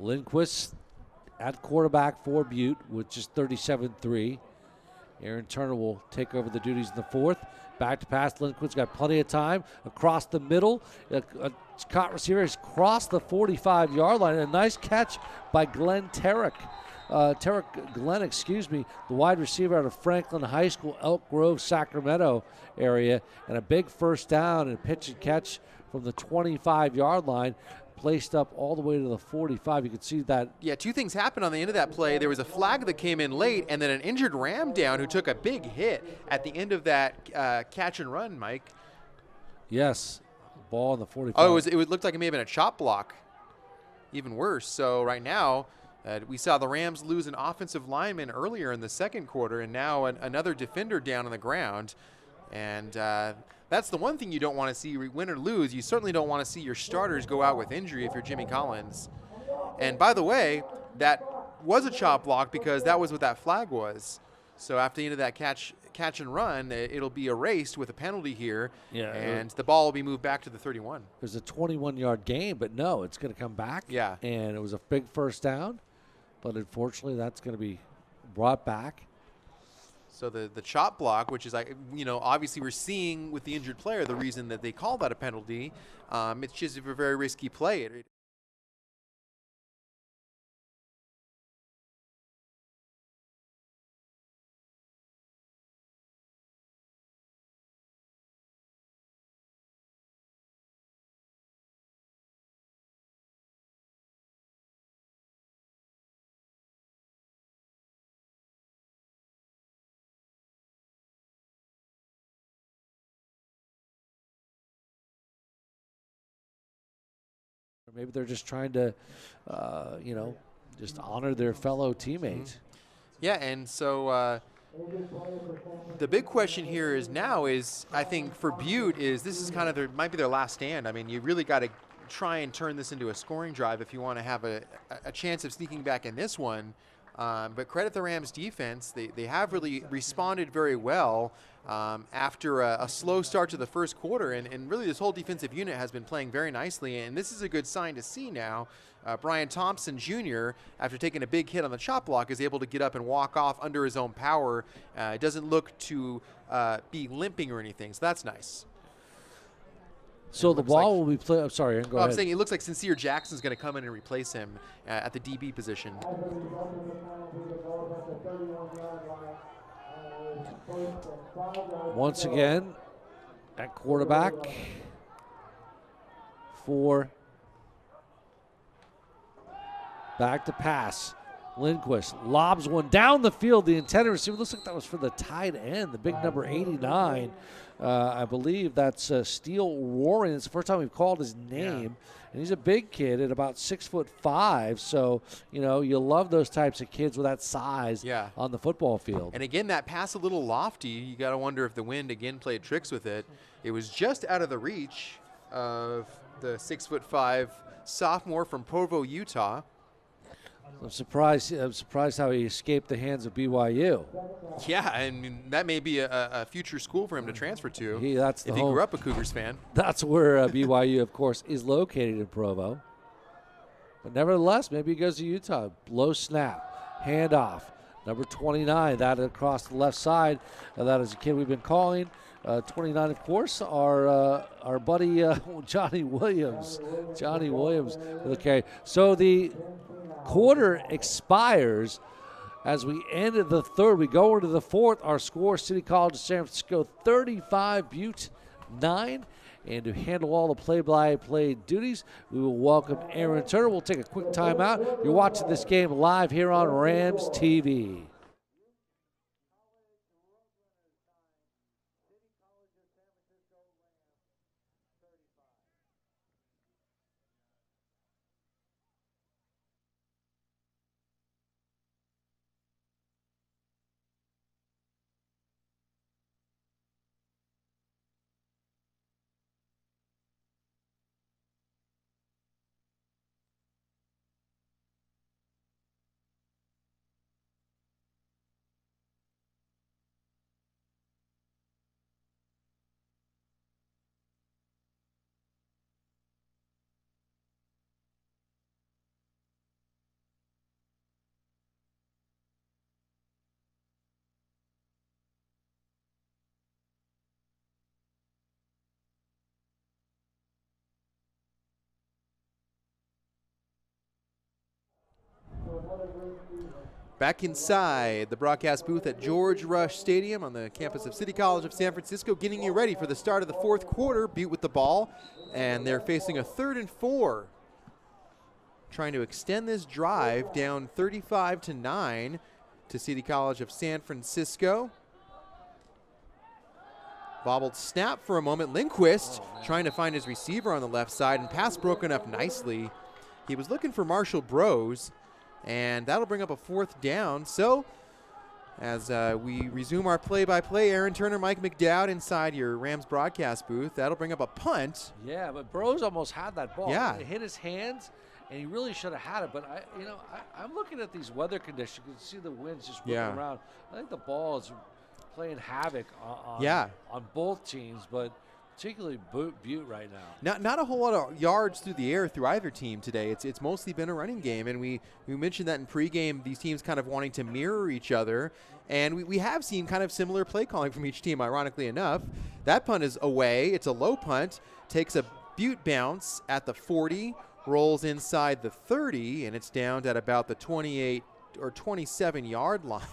Lindquist at quarterback for Butte with just 37-3. Aaron Turner will take over the duties in the fourth. Back to pass. Lindquist's got plenty of time. Across the middle. A caught receiver has crossed the 45-yard line. A nice catch by Glenn Terrick. Glenn, the wide receiver out of Franklin High School, Elk Grove, Sacramento area. And a big first down and pitch and catch from the 25-yard line. Placed up all the way to the 45. You can see that. Yeah, 2 things happened on the end of that play. There was a flag that came in late, and then an injured Ram down who took a big hit at the end of that catch and run, Mike. Yes, ball on the 45. Oh, it looked like it may have been a chop block. Even worse. So right now, we saw the Rams lose an offensive lineman earlier in the second quarter, and now another defender down on the ground. And that's the one thing you don't want to see, win or lose. You certainly don't want to see your starters go out with injury if you're Jimmy Collins. And by the way, that was a chop block because that was what that flag was. So after the end of that catch and run, it'll be erased with a penalty here, and the ball will be moved back to the 31. It was a 21-yard gain, but no, it's going to come back. Yeah. And it was a big first down, but unfortunately that's going to be brought back. So the chop block, which is, obviously we're seeing with the injured player the reason that they call that a penalty. It's just a very risky play. Maybe they're just trying to, just honor their fellow teammates. Yeah, and so the big question here is I think for Butte this is kind of might be their last stand. I mean, you really got to try and turn this into a scoring drive if you want to have a chance of sneaking back in this one. But credit the Rams defense. They have really responded very well after a slow start to the first quarter. And really this whole defensive unit has been playing very nicely. And this is a good sign to see now. Brian Thompson Jr., after taking a big hit on the chop block, is able to get up and walk off under his own power. It doesn't look to be limping or anything, so that's nice. So the ball will be played. I'm sorry, Aaron, go ahead. I'm saying it looks like Sincere Jackson's going to come in and replace him at the DB position. Once again, at quarterback for back to pass. Lindquist lobs one down the field. The intended receiver, looks like that was for the tight end, the big number 89. I believe that's Steele Warren. It's the first time we've called his name. And he's a big kid at about 6'5". So, you know, you love those types of kids with that size on the football field. And again, that pass a little lofty. You got to wonder if the wind again played tricks with it. It was just out of the reach of the 6'5" sophomore from Provo, Utah. I'm surprised how he escaped the hands of BYU. Yeah, I mean, that may be a future school for him to transfer to He grew up a Cougars fan. That's where BYU, of course, is located in Provo. But nevertheless, maybe he goes to Utah. Low snap, handoff. Number 29, that across the left side. That is a kid we've been calling. 29, of course, our buddy Johnny Williams. Johnny Williams. Okay, so the quarter expires as we end the third. We go into the fourth. Our score, City College of San Francisco 35, Butte 9. And to handle all the play-by-play duties, we will welcome Aaron Turner. We'll take a quick timeout. You're watching this game live here on Rams TV. Back inside the broadcast booth at George Rush Stadium on the campus of City College of San Francisco, getting you ready for the start of the fourth quarter. Butte with the ball, and they're facing a 3rd and 4. Trying to extend this drive down 35-9 to City College of San Francisco. Bobbled snap for a moment. Lindquist trying to find his receiver on the left side, and pass broken up nicely. He was looking for Marshall Brose, and that'll bring up a 4th down. So as we resume our play-by-play, Aaron Turner, Mike McDowd inside your Rams broadcast booth. That'll bring up a punt. Yeah, but Brose almost had that ball. Yeah. It hit his hands, and he really should have had it. But, I'm looking at these weather conditions. You can see the winds just whipping around. I think the ball is playing havoc on both teams, but particularly Butte right now. Not a whole lot of yards through the air through either team today. It's mostly been a running game, and we mentioned that in pregame, these teams kind of wanting to mirror each other, and we have seen kind of similar play calling from each team, ironically enough. That punt is away. It's a low punt, takes a Butte bounce at the 40, rolls inside the 30, and it's down at about the 28 or 27 yard line.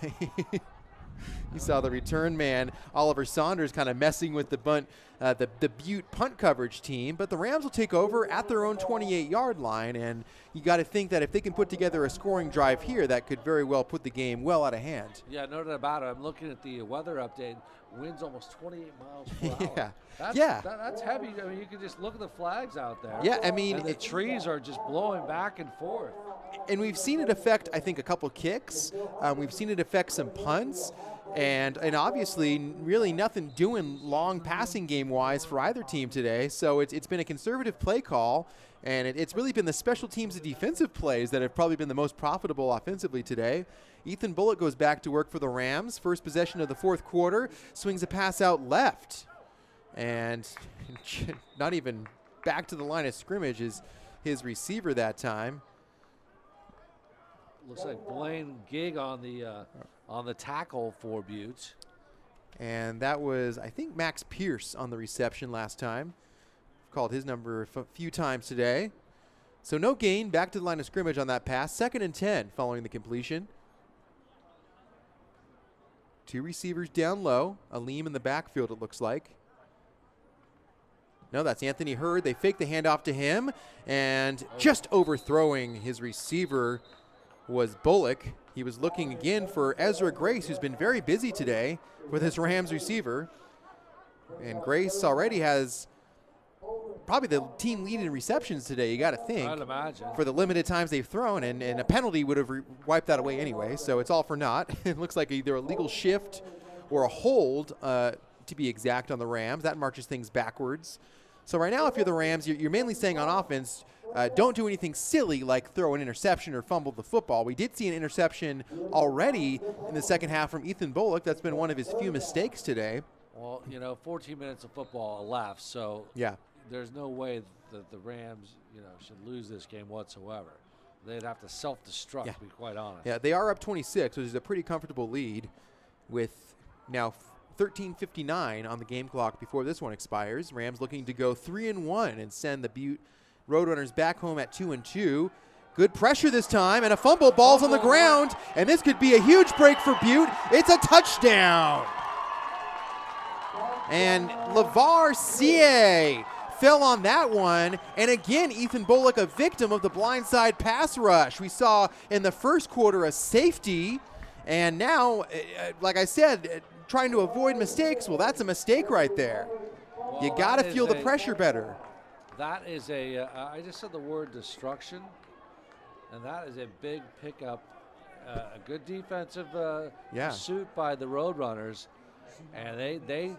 You saw the return man, Oliver Saunders, kind of messing with the Butte punt coverage team. But the Rams will take over at their own 28-yard line, and you got to think that if they can put together a scoring drive here, that could very well put the game well out of hand. Yeah, no doubt about it. I'm looking at the weather update. Wind's almost 28 miles per hour. That's heavy. I mean, you can just look at the flags out there. Yeah, I mean, and the trees are just blowing back and forth. And we've seen it affect, I think, a couple kicks. We've seen it affect some punts. And obviously, really nothing doing long passing game-wise for either team today. So it's been a conservative play call, and it's really been the special teams and defensive plays that have probably been the most profitable offensively today. Ethan Bullock goes back to work for the Rams. First possession of the fourth quarter, swings a pass out left. And not even back to the line of scrimmage is his receiver that time. Looks like Blaine Gig on the tackle for Butte. And that was, I think, Max Pierce on the reception last time. Called his number a few times today. So no gain, back to the line of scrimmage on that pass. 2nd and 10 following the completion. Two receivers down low. Aleem in the backfield, it looks like. No, that's Anthony Hurd. They fake the handoff to him. And just overthrowing his receiver was Bullock. He was looking again for Ezra Grace, who's been very busy today with his Rams receiver. And Grace already has probably the team lead in receptions today, you got to think. I'd imagine. For the limited times they've thrown, and a penalty would have wiped that away anyway, so it's all for naught. It looks like either a legal shift or a hold, to be exact, on the Rams. That marches things backwards. So right now, if you're the Rams, you're mainly saying on offense, don't do anything silly like throw an interception or fumble the football. We did see an interception already in the second half from Ethan Bullock. That's been one of his few mistakes today. Well, 14 minutes of football left, so yeah, there's no way that the Rams, should lose this game whatsoever. They'd have to self-destruct, to be quite honest. Yeah, they are up 26, which is a pretty comfortable lead with now 13:59 on the game clock before this one expires. Rams looking to go 3-1 and send the Butte Roadrunners back home at 2-2. Good pressure this time, and a fumble. Ball's on the ground, and this could be a huge break for Butte. It's a touchdown. And LeVar Cie fell on that one. And again, Ethan Bullock, a victim of the blindside pass rush. We saw in the first quarter a safety, and now, like I said, trying to avoid mistakes. Well, that's a mistake right there. Well, you got to feel the pressure better. That is I just said the word destruction, and that is a big pickup. A good defensive suit by the Roadrunners, and they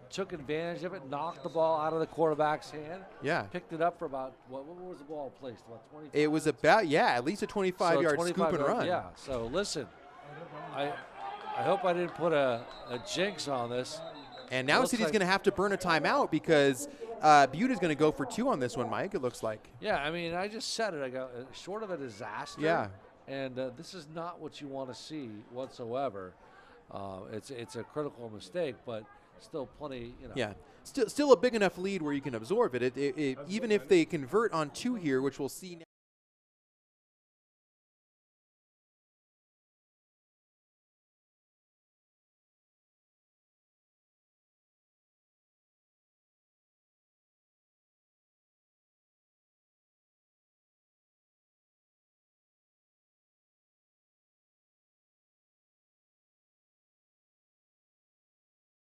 took advantage of it, knocked the ball out of the quarterback's hand. Yeah. Picked it up for about, what was the ball placed? About 25 It was about, at least a 25-yard scoop and run. Yeah, so listen, I hope I didn't put a jinx on this. And now City's going to have to burn a timeout because Butte is going to go for 2 on this one, Mike, it looks like. Yeah, I mean, I just said it. I go, short of a disaster. Yeah. And this is not what you want to see whatsoever. It's a critical mistake, but still plenty, Yeah, still a big enough lead where you can absorb it. Even if they convert on 2 here, which we'll see now.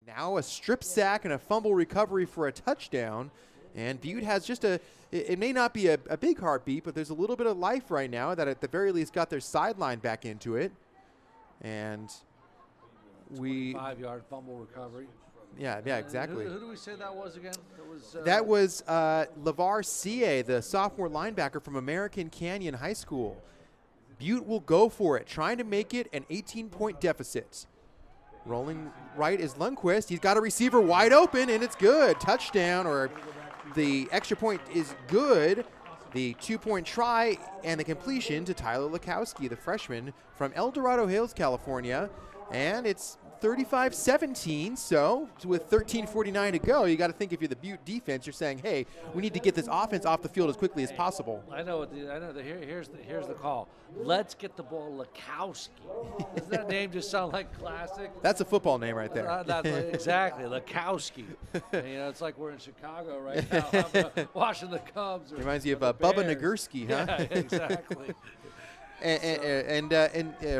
Now a strip sack and a fumble recovery for a touchdown. And Butte has just it may not be a big heartbeat, but there's a little bit of life right now that at the very least got their sideline back into it. And 5-yard fumble recovery. Yeah, exactly. Who do we say that was again? That was LeVar Cie, the sophomore linebacker from American Canyon High School. Butte will go for it, trying to make it an 18-point deficit. Rolling right is Lundquist. He's got a receiver wide open, and it's good. Touchdown, or the extra point is good. The 2-point try and the completion to Tyler Lukowski, the freshman from El Dorado Hills, California. And it's 35-17. So with 13:49 to go, you got to think if you're the Butte defense, you're saying, hey, we need to get this offense off the field as quickly as possible. I know. Here's the call. Let's get the ball Lukowski. Doesn't that name just sound like classic? That's a football name right there. Exactly, Lukowski. And, it's like we're in Chicago right now, watching the Cubs. Reminds you of Bubba Nagurski, huh? Yeah, exactly. and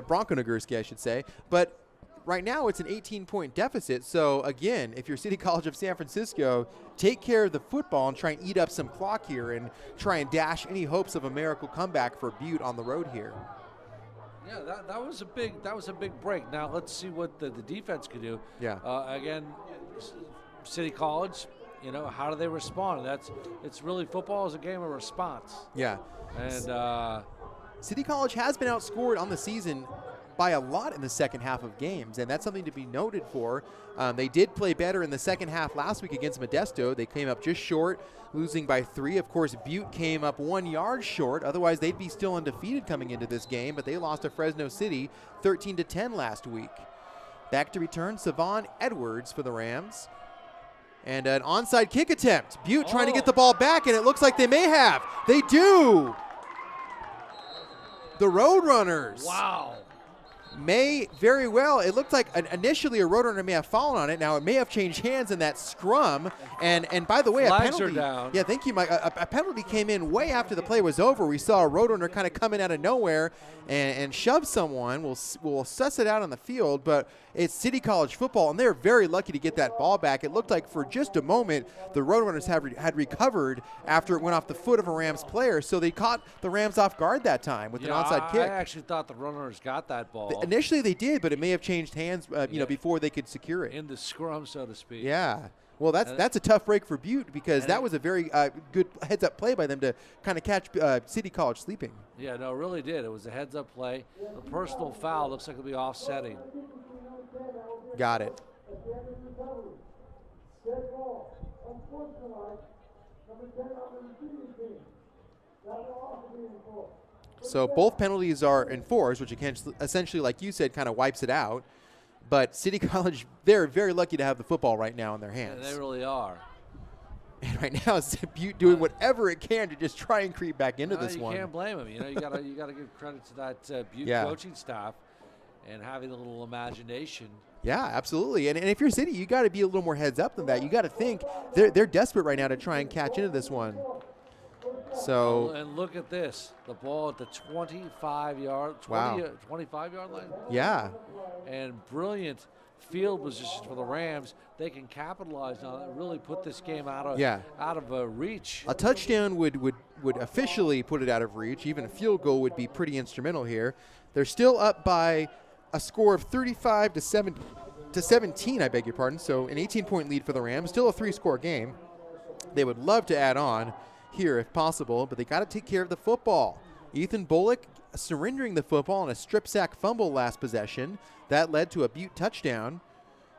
Bronco Nagurski, I should say. But right now it's an 18-point deficit. So, again, if you're City College of San Francisco, take care of the football and try and eat up some clock here and try and dash any hopes of a miracle comeback for Butte on the road here. Yeah, that was a big break. Now let's see what the defense could do. Yeah. Again, City College, how do they respond? It's really football is a game of response. Yeah. And City College has been outscored on the season by a lot in the second half of games, and that's something to be noted for. They did play better in the second half last week against Modesto. They came up just short, losing by 3. Of course, Butte came up 1 yard short. Otherwise, they'd be still undefeated coming into this game, but they lost to Fresno City 13-10 last week. Back to return, Savon Edwards for the Rams. And an onside kick attempt. Butte trying to get the ball back, and it looks like they may have. They do. The Roadrunners. wow. May very well. It looked like initially a Roadrunner may have fallen on it. Now it may have changed hands in that scrum. And by the way, Flags a penalty. are down. Yeah, thank you, Mike. A penalty came in way after the play was over. We saw a Roadrunner kind of come in out of nowhere and shove someone. We'll suss it out on the field, but it's City College football, and they're very lucky to get that ball back. It looked like for just a moment the Roadrunners had recovered after it went off the foot of a Rams player, so they caught the Rams off guard that time with an onside kick. I actually thought the Roadrunners got that ball. Initially they did, but it may have changed hands, before they could secure it. In the scrum, so to speak. Yeah. Well, that's a tough break for Butte because that was a very good heads-up play by them to kind of catch City College sleeping. Yeah, no, it really did. It was a heads-up play. The personal foul looks like it'll be offsetting. Got it. So both penalties are enforced, which essentially, like you said, kind of wipes it out. But City College, they're very lucky to have the football right now in their hands. Yeah, they really are. And right now, it's Butte doing whatever it can to just try and creep back into this you one. You can't blame them. You gotta give credit to that Butte coaching staff and having a little imagination. Yeah, absolutely. And if you're City, you got to be a little more heads up than that. You got to think they're desperate right now to try and catch into this one. So and look at this, the ball at the 25-yard line. Yeah. And brilliant field position for the Rams. They can capitalize on it, really put this game out of reach. A touchdown would officially put it out of reach. Even a field goal would be pretty instrumental here. They're still up by a score of 35-17, I beg your pardon. So an 18-point lead for the Rams. Still a 3-score game. They would love to add on here if possible, but they got to take care of the football. Ethan Bullock surrendering the football on a strip sack fumble last possession. That led to a Butte touchdown.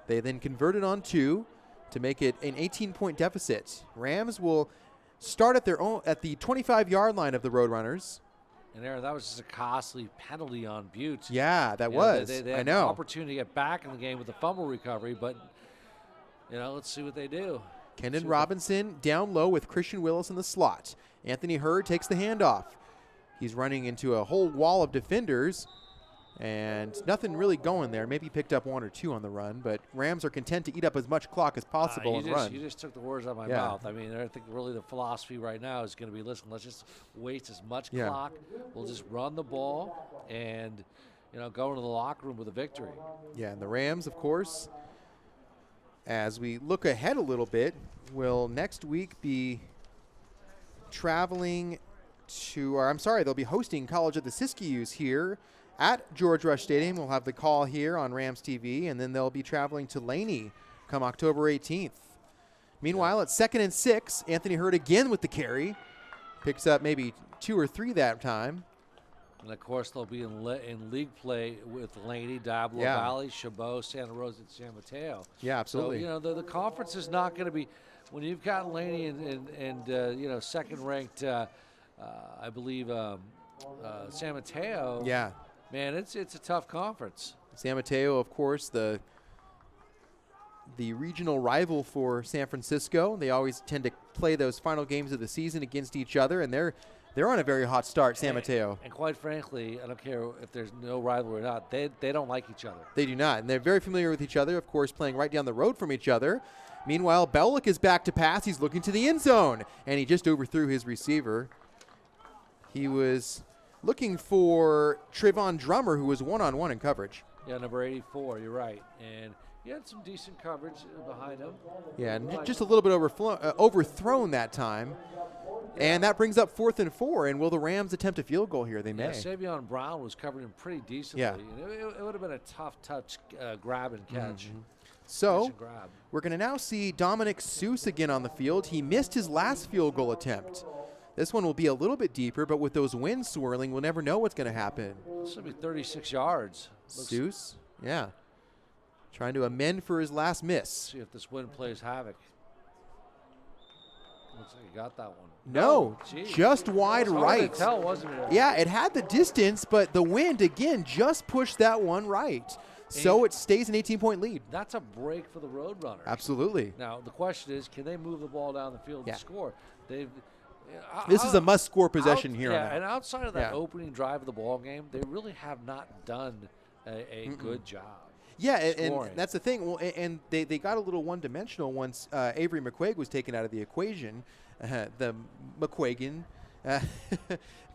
They then converted on 2 to make it an 18-point deficit. Rams will start at the 25-yard line of the Roadrunners. And Aaron, that was just a costly penalty on Butte. Yeah, that was. They I had know. An opportunity to get back in the game with the fumble recovery, but let's see what they do. Kendon Robinson down low with Christian Willis in the slot. Anthony Hurd takes the handoff. He's running into a whole wall of defenders, and nothing really going there. Maybe picked up 1 or 2 on the run, but Rams are content to eat up as much clock as possible and run. You just took the words out of my mouth. I mean, I think really the philosophy right now is going to be, listen, let's just waste as much clock. We'll just run the ball and, go into the locker room with a victory. Yeah, and the Rams, of course, as we look ahead a little bit, will next week be traveling they'll be hosting College of the Siskiyous here at George Rush Stadium. We'll have the call here on Rams TV, and then they'll be traveling to Laney come October 18th. Meanwhile, at 2nd and 6, Anthony Hurd again with the carry. Picks up maybe 2 or 3 that time. And, of course, they'll be in league play with Laney, Diablo Valley, Chabot, Santa Rosa, and San Mateo. Yeah, absolutely. So, the conference is not going to be – when you've got Laney and second-ranked, I believe, San Mateo. Yeah. Man, it's a tough conference. San Mateo, of course, the the regional rival for San Francisco. They always tend to play those final games of the season against each other, and they're on a very hot start, San Mateo. And quite frankly, I don't care if there's no rivalry or not, they don't like each other. They do not, and they're very familiar with each other, of course, playing right down the road from each other. Meanwhile, Bellick is back to pass. He's looking to the end zone, and he just overthrew his receiver. He was looking for Trayvon Drummer, who was one-on-one in coverage. Yeah, number 84, you're right. And he had some decent coverage behind him. Yeah, and just a little bit overthrown that time. And that brings up 4th and 4. And will the Rams attempt a field goal here? They may. Yeah, Savion Brown was covering him pretty decently. Yeah. And it would have been a tough touch grab and catch. So we're going to now see Dominic Seuss again on the field. He missed his last field goal attempt. This one will be a little bit deeper, but with those winds swirling, we'll never know what's going to happen. This will be 36 yards. Seuss, yeah. Trying to amend for his last miss. See if this wind plays havoc. Looks like he got that one. No, just wide right. Hard to tell, wasn't it? Yeah, it had the distance, but the wind, again, just pushed that one right. So it stays an 18-point lead. That's a break for the Roadrunners. Absolutely. Now, the question is, can they move the ball down the field and score? This is a must-score possession here. Yeah, and outside of that opening drive of the ball game, they really have not done a good job. Yeah, and that's the thing. Well, and they got a little one-dimensional once Avery McQuaig was taken out of the equation, the McQuagan.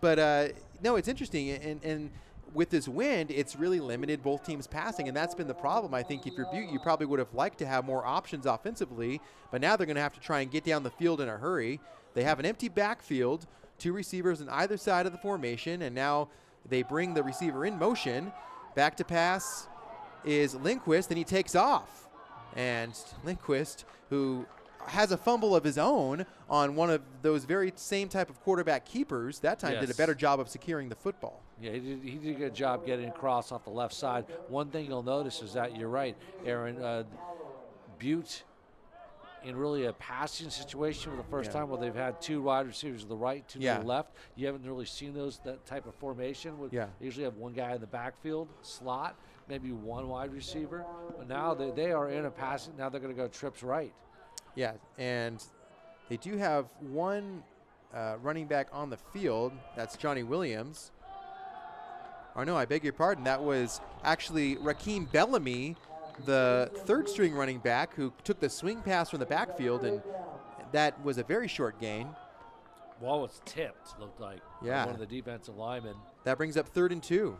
But no, it's interesting. And with this wind, it's really limited both teams passing, and that's been the problem. I think if you're Butte, you probably would have liked to have more options offensively, but now they're going to have to try and get down the field in a hurry. They have an empty backfield, 2 receivers on either side of the formation, and now they bring the receiver in motion. Back to pass is Lindquist, and he takes off. And Lindquist, who has a fumble of his own on one of those very same type of quarterback keepers, that time did a better job of securing the football. Yeah, he did a good job getting across off the left side. One thing you'll notice is that, you're right, Aaron, Butte in really a passing situation for the first time where they've had 2 wide receivers to the right, 2 to the left. You haven't really seen that type of formation. They usually have one guy in the backfield, slot, maybe 1 wide receiver. But now they are in a passing. Now they're going to go trips right. Yeah, and they do have 1 running back on the field. That's Johnny Williams. Or no, I beg your pardon. That was actually Rakeem Bellamy, the 3rd-string running back, who took the swing pass from the backfield, and that was a very short gain. Ball was tipped, looked like. Yeah. One of the defensive linemen. That brings up 3rd and 2.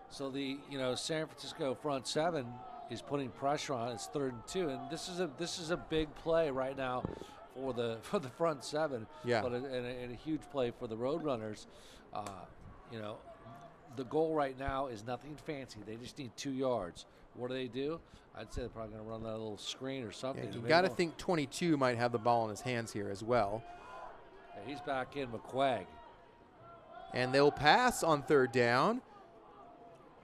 So the San Francisco front 7 is putting pressure on. It's 3rd and 2, and this is a big play right now for the front 7. Yeah. But and a huge play for the Roadrunners. The goal right now is nothing fancy. They just need 2 yards. What do? I'd say they're probably going to run that little screen or something. Yeah, you got to think 22 might have the ball in his hands here as well. Yeah, he's back in, McQuaig. And they'll pass on 3rd down.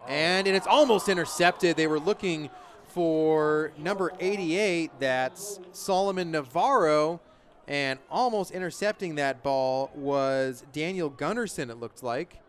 And it's almost intercepted. They were looking for number 88. That's Solomon Navarro. And almost intercepting that ball was Daniel Gunnarsson, it looked like.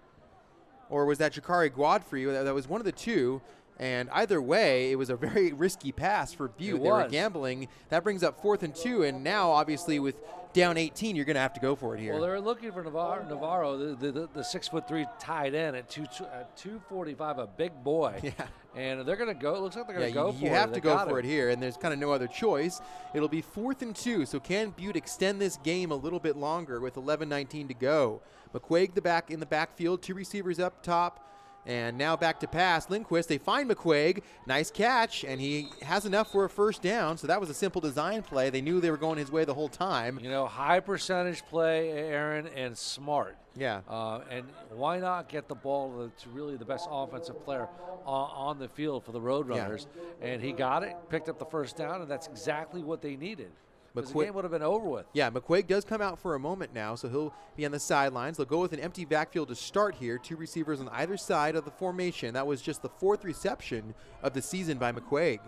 Or was that Jakari Godfrey? That was one of the 2. And either way, it was a very risky pass for Butte. They were gambling. That brings up 4th and 2. And now, obviously, with down 18, you're going to have to go for it here. Well, they're looking for Navarro, the 6'3" tight end at 245, a big boy. Yeah. And they're going to go. It looks like they're going to go for it. You have to go for it here, and there's kind of no other choice. It'll be 4th and 2. So can Butte extend this game a little bit longer with 11:19 to go? McQuaig in the backfield, 2 receivers up top. And now back to pass. Lindquist, they find McQuaig. Nice catch, and he has enough for a 1st down. So that was a simple design play. They knew they were going his way the whole time. High percentage play, Aaron, and smart. Yeah. And why not get the ball to really the best offensive player on the field for the Roadrunners? Yeah. And he got it, picked up the 1st down, and that's exactly what they needed. The game would have been over with. Yeah, McQuaig does come out for a moment now, so he'll be on the sidelines. They'll go with an empty backfield to start here. 2 receivers on either side of the formation. That was just the 4th reception of the season by McQuaig.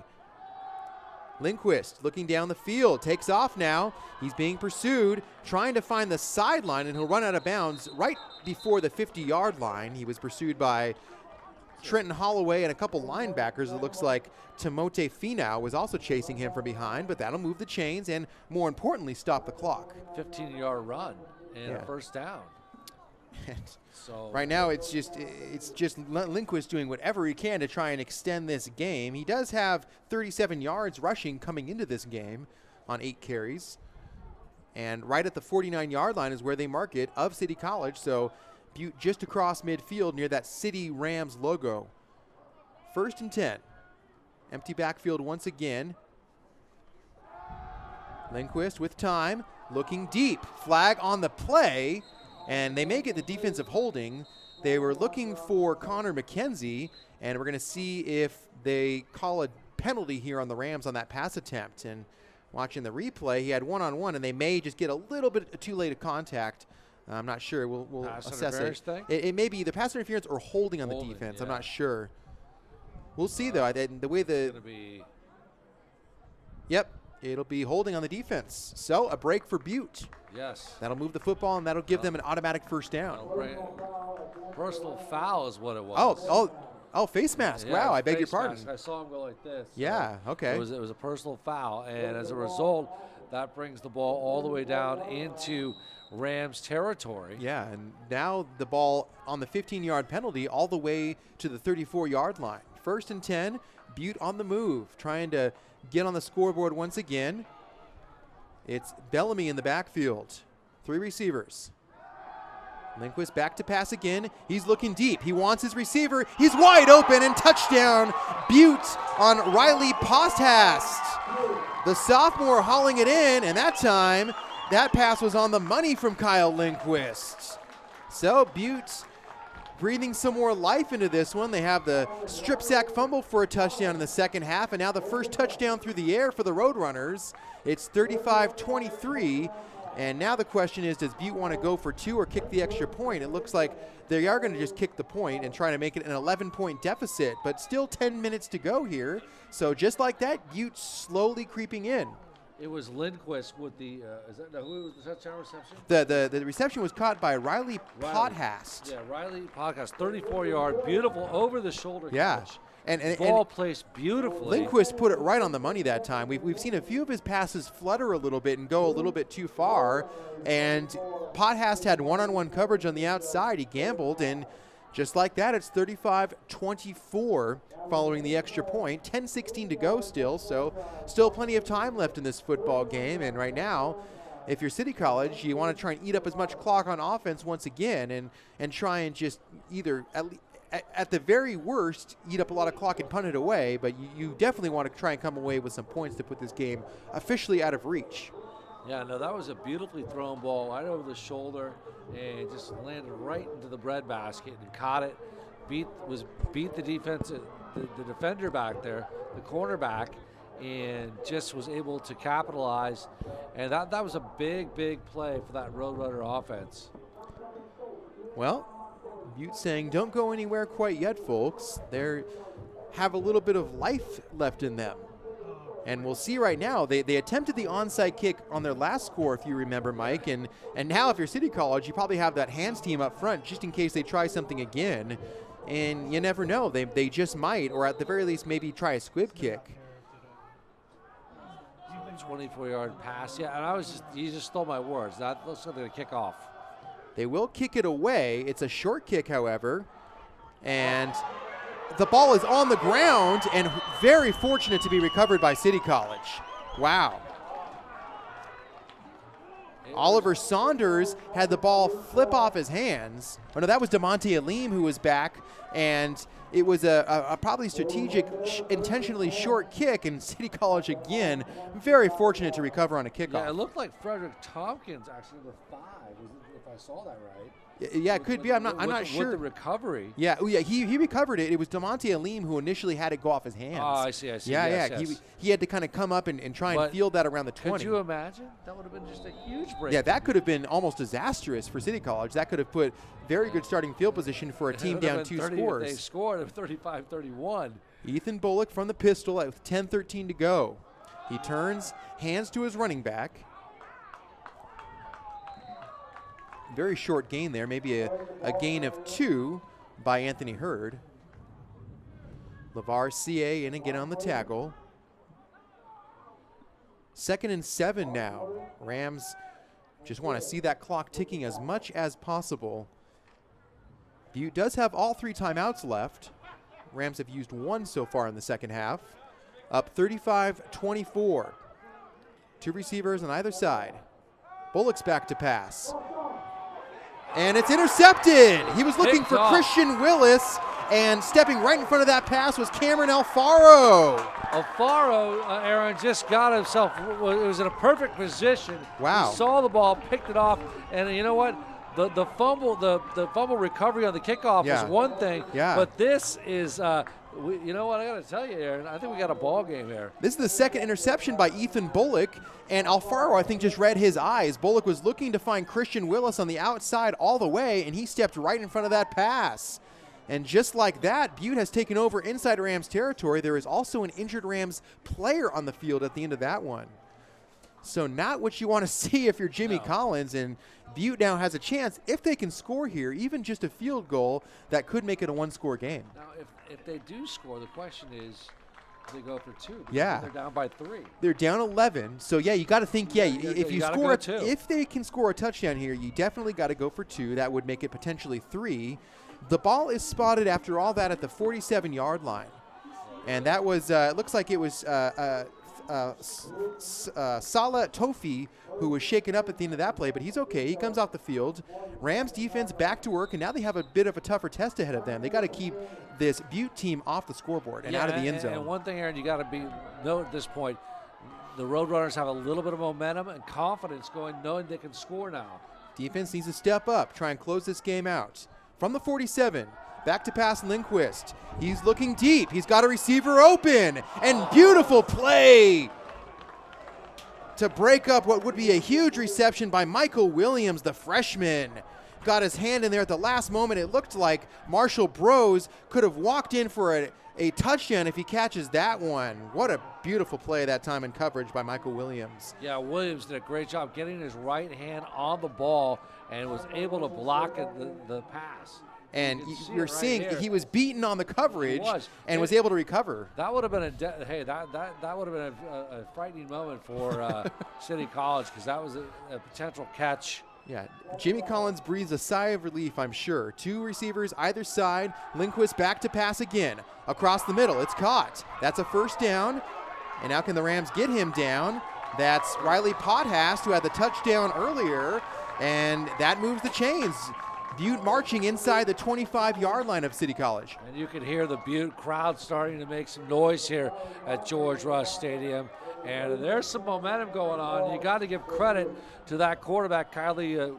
Lindquist looking down the field, takes off now. He's being pursued, trying to find the sideline, and he'll run out of bounds right before the 50-yard line. He was pursued by Trenton Holloway and a couple linebackers. It looks like Timote Finau was also chasing him from behind, but that'll move the chains and, more importantly, stop the clock. 15-yard run and a first down. So right now, it's just Lindquist doing whatever he can to try and extend this game. He does have 37 yards rushing coming into this game on 8 carries. And right at the 49-yard line is where they mark it of City College. So Butte just across midfield near that City Rams logo. 1st and 10. Empty backfield once again. Lindquist with time, looking deep. Flag on the play, and they make it the defensive holding. They were looking for Connor McKenzie, and we're going to see if they call a penalty here on the Rams on that pass attempt. And watching the replay, he had one-on-one, and they may just get a little bit too late of contact. I'm not sure. We'll assess it. It may be either pass interference or holding on the defense. Yeah. I'm not sure. We'll see, though. The way Yep, it'll be holding on the defense. So a break for Butte. Yes. That'll move the football, and that'll give them an automatic first down. Personal foul is what it was. Oh, face mask. Yeah, wow, I beg your pardon. Mask. I saw him go like this. Yeah, so okay. It was a personal foul, and as a result, that brings the ball all the way down into Rams territory. Yeah, and now the ball on the 15-yard penalty all the way to the 34-yard line. 1st and 10, Butte on the move, trying to get on the scoreboard once again. It's Bellamy in the backfield. 3 receivers. Lindquist back to pass again. He's looking deep. He wants his receiver. He's wide open, and touchdown, Butte on Riley Posthast. The sophomore hauling it in, and that time, that pass was on the money from Kyle Lindquist. So Butte breathing some more life into this one. They have the strip sack fumble for a touchdown in the second half, and now the first touchdown through the air for the Roadrunners. It's 35-23, and now the question is, does Butte want to go for 2 or kick the extra point? It looks like they are going to just kick the point and try to make it an 11-point deficit, but still 10 minutes to go here. So just like that, Butte slowly creeping in. It was Lindquist with the who was the touchdown reception? The reception was caught by Riley Pothast. Yeah, Riley Pothast, 34-yard, beautiful over-the-shoulder catch. And ball placed beautifully. Lindquist put it right on the money that time. We've seen a few of his passes flutter a little bit and go a little bit too far, and Pothast had one-on-one coverage on the outside. He gambled, and just like that, it's 35-24 following the extra point. 10:16 to go still, so still plenty of time left in this football game. And right now, if you're City College, you want to try and eat up as much clock on offense once again and try and just either at the very worst, eat up a lot of clock and punt it away, but you definitely want to try and come away with some points to put this game officially out of reach. Yeah, no, that was a beautifully thrown ball right over the shoulder and just landed right into the breadbasket and caught it. Beat the defense, the defender back there, the cornerback, and just was able to capitalize. And that was a big play for that Roadrunner offense. Well, Butte saying, don't go anywhere quite yet, folks. They have a little bit of life left in them. And we'll see right now, they attempted the onside kick on their last score, if you remember, Mike. And now if you're City College, you probably have that hands team up front just in case they try something again. And you never know. They just might, or at the very least, maybe try a squib kick. 24-yard pass. Yeah, and you just stole my words. That looks like they're going to kick off. They will kick it away. It's a short kick, however. And the ball is on the ground and very fortunate to be recovered by City College. Wow. Oliver Saunders had the ball flip off his hands. Oh, no, that was DeMonte Alim who was back. And it was a probably strategic, intentionally short kick. And City College, again, very fortunate to recover on a kickoff. Yeah, it looked like Frederick Tompkins, actually, number 5, if I saw that right. Yeah, it could be. I'm not sure. With the recovery. Yeah, he recovered it. It was DeMonte Alim who initially had it go off his hands. Oh, I see. Yeah, yes. He had to kind of come up and try and field that around the 20. Could you imagine? That would have been just a huge break. Yeah, that could have been almost disastrous for City College. That could have put very good starting field position for a team down 2 scores. They scored at 35-31. Ethan Bullock from the pistol with 10:13 to go. He turns, hands to his running back. Very short gain there, maybe a gain of 2 by Anthony Hurd. LeVar CA in again on the tackle. 2nd and 7 now. Rams just want to see that clock ticking as much as possible. Butte does have all 3 timeouts left. Rams have used 1 so far in the second half. Up 35-24. 2 receivers on either side. Bullock's back to pass. And it's intercepted. He was looking Picked for off. Christian Willis, and stepping right in front of that pass was Cameron Alfaro. Alfaro, Aaron, just got himself, it was in a perfect position. Wow. He saw the ball, picked it off, and you know what? The fumble, the fumble recovery on the kickoff Yeah. is one thing, Yeah. but this is, you know what, I got to tell you, Aaron, I think we got a ball game here. This is the 2nd interception by Ethan Bullock, and Alfaro, I think, just read his eyes. Bullock was looking to find Christian Willis on the outside all the way, and he stepped right in front of that pass. And just like that, Butte has taken over inside Rams territory. There is also an injured Rams player on the field at the end of that one. So not what you want to see if you're Jimmy Collins, and Butte now has a chance, if they can score here, even just a field goal, that could make it a 1-score game. Now, if they do score, the question is, do they go for 2? Because Yeah. they're down by 3. They're down 11, so yeah, you got to think, yeah, if you you gotta score, go 2. if they can score a touchdown here, you definitely got to go for 2. That would make it potentially 3. The ball is spotted after all that at the 47-yard line, and that was it looks like it was Salah Tofi who was shaken up at the end of that play, but he's okay. He comes off the field. Rams defense back to work, and now they have a bit of a tougher test ahead of them. They got to keep this Butte team off the scoreboard and out of the end zone. And one thing, Aaron, you got to know at this point, the Roadrunners have a little bit of momentum and confidence knowing they can score now. Defense needs to step up, try and close this game out. From the 47, back to pass Lindquist. He's looking deep. He's got a receiver open. And beautiful play to break up what would be a huge reception by Michael Williams, the freshman. Got his hand in there at the last moment. It looked like Marshall Bros could have walked in for a touchdown if he catches that one. What a beautiful play that time in coverage by Michael Williams. Yeah, Williams did a great job getting his right hand on the ball and was able to block the pass. And You can see you're it right seeing here. he was beaten on the coverage and was It- able to recover. That would have been that would have been a frightening moment for City College, because that was a potential catch. Yeah, Jimmy Collins breathes a sigh of relief, I'm sure. 2 receivers either side. Lindquist back to pass again. Across the middle, it's caught. That's a first down. And now can the Rams get him down? That's Riley Pothast, who had the touchdown earlier, and that moves the chains. Butte marching inside the 25-yard line of City College. And you can hear the Butte crowd starting to make some noise here at George Rush Stadium. And there's some momentum going on. You got to give credit to that quarterback, Kylie.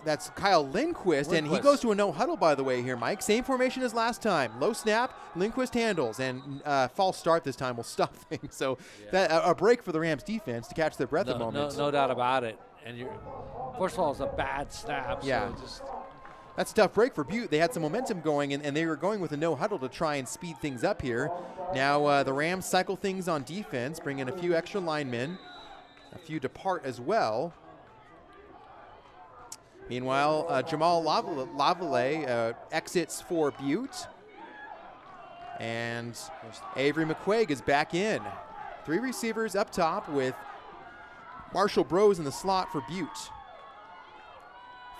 That's Kyle Lindquist, and he Lindquist. goes to a no-huddle, by the way, here, Mike. Same formation as last time. Low snap, Lindquist handles, and false start this time will stop things. So that a break for the Rams defense to catch their breath a moment. No doubt about it. And first of all, it's a bad snap. Yeah. So That's a tough break for Butte. They had some momentum going, and they were going with a no-huddle to try and speed things up here. Now the Rams cycle things on defense, bring in a few extra linemen. A few depart as well. Meanwhile, Jamal Lavallee exits for Butte. And Avery McQuaig is back in. 3 receivers up top with Marshall Bros in the slot for Butte.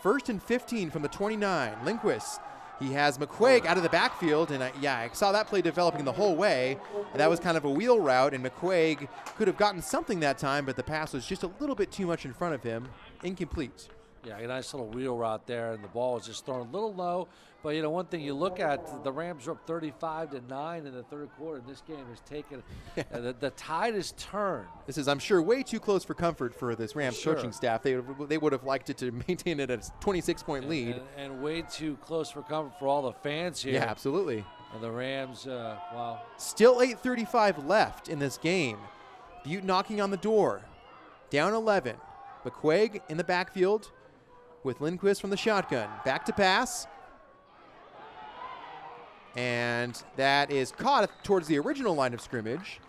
1st and 15 from the 29. Lindquist. He has McQuaig out of the backfield, and I saw that play developing the whole way. And that was kind of a wheel route, and McQuaig could have gotten something that time, but the pass was just a little bit too much in front of him. Incomplete. yeah, a nice little wheel route there, and the ball was just thrown a little low. But, one thing you look at, the Rams are up 35-9 in the third quarter. This game has taken the tide has turned. This is, I'm sure, way too close for comfort for this Rams coaching staff. They would have liked it to maintain it at a 26-point lead. And way too close for comfort for all the fans here. Yeah, absolutely. And the Rams, wow. Still 8:35 left in this game. Butte knocking on the door. Down 11. McQuaig in the backfield with Lindquist from the shotgun. Back to pass. And that is caught towards the original line of scrimmage.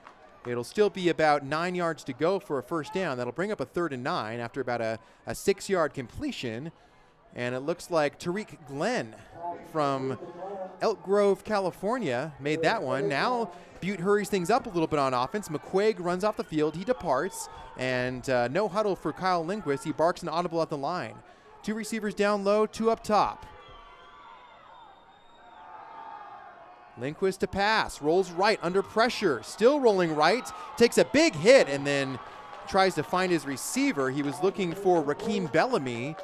It'll still be about 9 yards to go for a first down. That'll bring up a 3rd and 9 after about a 6-yard completion. And it looks like Tariq Glenn from Elk Grove, California made that one. Now Butte hurries things up a little bit on offense. McQuaig runs off the field. He departs. And no huddle for Kyle Lindquist. He barks an audible at the line. 2 receivers down low, 2 up top. Lindquist to pass. Rolls right under pressure. Still rolling right. Takes a big hit and then tries to find his receiver. He was looking for Rakeem Bellamy.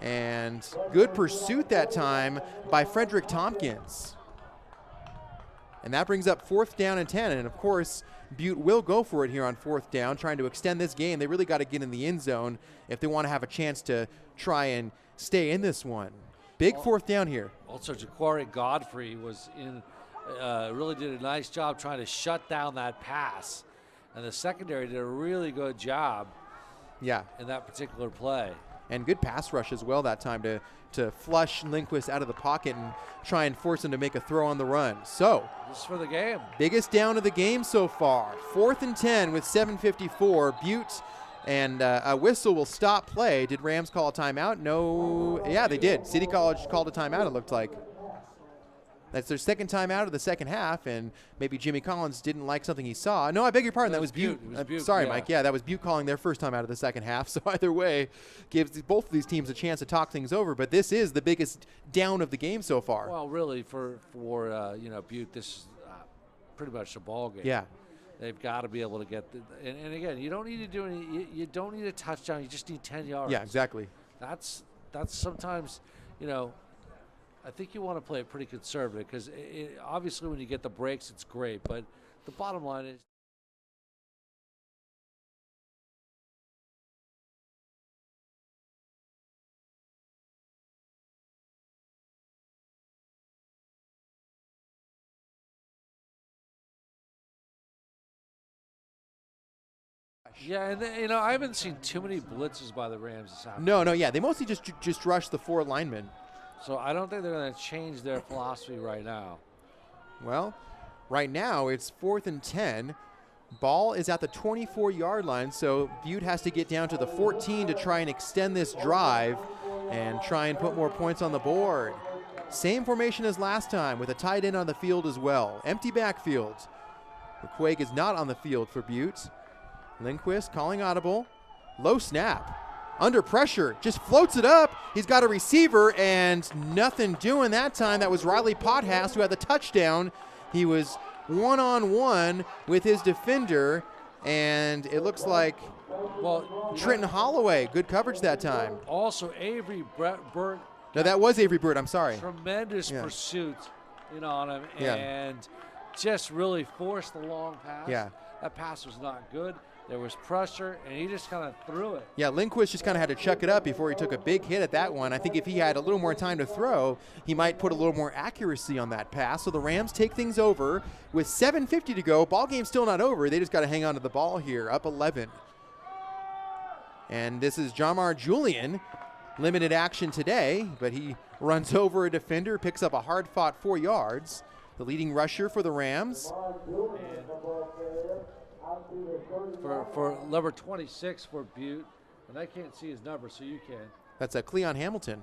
And good pursuit that time by Frederick Tompkins. And that brings up 4th down and 10. And of course, Butte will go for it here on 4th down, trying to extend this game. They really got to get in the end zone if they want to have a chance to try and stay in this one. Big 4th down here. Also, Jaquari Godfrey was really did a nice job trying to shut down that pass. And the secondary did a really good job in that particular play. And good pass rush as well that time to flush Lindquist out of the pocket and try and force him to make a throw on the run. So, just for the game. Biggest down of the game so far. 4th and 10 with 7:54. Butte and a whistle will stop play. Did Rams call a timeout? No. Yeah, they did. City College called a timeout, it looked like. That's their 2nd timeout of the 2nd half, and maybe Jimmy Collins didn't like something he saw. No, I beg your pardon. That was Butte. Sorry, Mike. Yeah, that was Butte calling their first time out of the 2nd half. So either way, gives both of these teams a chance to talk things over. But this is the biggest down of the game so far. Well, really, for Butte, this is pretty much a ball game. Yeah. They've got to be able to get and again, you don't need to do any. You don't need a touchdown. You just need 10 yards. Yeah, exactly. That's sometimes, I think you want to play it pretty conservative because obviously when you get the breaks, it's great. But the bottom line is. Yeah, and I haven't seen too many blitzes by the Rams this afternoon. No, yeah, they mostly just rushed the 4 linemen. So I don't think they're going to change their philosophy right now. Well, right now it's 4th and 10. Ball is at the 24-yard line, so Butte has to get down to the 14 to try and extend this drive and try and put more points on the board. Same formation as last time with a tight end on the field as well. Empty backfield. McQuaig is not on the field for Butte. Lindquist calling audible. Low snap. Under pressure. Just floats it up. He's got a receiver and nothing doing that time. That was Riley Pothouse who had the touchdown. He was one-on-one with his defender, and it looks like Trenton Holloway. Good coverage that time. Also, Avery Burt. No, that was Avery Burt. I'm sorry. Tremendous pursuit on him and just really forced the long pass. Yeah. That pass was not good. There was pressure, and he just kind of threw it. Yeah, Lindquist just kind of had to chuck it up before he took a big hit at that one. I think if he had a little more time to throw, he might put a little more accuracy on that pass. So the Rams take things over with 7:50 to go. Ball game's still not over. They just got to hang on to the ball here, up 11. And this is Jamar Julian. Limited action today, but he runs over a defender, picks up a hard-fought 4 yards. The leading rusher for the Rams. For number 26 for Butte, and I can't see his number, so you can. That's Cleon Hamilton,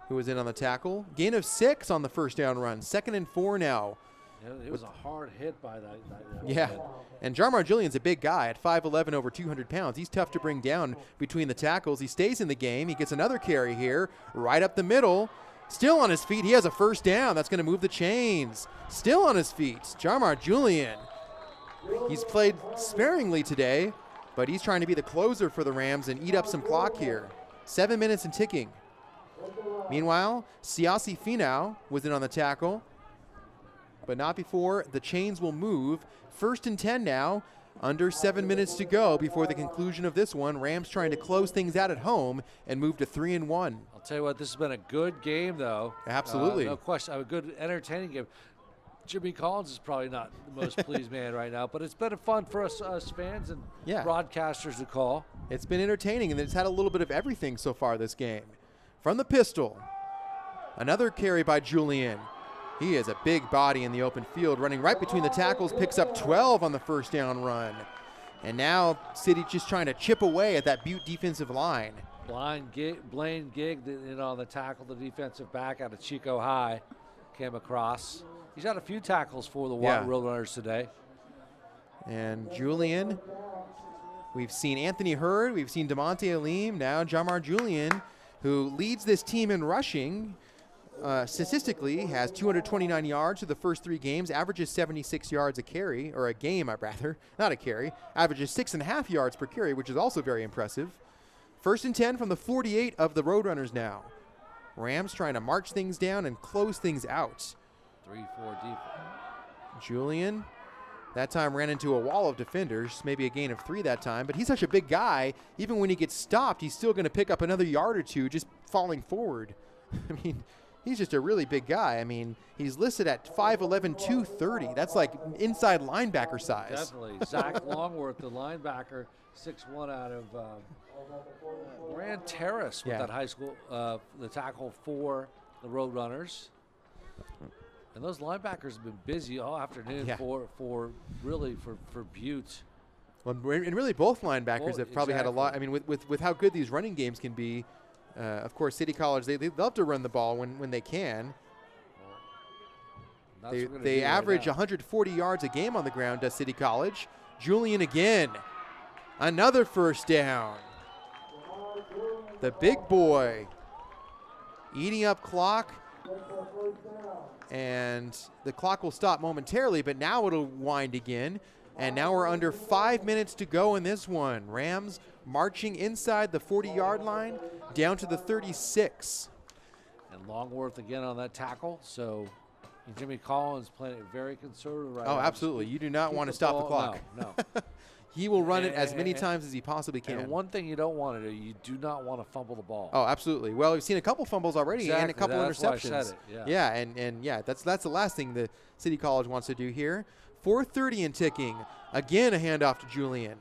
who was in on the tackle. Gain of 6 on the first down run. 2nd and 4 now. Yeah, it was a hard hit by that. Yeah, and Jamar Julian's a big guy at 5'11", over 200 pounds. He's tough to bring down between the tackles. He stays in the game. He gets another carry here, right up the middle. Still on his feet. He has a first down. That's going to move the chains. Still on his feet. Jamar Julian. He's played sparingly today, but he's trying to be the closer for the Rams and eat up some clock here. 7 minutes and ticking. Meanwhile, Siasi Finau was in on the tackle, but not before the chains will move. 1st and 10 now, under 7 minutes to go before the conclusion of this one. Rams trying to close things out at home and move to 3-1. I'll tell you what, this has been a good game, though. Absolutely. No question. A good, entertaining game. Jimmy Collins is probably not the most pleased man right now, but it's been fun for us fans and broadcasters to call. It's been entertaining, and it's had a little bit of everything so far this game. From the pistol, another carry by Julian. He is a big body in the open field, running right between the tackles, picks up 12 on the first down run. And now City just trying to chip away at that Butte defensive line. Blaine Gigg, on the tackle, the defensive back out of Chico High, came across. He's had a few tackles for the Roadrunners today. And Julian, we've seen Anthony Hurd, we've seen DeMonte Alim, now Jamar Julian, who leads this team in rushing. Statistically, has 229 yards through the first 3 games, averages 76 yards a carry, or a game, rather, not a carry, averages 6.5 yards per carry, which is also very impressive. 1st and 10 from the 48 of the Roadrunners now. Rams trying to march things down and close things out. 3-4 deep. Julian, that time ran into a wall of defenders, maybe a gain of 3 that time, but he's such a big guy, even when he gets stopped, he's still going to pick up another yard or 2 just falling forward. I mean, he's just a really big guy. I mean, he's listed at 5'11", 230. That's like inside linebacker size. Definitely. Zach Longworth, the linebacker, 6'1", out of Grand Terrace with that high school, the tackle for the Roadrunners. And those linebackers have been busy all afternoon for Butte. Well, and really both linebackers have probably had a lot. I mean, with how good these running games can be, of course, City College, they love to run the ball when they can. They average 140 yards a game on the ground, does City College. Julian again. Another first down. The big boy eating up clock. And the clock will stop momentarily, but now it'll wind again. And now we're under 5 minutes to go in this one. Rams marching inside the 40-yard line down to the 36. And Longworth again on that tackle. So Jimmy Collins playing it very conservative right now. Oh, absolutely. You do not want to stop the clock. No. He will run it as many times as he possibly can. And one thing you don't want to do, you do not want to fumble the ball. Oh, absolutely. Well, we've seen a couple fumbles already and a couple interceptions. Why I said it. Yeah, that's the last thing the City College wants to do here. 4:30 and ticking. Again, a handoff to Julian.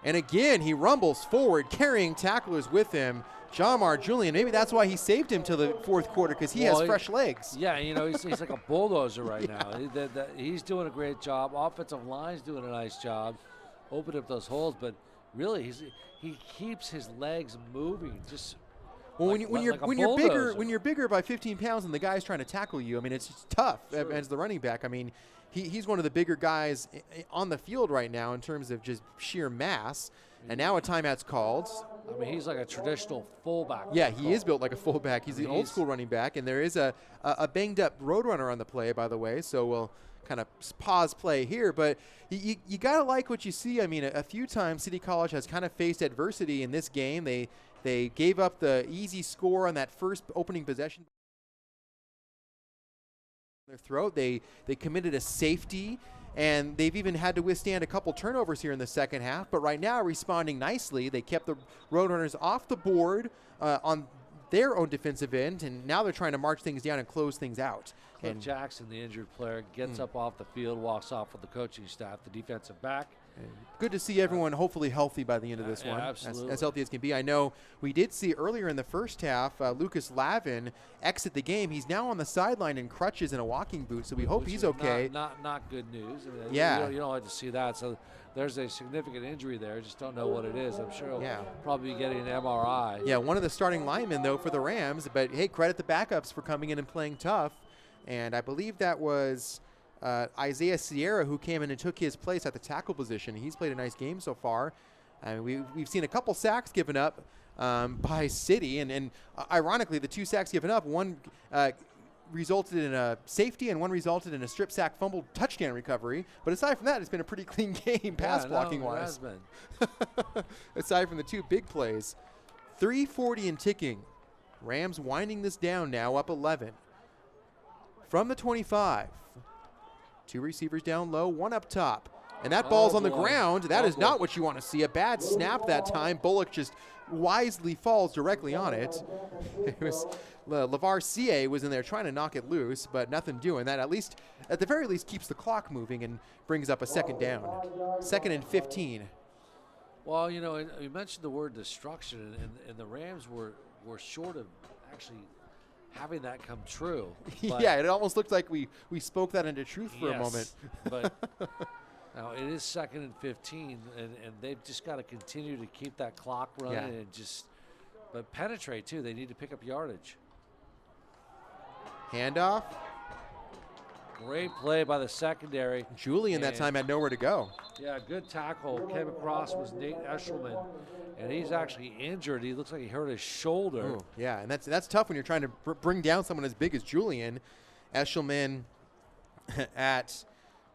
And again, he rumbles forward, carrying tacklers with him. Jamar Julian, maybe that's why he saved him till the 4th quarter, because he has fresh legs. Yeah, he's like a bulldozer right now. He's doing a great job. Offensive line's doing a nice job. Open up those holes, but really he keeps his legs moving. Just when you're bigger by 15 pounds and the guy's trying to tackle you, I mean, it's just tough. Sure. As the running back, I mean, he's one of the bigger guys on the field right now in terms of just sheer mass. And now a timeout's called. I mean, he's like a traditional fullback. Yeah, he is built like a fullback. He's an old school running back, and there is a banged up Roadrunner on the play, by the way. So we'll kind of pause play here, but you gotta like what you see. I mean, a few times City College has kind of faced adversity in this game. They gave up the easy score on that first opening possession. Their throat. They committed a safety, and they've even had to withstand a couple turnovers here in the second half. But right now, responding nicely, they kept the Roadrunners off the board on their own defensive end, and now they're trying to march things down and close things out. Cliff Jackson, the injured player, gets up off the field, walks off with the coaching staff, the defensive back. Good to see everyone hopefully healthy by the end of this one, as healthy as can be. I know we did see earlier in the first half Lucas Lavin exit the game. He's now on the sideline in crutches and a walking boot, so we hope he's okay. Not good news. I mean, yeah. You don't like to see that. So there's a significant injury there. Just don't know what it is. I'm sure he'll probably be getting an MRI. Yeah, one of the starting linemen, though, for the Rams. But, hey, credit the backups for coming in and playing tough. And I believe that was Isaiah Sierra who came in and took his place at the tackle position. He's played a nice game so far. We've seen a couple sacks given up by City. And ironically, the 2 sacks given up, one resulted in a safety and one resulted in a strip sack fumble touchdown recovery. But aside from that, it's been a pretty clean game pass blocking wise. It has been. Aside from the 2 big plays. 3:40 and ticking. Rams winding this down now, up 11. From the 25. 2 receivers down low, 1 up top. And that ball's on the ground. That is not what you want to see. A bad snap that time. Bullock just wisely falls directly on it. It was LeVar C.A. was in there trying to knock it loose, but nothing doing. That at the very least keeps the clock moving and brings up a second down. 2nd and 15. Well, you mentioned the word destruction, and the Rams were short of actually having that come true. Yeah, it almost looked like we spoke that into truth for a moment. But now it is 2nd and 15, and they've just got to continue to keep that clock running and just but penetrate too. They need to pick up yardage. Handoff. Great play by the secondary. Julian that time had nowhere to go. Yeah, good tackle. Came across was Nate Eshelman, and he's actually injured. He looks like he hurt his shoulder. Ooh, yeah, and that's tough when you're trying to bring down someone as big as Julian. Eshelman at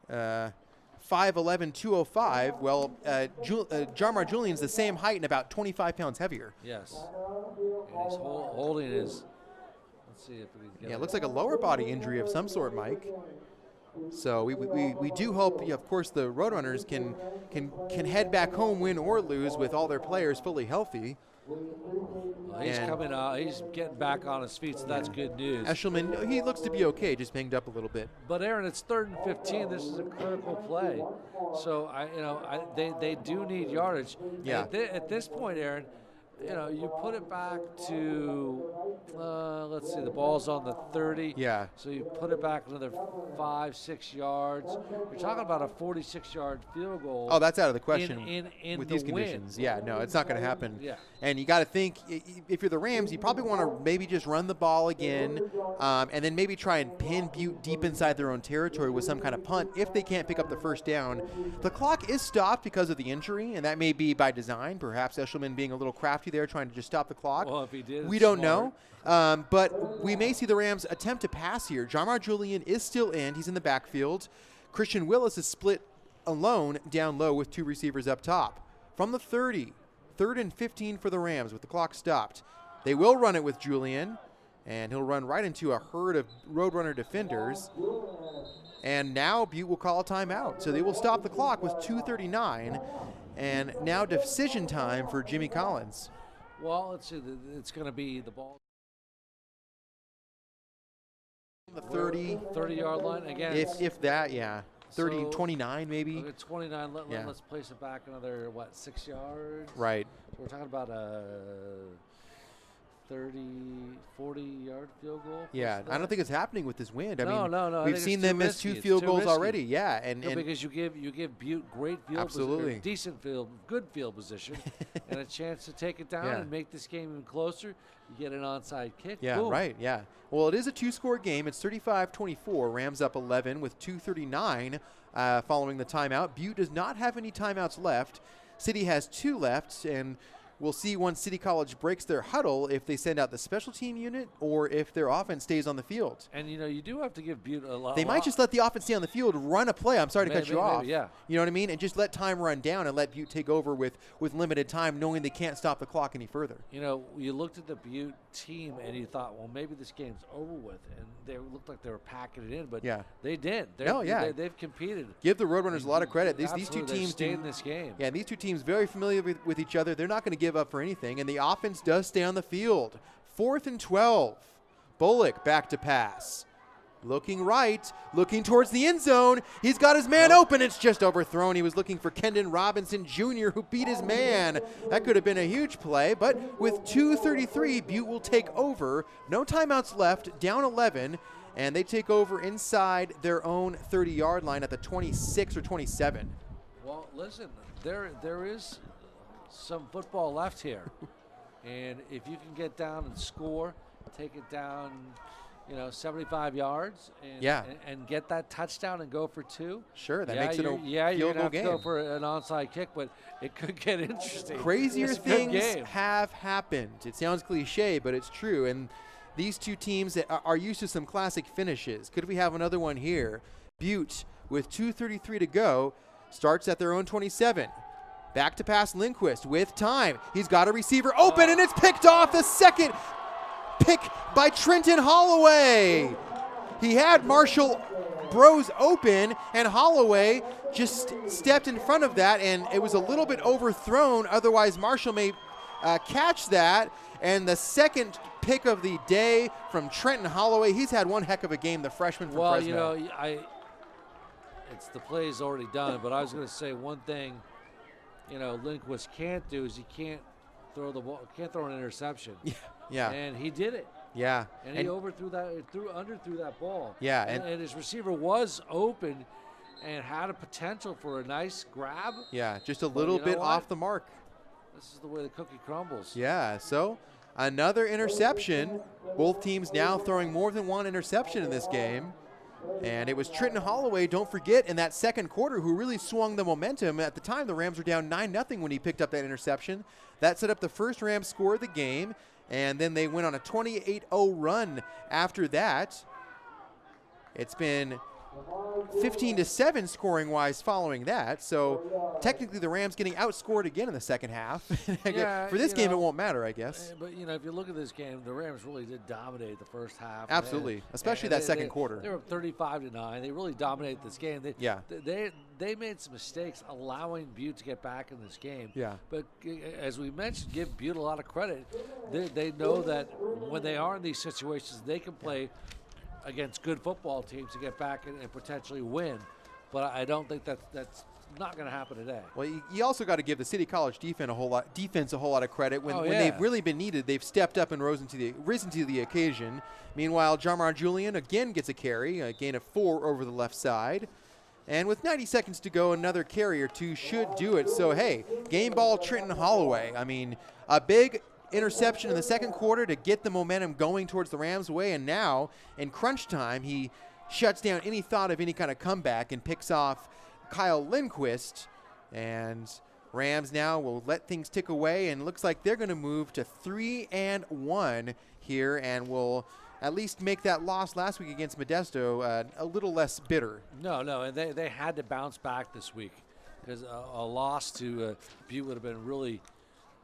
5'11", 205. Well, Jarmar Julian's the same height and about 25 pounds heavier. Yes, and he's holding his. Let's see if we can get Yeah, it looks like a lower body injury of some sort, Mike. So we do hope, of course, the Roadrunners can head back home, win or lose, with all their players fully healthy. Well, he's coming out. He's getting back on his feet, so that's good news. Eshelman, he looks to be okay, just banged up a little bit. But Aaron, it's 3rd and 15. This is a critical play, so they do need yardage. Yeah. At this point, Aaron, you put it back to, let's see, the ball's on the 30. Yeah. So you put it back another 5-6 yards. You're talking about a 46-yard field goal. Oh, that's out of the question in with the these conditions. wind. Yeah, no, it's not going to happen. Yeah. And you got to think, if you're the Rams, you probably want to maybe just run the ball again, and then maybe try and pin Butte deep inside their own territory with some kind of punt if they can't pick up the first down. The clock is stopped because of the injury, and that may be by design. Perhaps Eshelman being a little crafty there, trying to just stop the clock. Well, if he did, we don't know. But we may see the Rams attempt to pass here. Jarmar Julian is still in. He's in the backfield. Christian Willis is split alone down low with 2 receivers up top. From the 30, 3rd and 15 for the Rams with the clock stopped. They will run it with Julian, and he'll run right into a herd of Roadrunner defenders. And now Butte will call a timeout. So they will stop the clock with 2:39. And now decision time for Jimmy Collins. Well, let's see. It's going to be the ball. The 30-yard line again. If that, yeah. 30, So, 29 maybe. Okay, 29. Yeah. Let's place it back another 6 yards. Right. So we're talking about a 40-yard field goal. Yeah, I don't think it's happening with this wind. I mean, no. I we've think seen it's them too miss risky. 2 It's field too goals risky. already. Yeah, and because you give Butte great field Absolutely. position, good field position, and a chance to take it down Yeah. and make this game even closer. You get an onside kick. yeah, boom. right. Yeah. Well, it is a 2-score game. It's 35-24. Rams up 11 with 2:39 following the timeout. Butte does not have any timeouts left. City has 2 left, and we'll see once City College breaks their huddle if they send out the special team unit or if their offense stays on the field. And you do have to give Butte a lot. They might just let the offense stay on the field, run a play. I'm sorry to cut you off. Maybe, yeah. You know what I mean? And just let time run down and let Butte take over with limited time, knowing they can't stop the clock any further. You looked at the Butte team and you thought, well, maybe this game's over with, and they looked like they were packing it in, but Yeah. they did. They've competed. Give the Roadrunners a lot of credit. These two Absolutely, they've teams stayed in this game. Yeah, these two teams very familiar with each other. They're not going to give up for anything, and the offense does stay on the field. 4th and 12. Bullock back to pass. Looking right, looking towards the end zone. He's got his man open. It's just overthrown. He was looking for Kendon Robinson Jr., who beat his man. That could have been a huge play, but with 2:33, Butte will take over. No timeouts left, down 11, and they take over inside their own 30-yard line at the 26 or 27. Well, listen, there is some football left here, and if you can get down and score, take it down 75 yards and get that touchdown and go for 2. Sure, that makes it a you're field gonna goal have game. to go for an onside kick, but it could get interesting. Crazier It's a good things game. have happened. It sounds cliche, but it's true. And these two teams that are used to some classic finishes. Could we have another one here? Butte, with 2:33 to go, starts at their own 27. Back to pass Lindquist with time. He's got a receiver open, and it's picked off. The second pick by Trenton Holloway. He had Marshall Bros open, and Holloway just stepped in front of that, and it was a little bit overthrown. Otherwise, Marshall may catch that. And the second pick of the day from Trenton Holloway. He's had one heck of a game, the freshman from Fresno. It's the play's already done, but I was going to say one thing, Lindquist can't do is he can't throw the ball, can't throw an interception. Yeah. And he did it. Yeah. And he underthrew that ball. Yeah. And his receiver was open and had a potential for a nice grab. Yeah, just a little bit off the mark. This is the way the cookie crumbles. Yeah, so another interception. Both teams now throwing more than one interception in this game. And it was Trenton Holloway, don't forget, in that second quarter who really swung the momentum. At the time, the Rams were down 9-0 when he picked up that interception. That set up the first Rams score of the game, and then they went on a 28-0 run after that. It's been 15-7 scoring-wise following that. So technically the Rams getting outscored again in the second half. Yeah, For this game, it won't matter, I guess. But, if you look at this game, the Rams really did dominate the first half. Absolutely, especially that second quarter. They were up 35-9. They really dominated this game. They made some mistakes allowing Butte to get back in this game. Yeah. But as we mentioned, give Butte a lot of credit. They know that when they are in these situations, they can play against good football teams to get back and potentially win. But I don't think that's not going to happen today. Well, you also got to give the City College defense a whole lot of credit. When they've really been needed, they've stepped up and risen to the occasion. Meanwhile, Jamar Julian again gets a carry, a gain of 4 over the left side. And with 90 seconds to go, another carry or two should do it. So, hey, game ball Trenton Holloway. I mean, a big interception in the second quarter to get the momentum going towards the Rams' way. And now, in crunch time, he shuts down any thought of any kind of comeback and picks off Kyle Lindquist. And Rams now will let things tick away, and looks like they're going to move to 3-1 here, and will at least make that loss last week against Modesto a little less bitter. No, and they had to bounce back this week, because a loss to Butte would have been really,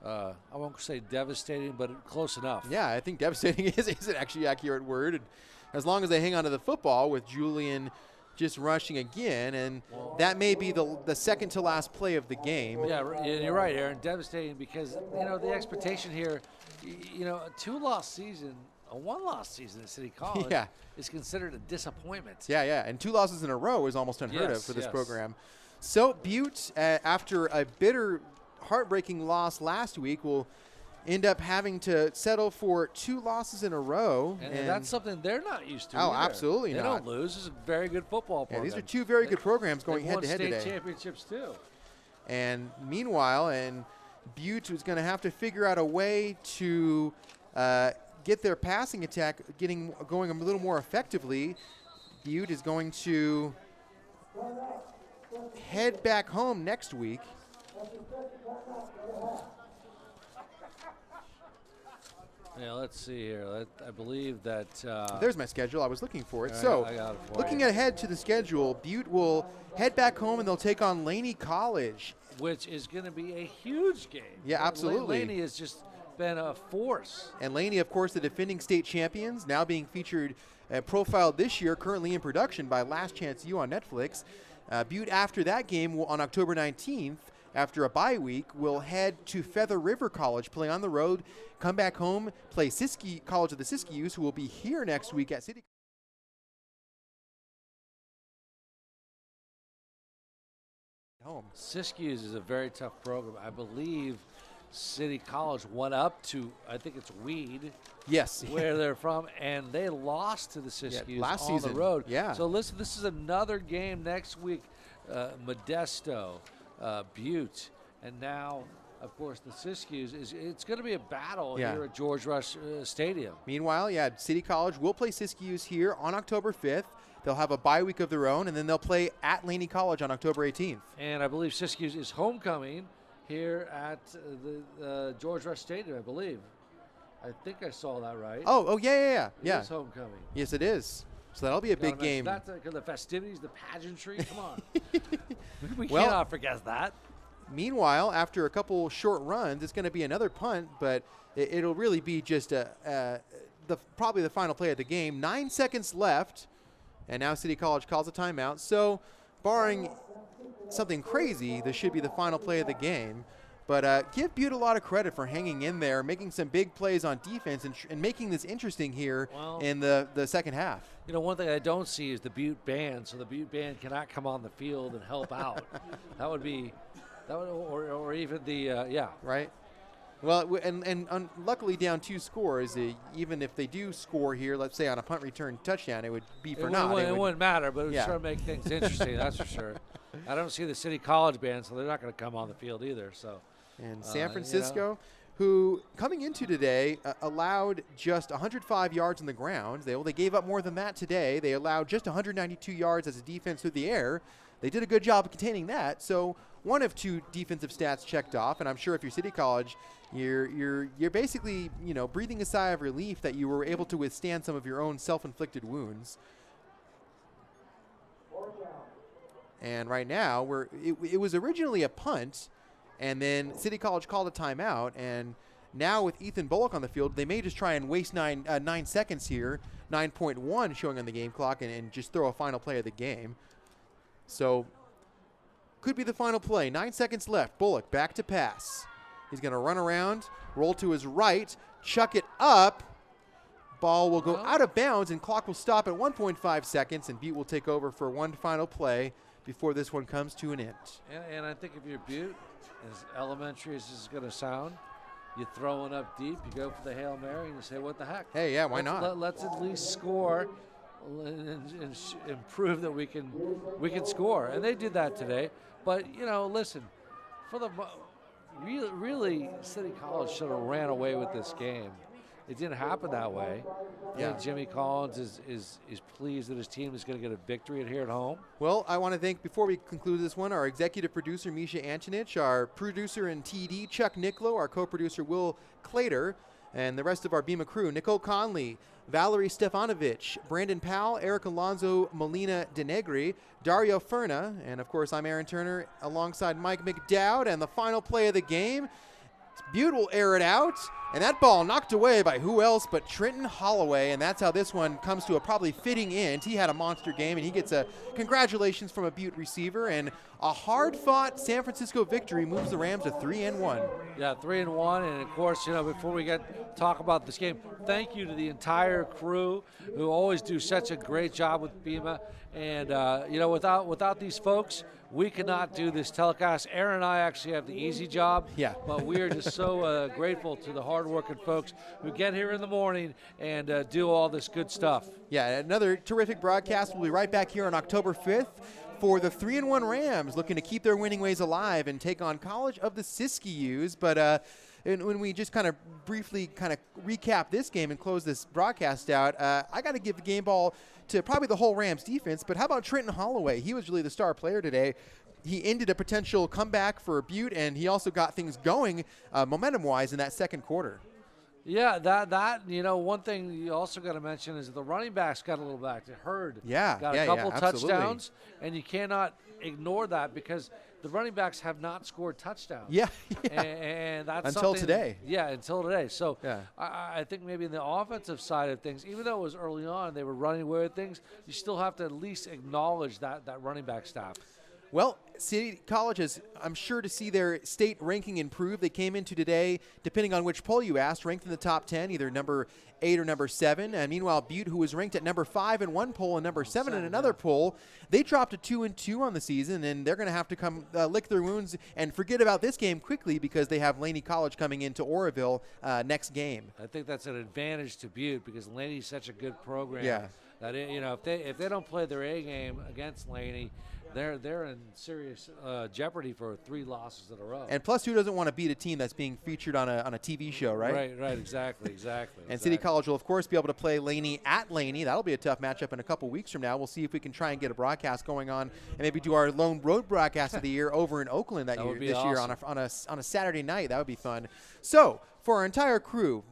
I won't say devastating, but close enough. Yeah, I think devastating is an actually accurate word. And as long as they hang on to the football with Julian just rushing again, and that may be the second to last play of the game. Yeah, you're right, Aaron. Devastating because, the expectation here, a 2-loss season, a 1-loss season at City College is considered a disappointment. Yeah, and 2 losses in a row is almost unheard of for this program. So Butte, after a bitter, heartbreaking loss last week, will end up having to settle for 2 losses in a row. And that's something they're not used to. Oh, either. Absolutely they not. They don't lose. This is a very good football program. Yeah, these are 2 very good programs going head-to-head today. They won state championships, too. And meanwhile, Butte is going to have to figure out a way to get their passing attack going a little more effectively. Butte is going to head back home next week. Yeah, let's see here. I believe that. There's my schedule. I was looking for it. I got it for looking you. ahead to the schedule, Butte will head back home and they'll take on Laney College, which is going to be a huge game. Yeah, absolutely. Laney has just been a force. And Laney, of course, the defending state champions, now being featured, profiled this year, currently in production by Last Chance U on Netflix. Butte, after that game on October 19th, after a bye week, will head to Feather River College, play on the road, come back home, play Siskiyou College of the Siskiyous, who will be here next week at City. Home. Siskiyous is a very tough program. I believe City College went up to, I think it's Weed. Yes. Where they're from, and they lost to the Siskiyous last on season. the road. Yeah. So listen, this is another game next week. Modesto, Butte, and now, of course, the Siskiyous. It's going to be a battle here at George Rush Stadium. Meanwhile, City College will play Siskiyous here on October 5th. They'll have a bye week of their own, and then they'll play at Laney College on October 18th. And I believe Siskiyous is homecoming here at the George Rush Stadium, I believe. I think I saw that right. Oh, yeah. It is homecoming. Yes, it is. So that'll be a big game. That's the festivities, the pageantry. Come on. we cannot forget that. Meanwhile, after a couple short runs, it's going to be another punt, but it'll really be just probably the final play of the game. 9 seconds left, and now City College calls a timeout. So, barring something crazy, this should be the final play of the game. But give Butte a lot of credit for hanging in there, making some big plays on defense, and making this interesting here in the second half. One thing I don't see is the Butte band, so the Butte band cannot come on the field and help out. Or even the right. Well, and luckily down 2 scores. Even if they do score here, let's say on a punt return touchdown, it would be for naught. It wouldn't matter, but it would sure make things interesting. That's for sure. I don't see the City College band, so they're not going to come on the field either. So. And San Francisco, who coming into today allowed just 105 yards on the ground. They gave up more than that today. They allowed just 192 yards as a defense through the air. They did a good job of containing that. So one of 2 defensive stats checked off, and I'm sure if you're City College, you're basically, you know, breathing a sigh of relief that you were able to withstand some of your own self-inflicted wounds. And right now, it was originally a punt, and then City College called a timeout, and now with Ethan Bullock on the field, they may just try and waste 9 seconds here, 9.1 showing on the game clock, and just throw a final play of the game. So could be the final play. 9 seconds left. Bullock back to pass. He's going to run around, roll to his right, chuck it up. Ball will go out of bounds, and clock will stop at 1.5 seconds, and Butte will take over for one final play before this one comes to an end. And I think if you're Butte, as elementary as this is going to sound, you throw it up deep, you go for the Hail Mary, and you say, what the heck? Hey, yeah, why not? Let's at least score and prove that we can score. And they did that today. But, you know, listen, for the really City College should have ran away with this game. It didn't happen that way. I think Jimmy Collins is pleased that his team is going to get a victory here at home. Well, I want to thank, before we conclude this one, our executive producer, Misha Antonich, our producer and TD, Chuck Nicklow, our co-producer, Will Clater, and the rest of our Bema crew, Nicole Conley, Valerie Stefanovic, Brandon Powell, Eric Alonso Molina Denegri, Dario Ferna, and of course I'm Aaron Turner alongside Mike McDowd. And the final play of the game, Butte will air it out, and that ball knocked away by who else but Trenton Holloway, and that's how this one comes to a probably fitting end. He had a monster game, and he gets a congratulations from a Butte receiver, and a hard-fought San Francisco victory moves the Rams to 3-1. Yeah, 3-1, and of course, you know, before we talk about this game, thank you to the entire crew who always do such a great job with Bema, and you know, without these folks, we cannot do this telecast. Aaron and I actually have the easy job, but we are just so grateful to the hard-working folks who get here in the morning and do all this good stuff. Yeah, another terrific broadcast. We'll be right back here on October 5th for the 3-1 Rams, looking to keep their winning ways alive and take on College of the Siskiyous. But and when we just kind of briefly recap this game and close this broadcast out, I got to give the game ball to probably the whole Rams defense, but how about Trenton Holloway? He was really the star player today. He ended a potential comeback for Butte, and he also got things going momentum-wise in that second quarter. Yeah, that you know, one thing you also got to mention is the running backs got a little back. Hurd got a couple touchdowns, and you cannot ignore that because the running backs have not scored touchdowns. Yeah. And that's until today. Yeah, until today. So I think maybe in the offensive side of things, even though it was early on, they were running away with things, you still have to at least acknowledge that running back staff. Well, City College is, I'm sure, to see their state ranking improve. They came into today, depending on which poll you asked, ranked in the top 10, either number 8 or number 7. And meanwhile, Butte, who was ranked at number 5 in one poll and number 7 in another poll, they dropped to 2-2 on the season, and they're going to have to come lick their wounds and forget about this game quickly because they have Laney College coming into Oroville next game. I think that's an advantage to Butte because Laney's such a good program. Yeah. That you know, if they don't play their A game against Laney, they're in serious jeopardy for 3 losses in a row. And plus, who doesn't want to beat a team that's being featured on a TV show, right? Right, exactly. And City College will, of course, be able to play Laney at Laney. That'll be a tough matchup in a couple weeks from now. We'll see if we can try and get a broadcast going on and maybe do our lone road broadcast of the year over in Oakland this year on a Saturday night. That would be fun. So, for our entire crew,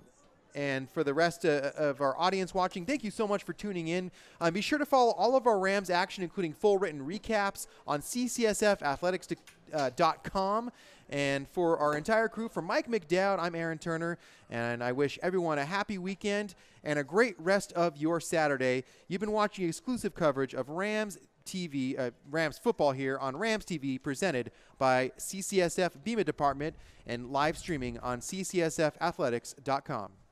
and for the rest of our audience watching, thank you so much for tuning in. Be sure to follow all of our Rams action, including full written recaps, on CCSFathletics.com. And for our entire crew, from Mike McDowd, I'm Aaron Turner, and I wish everyone a happy weekend and a great rest of your Saturday. You've been watching exclusive coverage of Rams TV, Rams football here on Rams TV, presented by CCSF Bema Department and live streaming on CCSFathletics.com.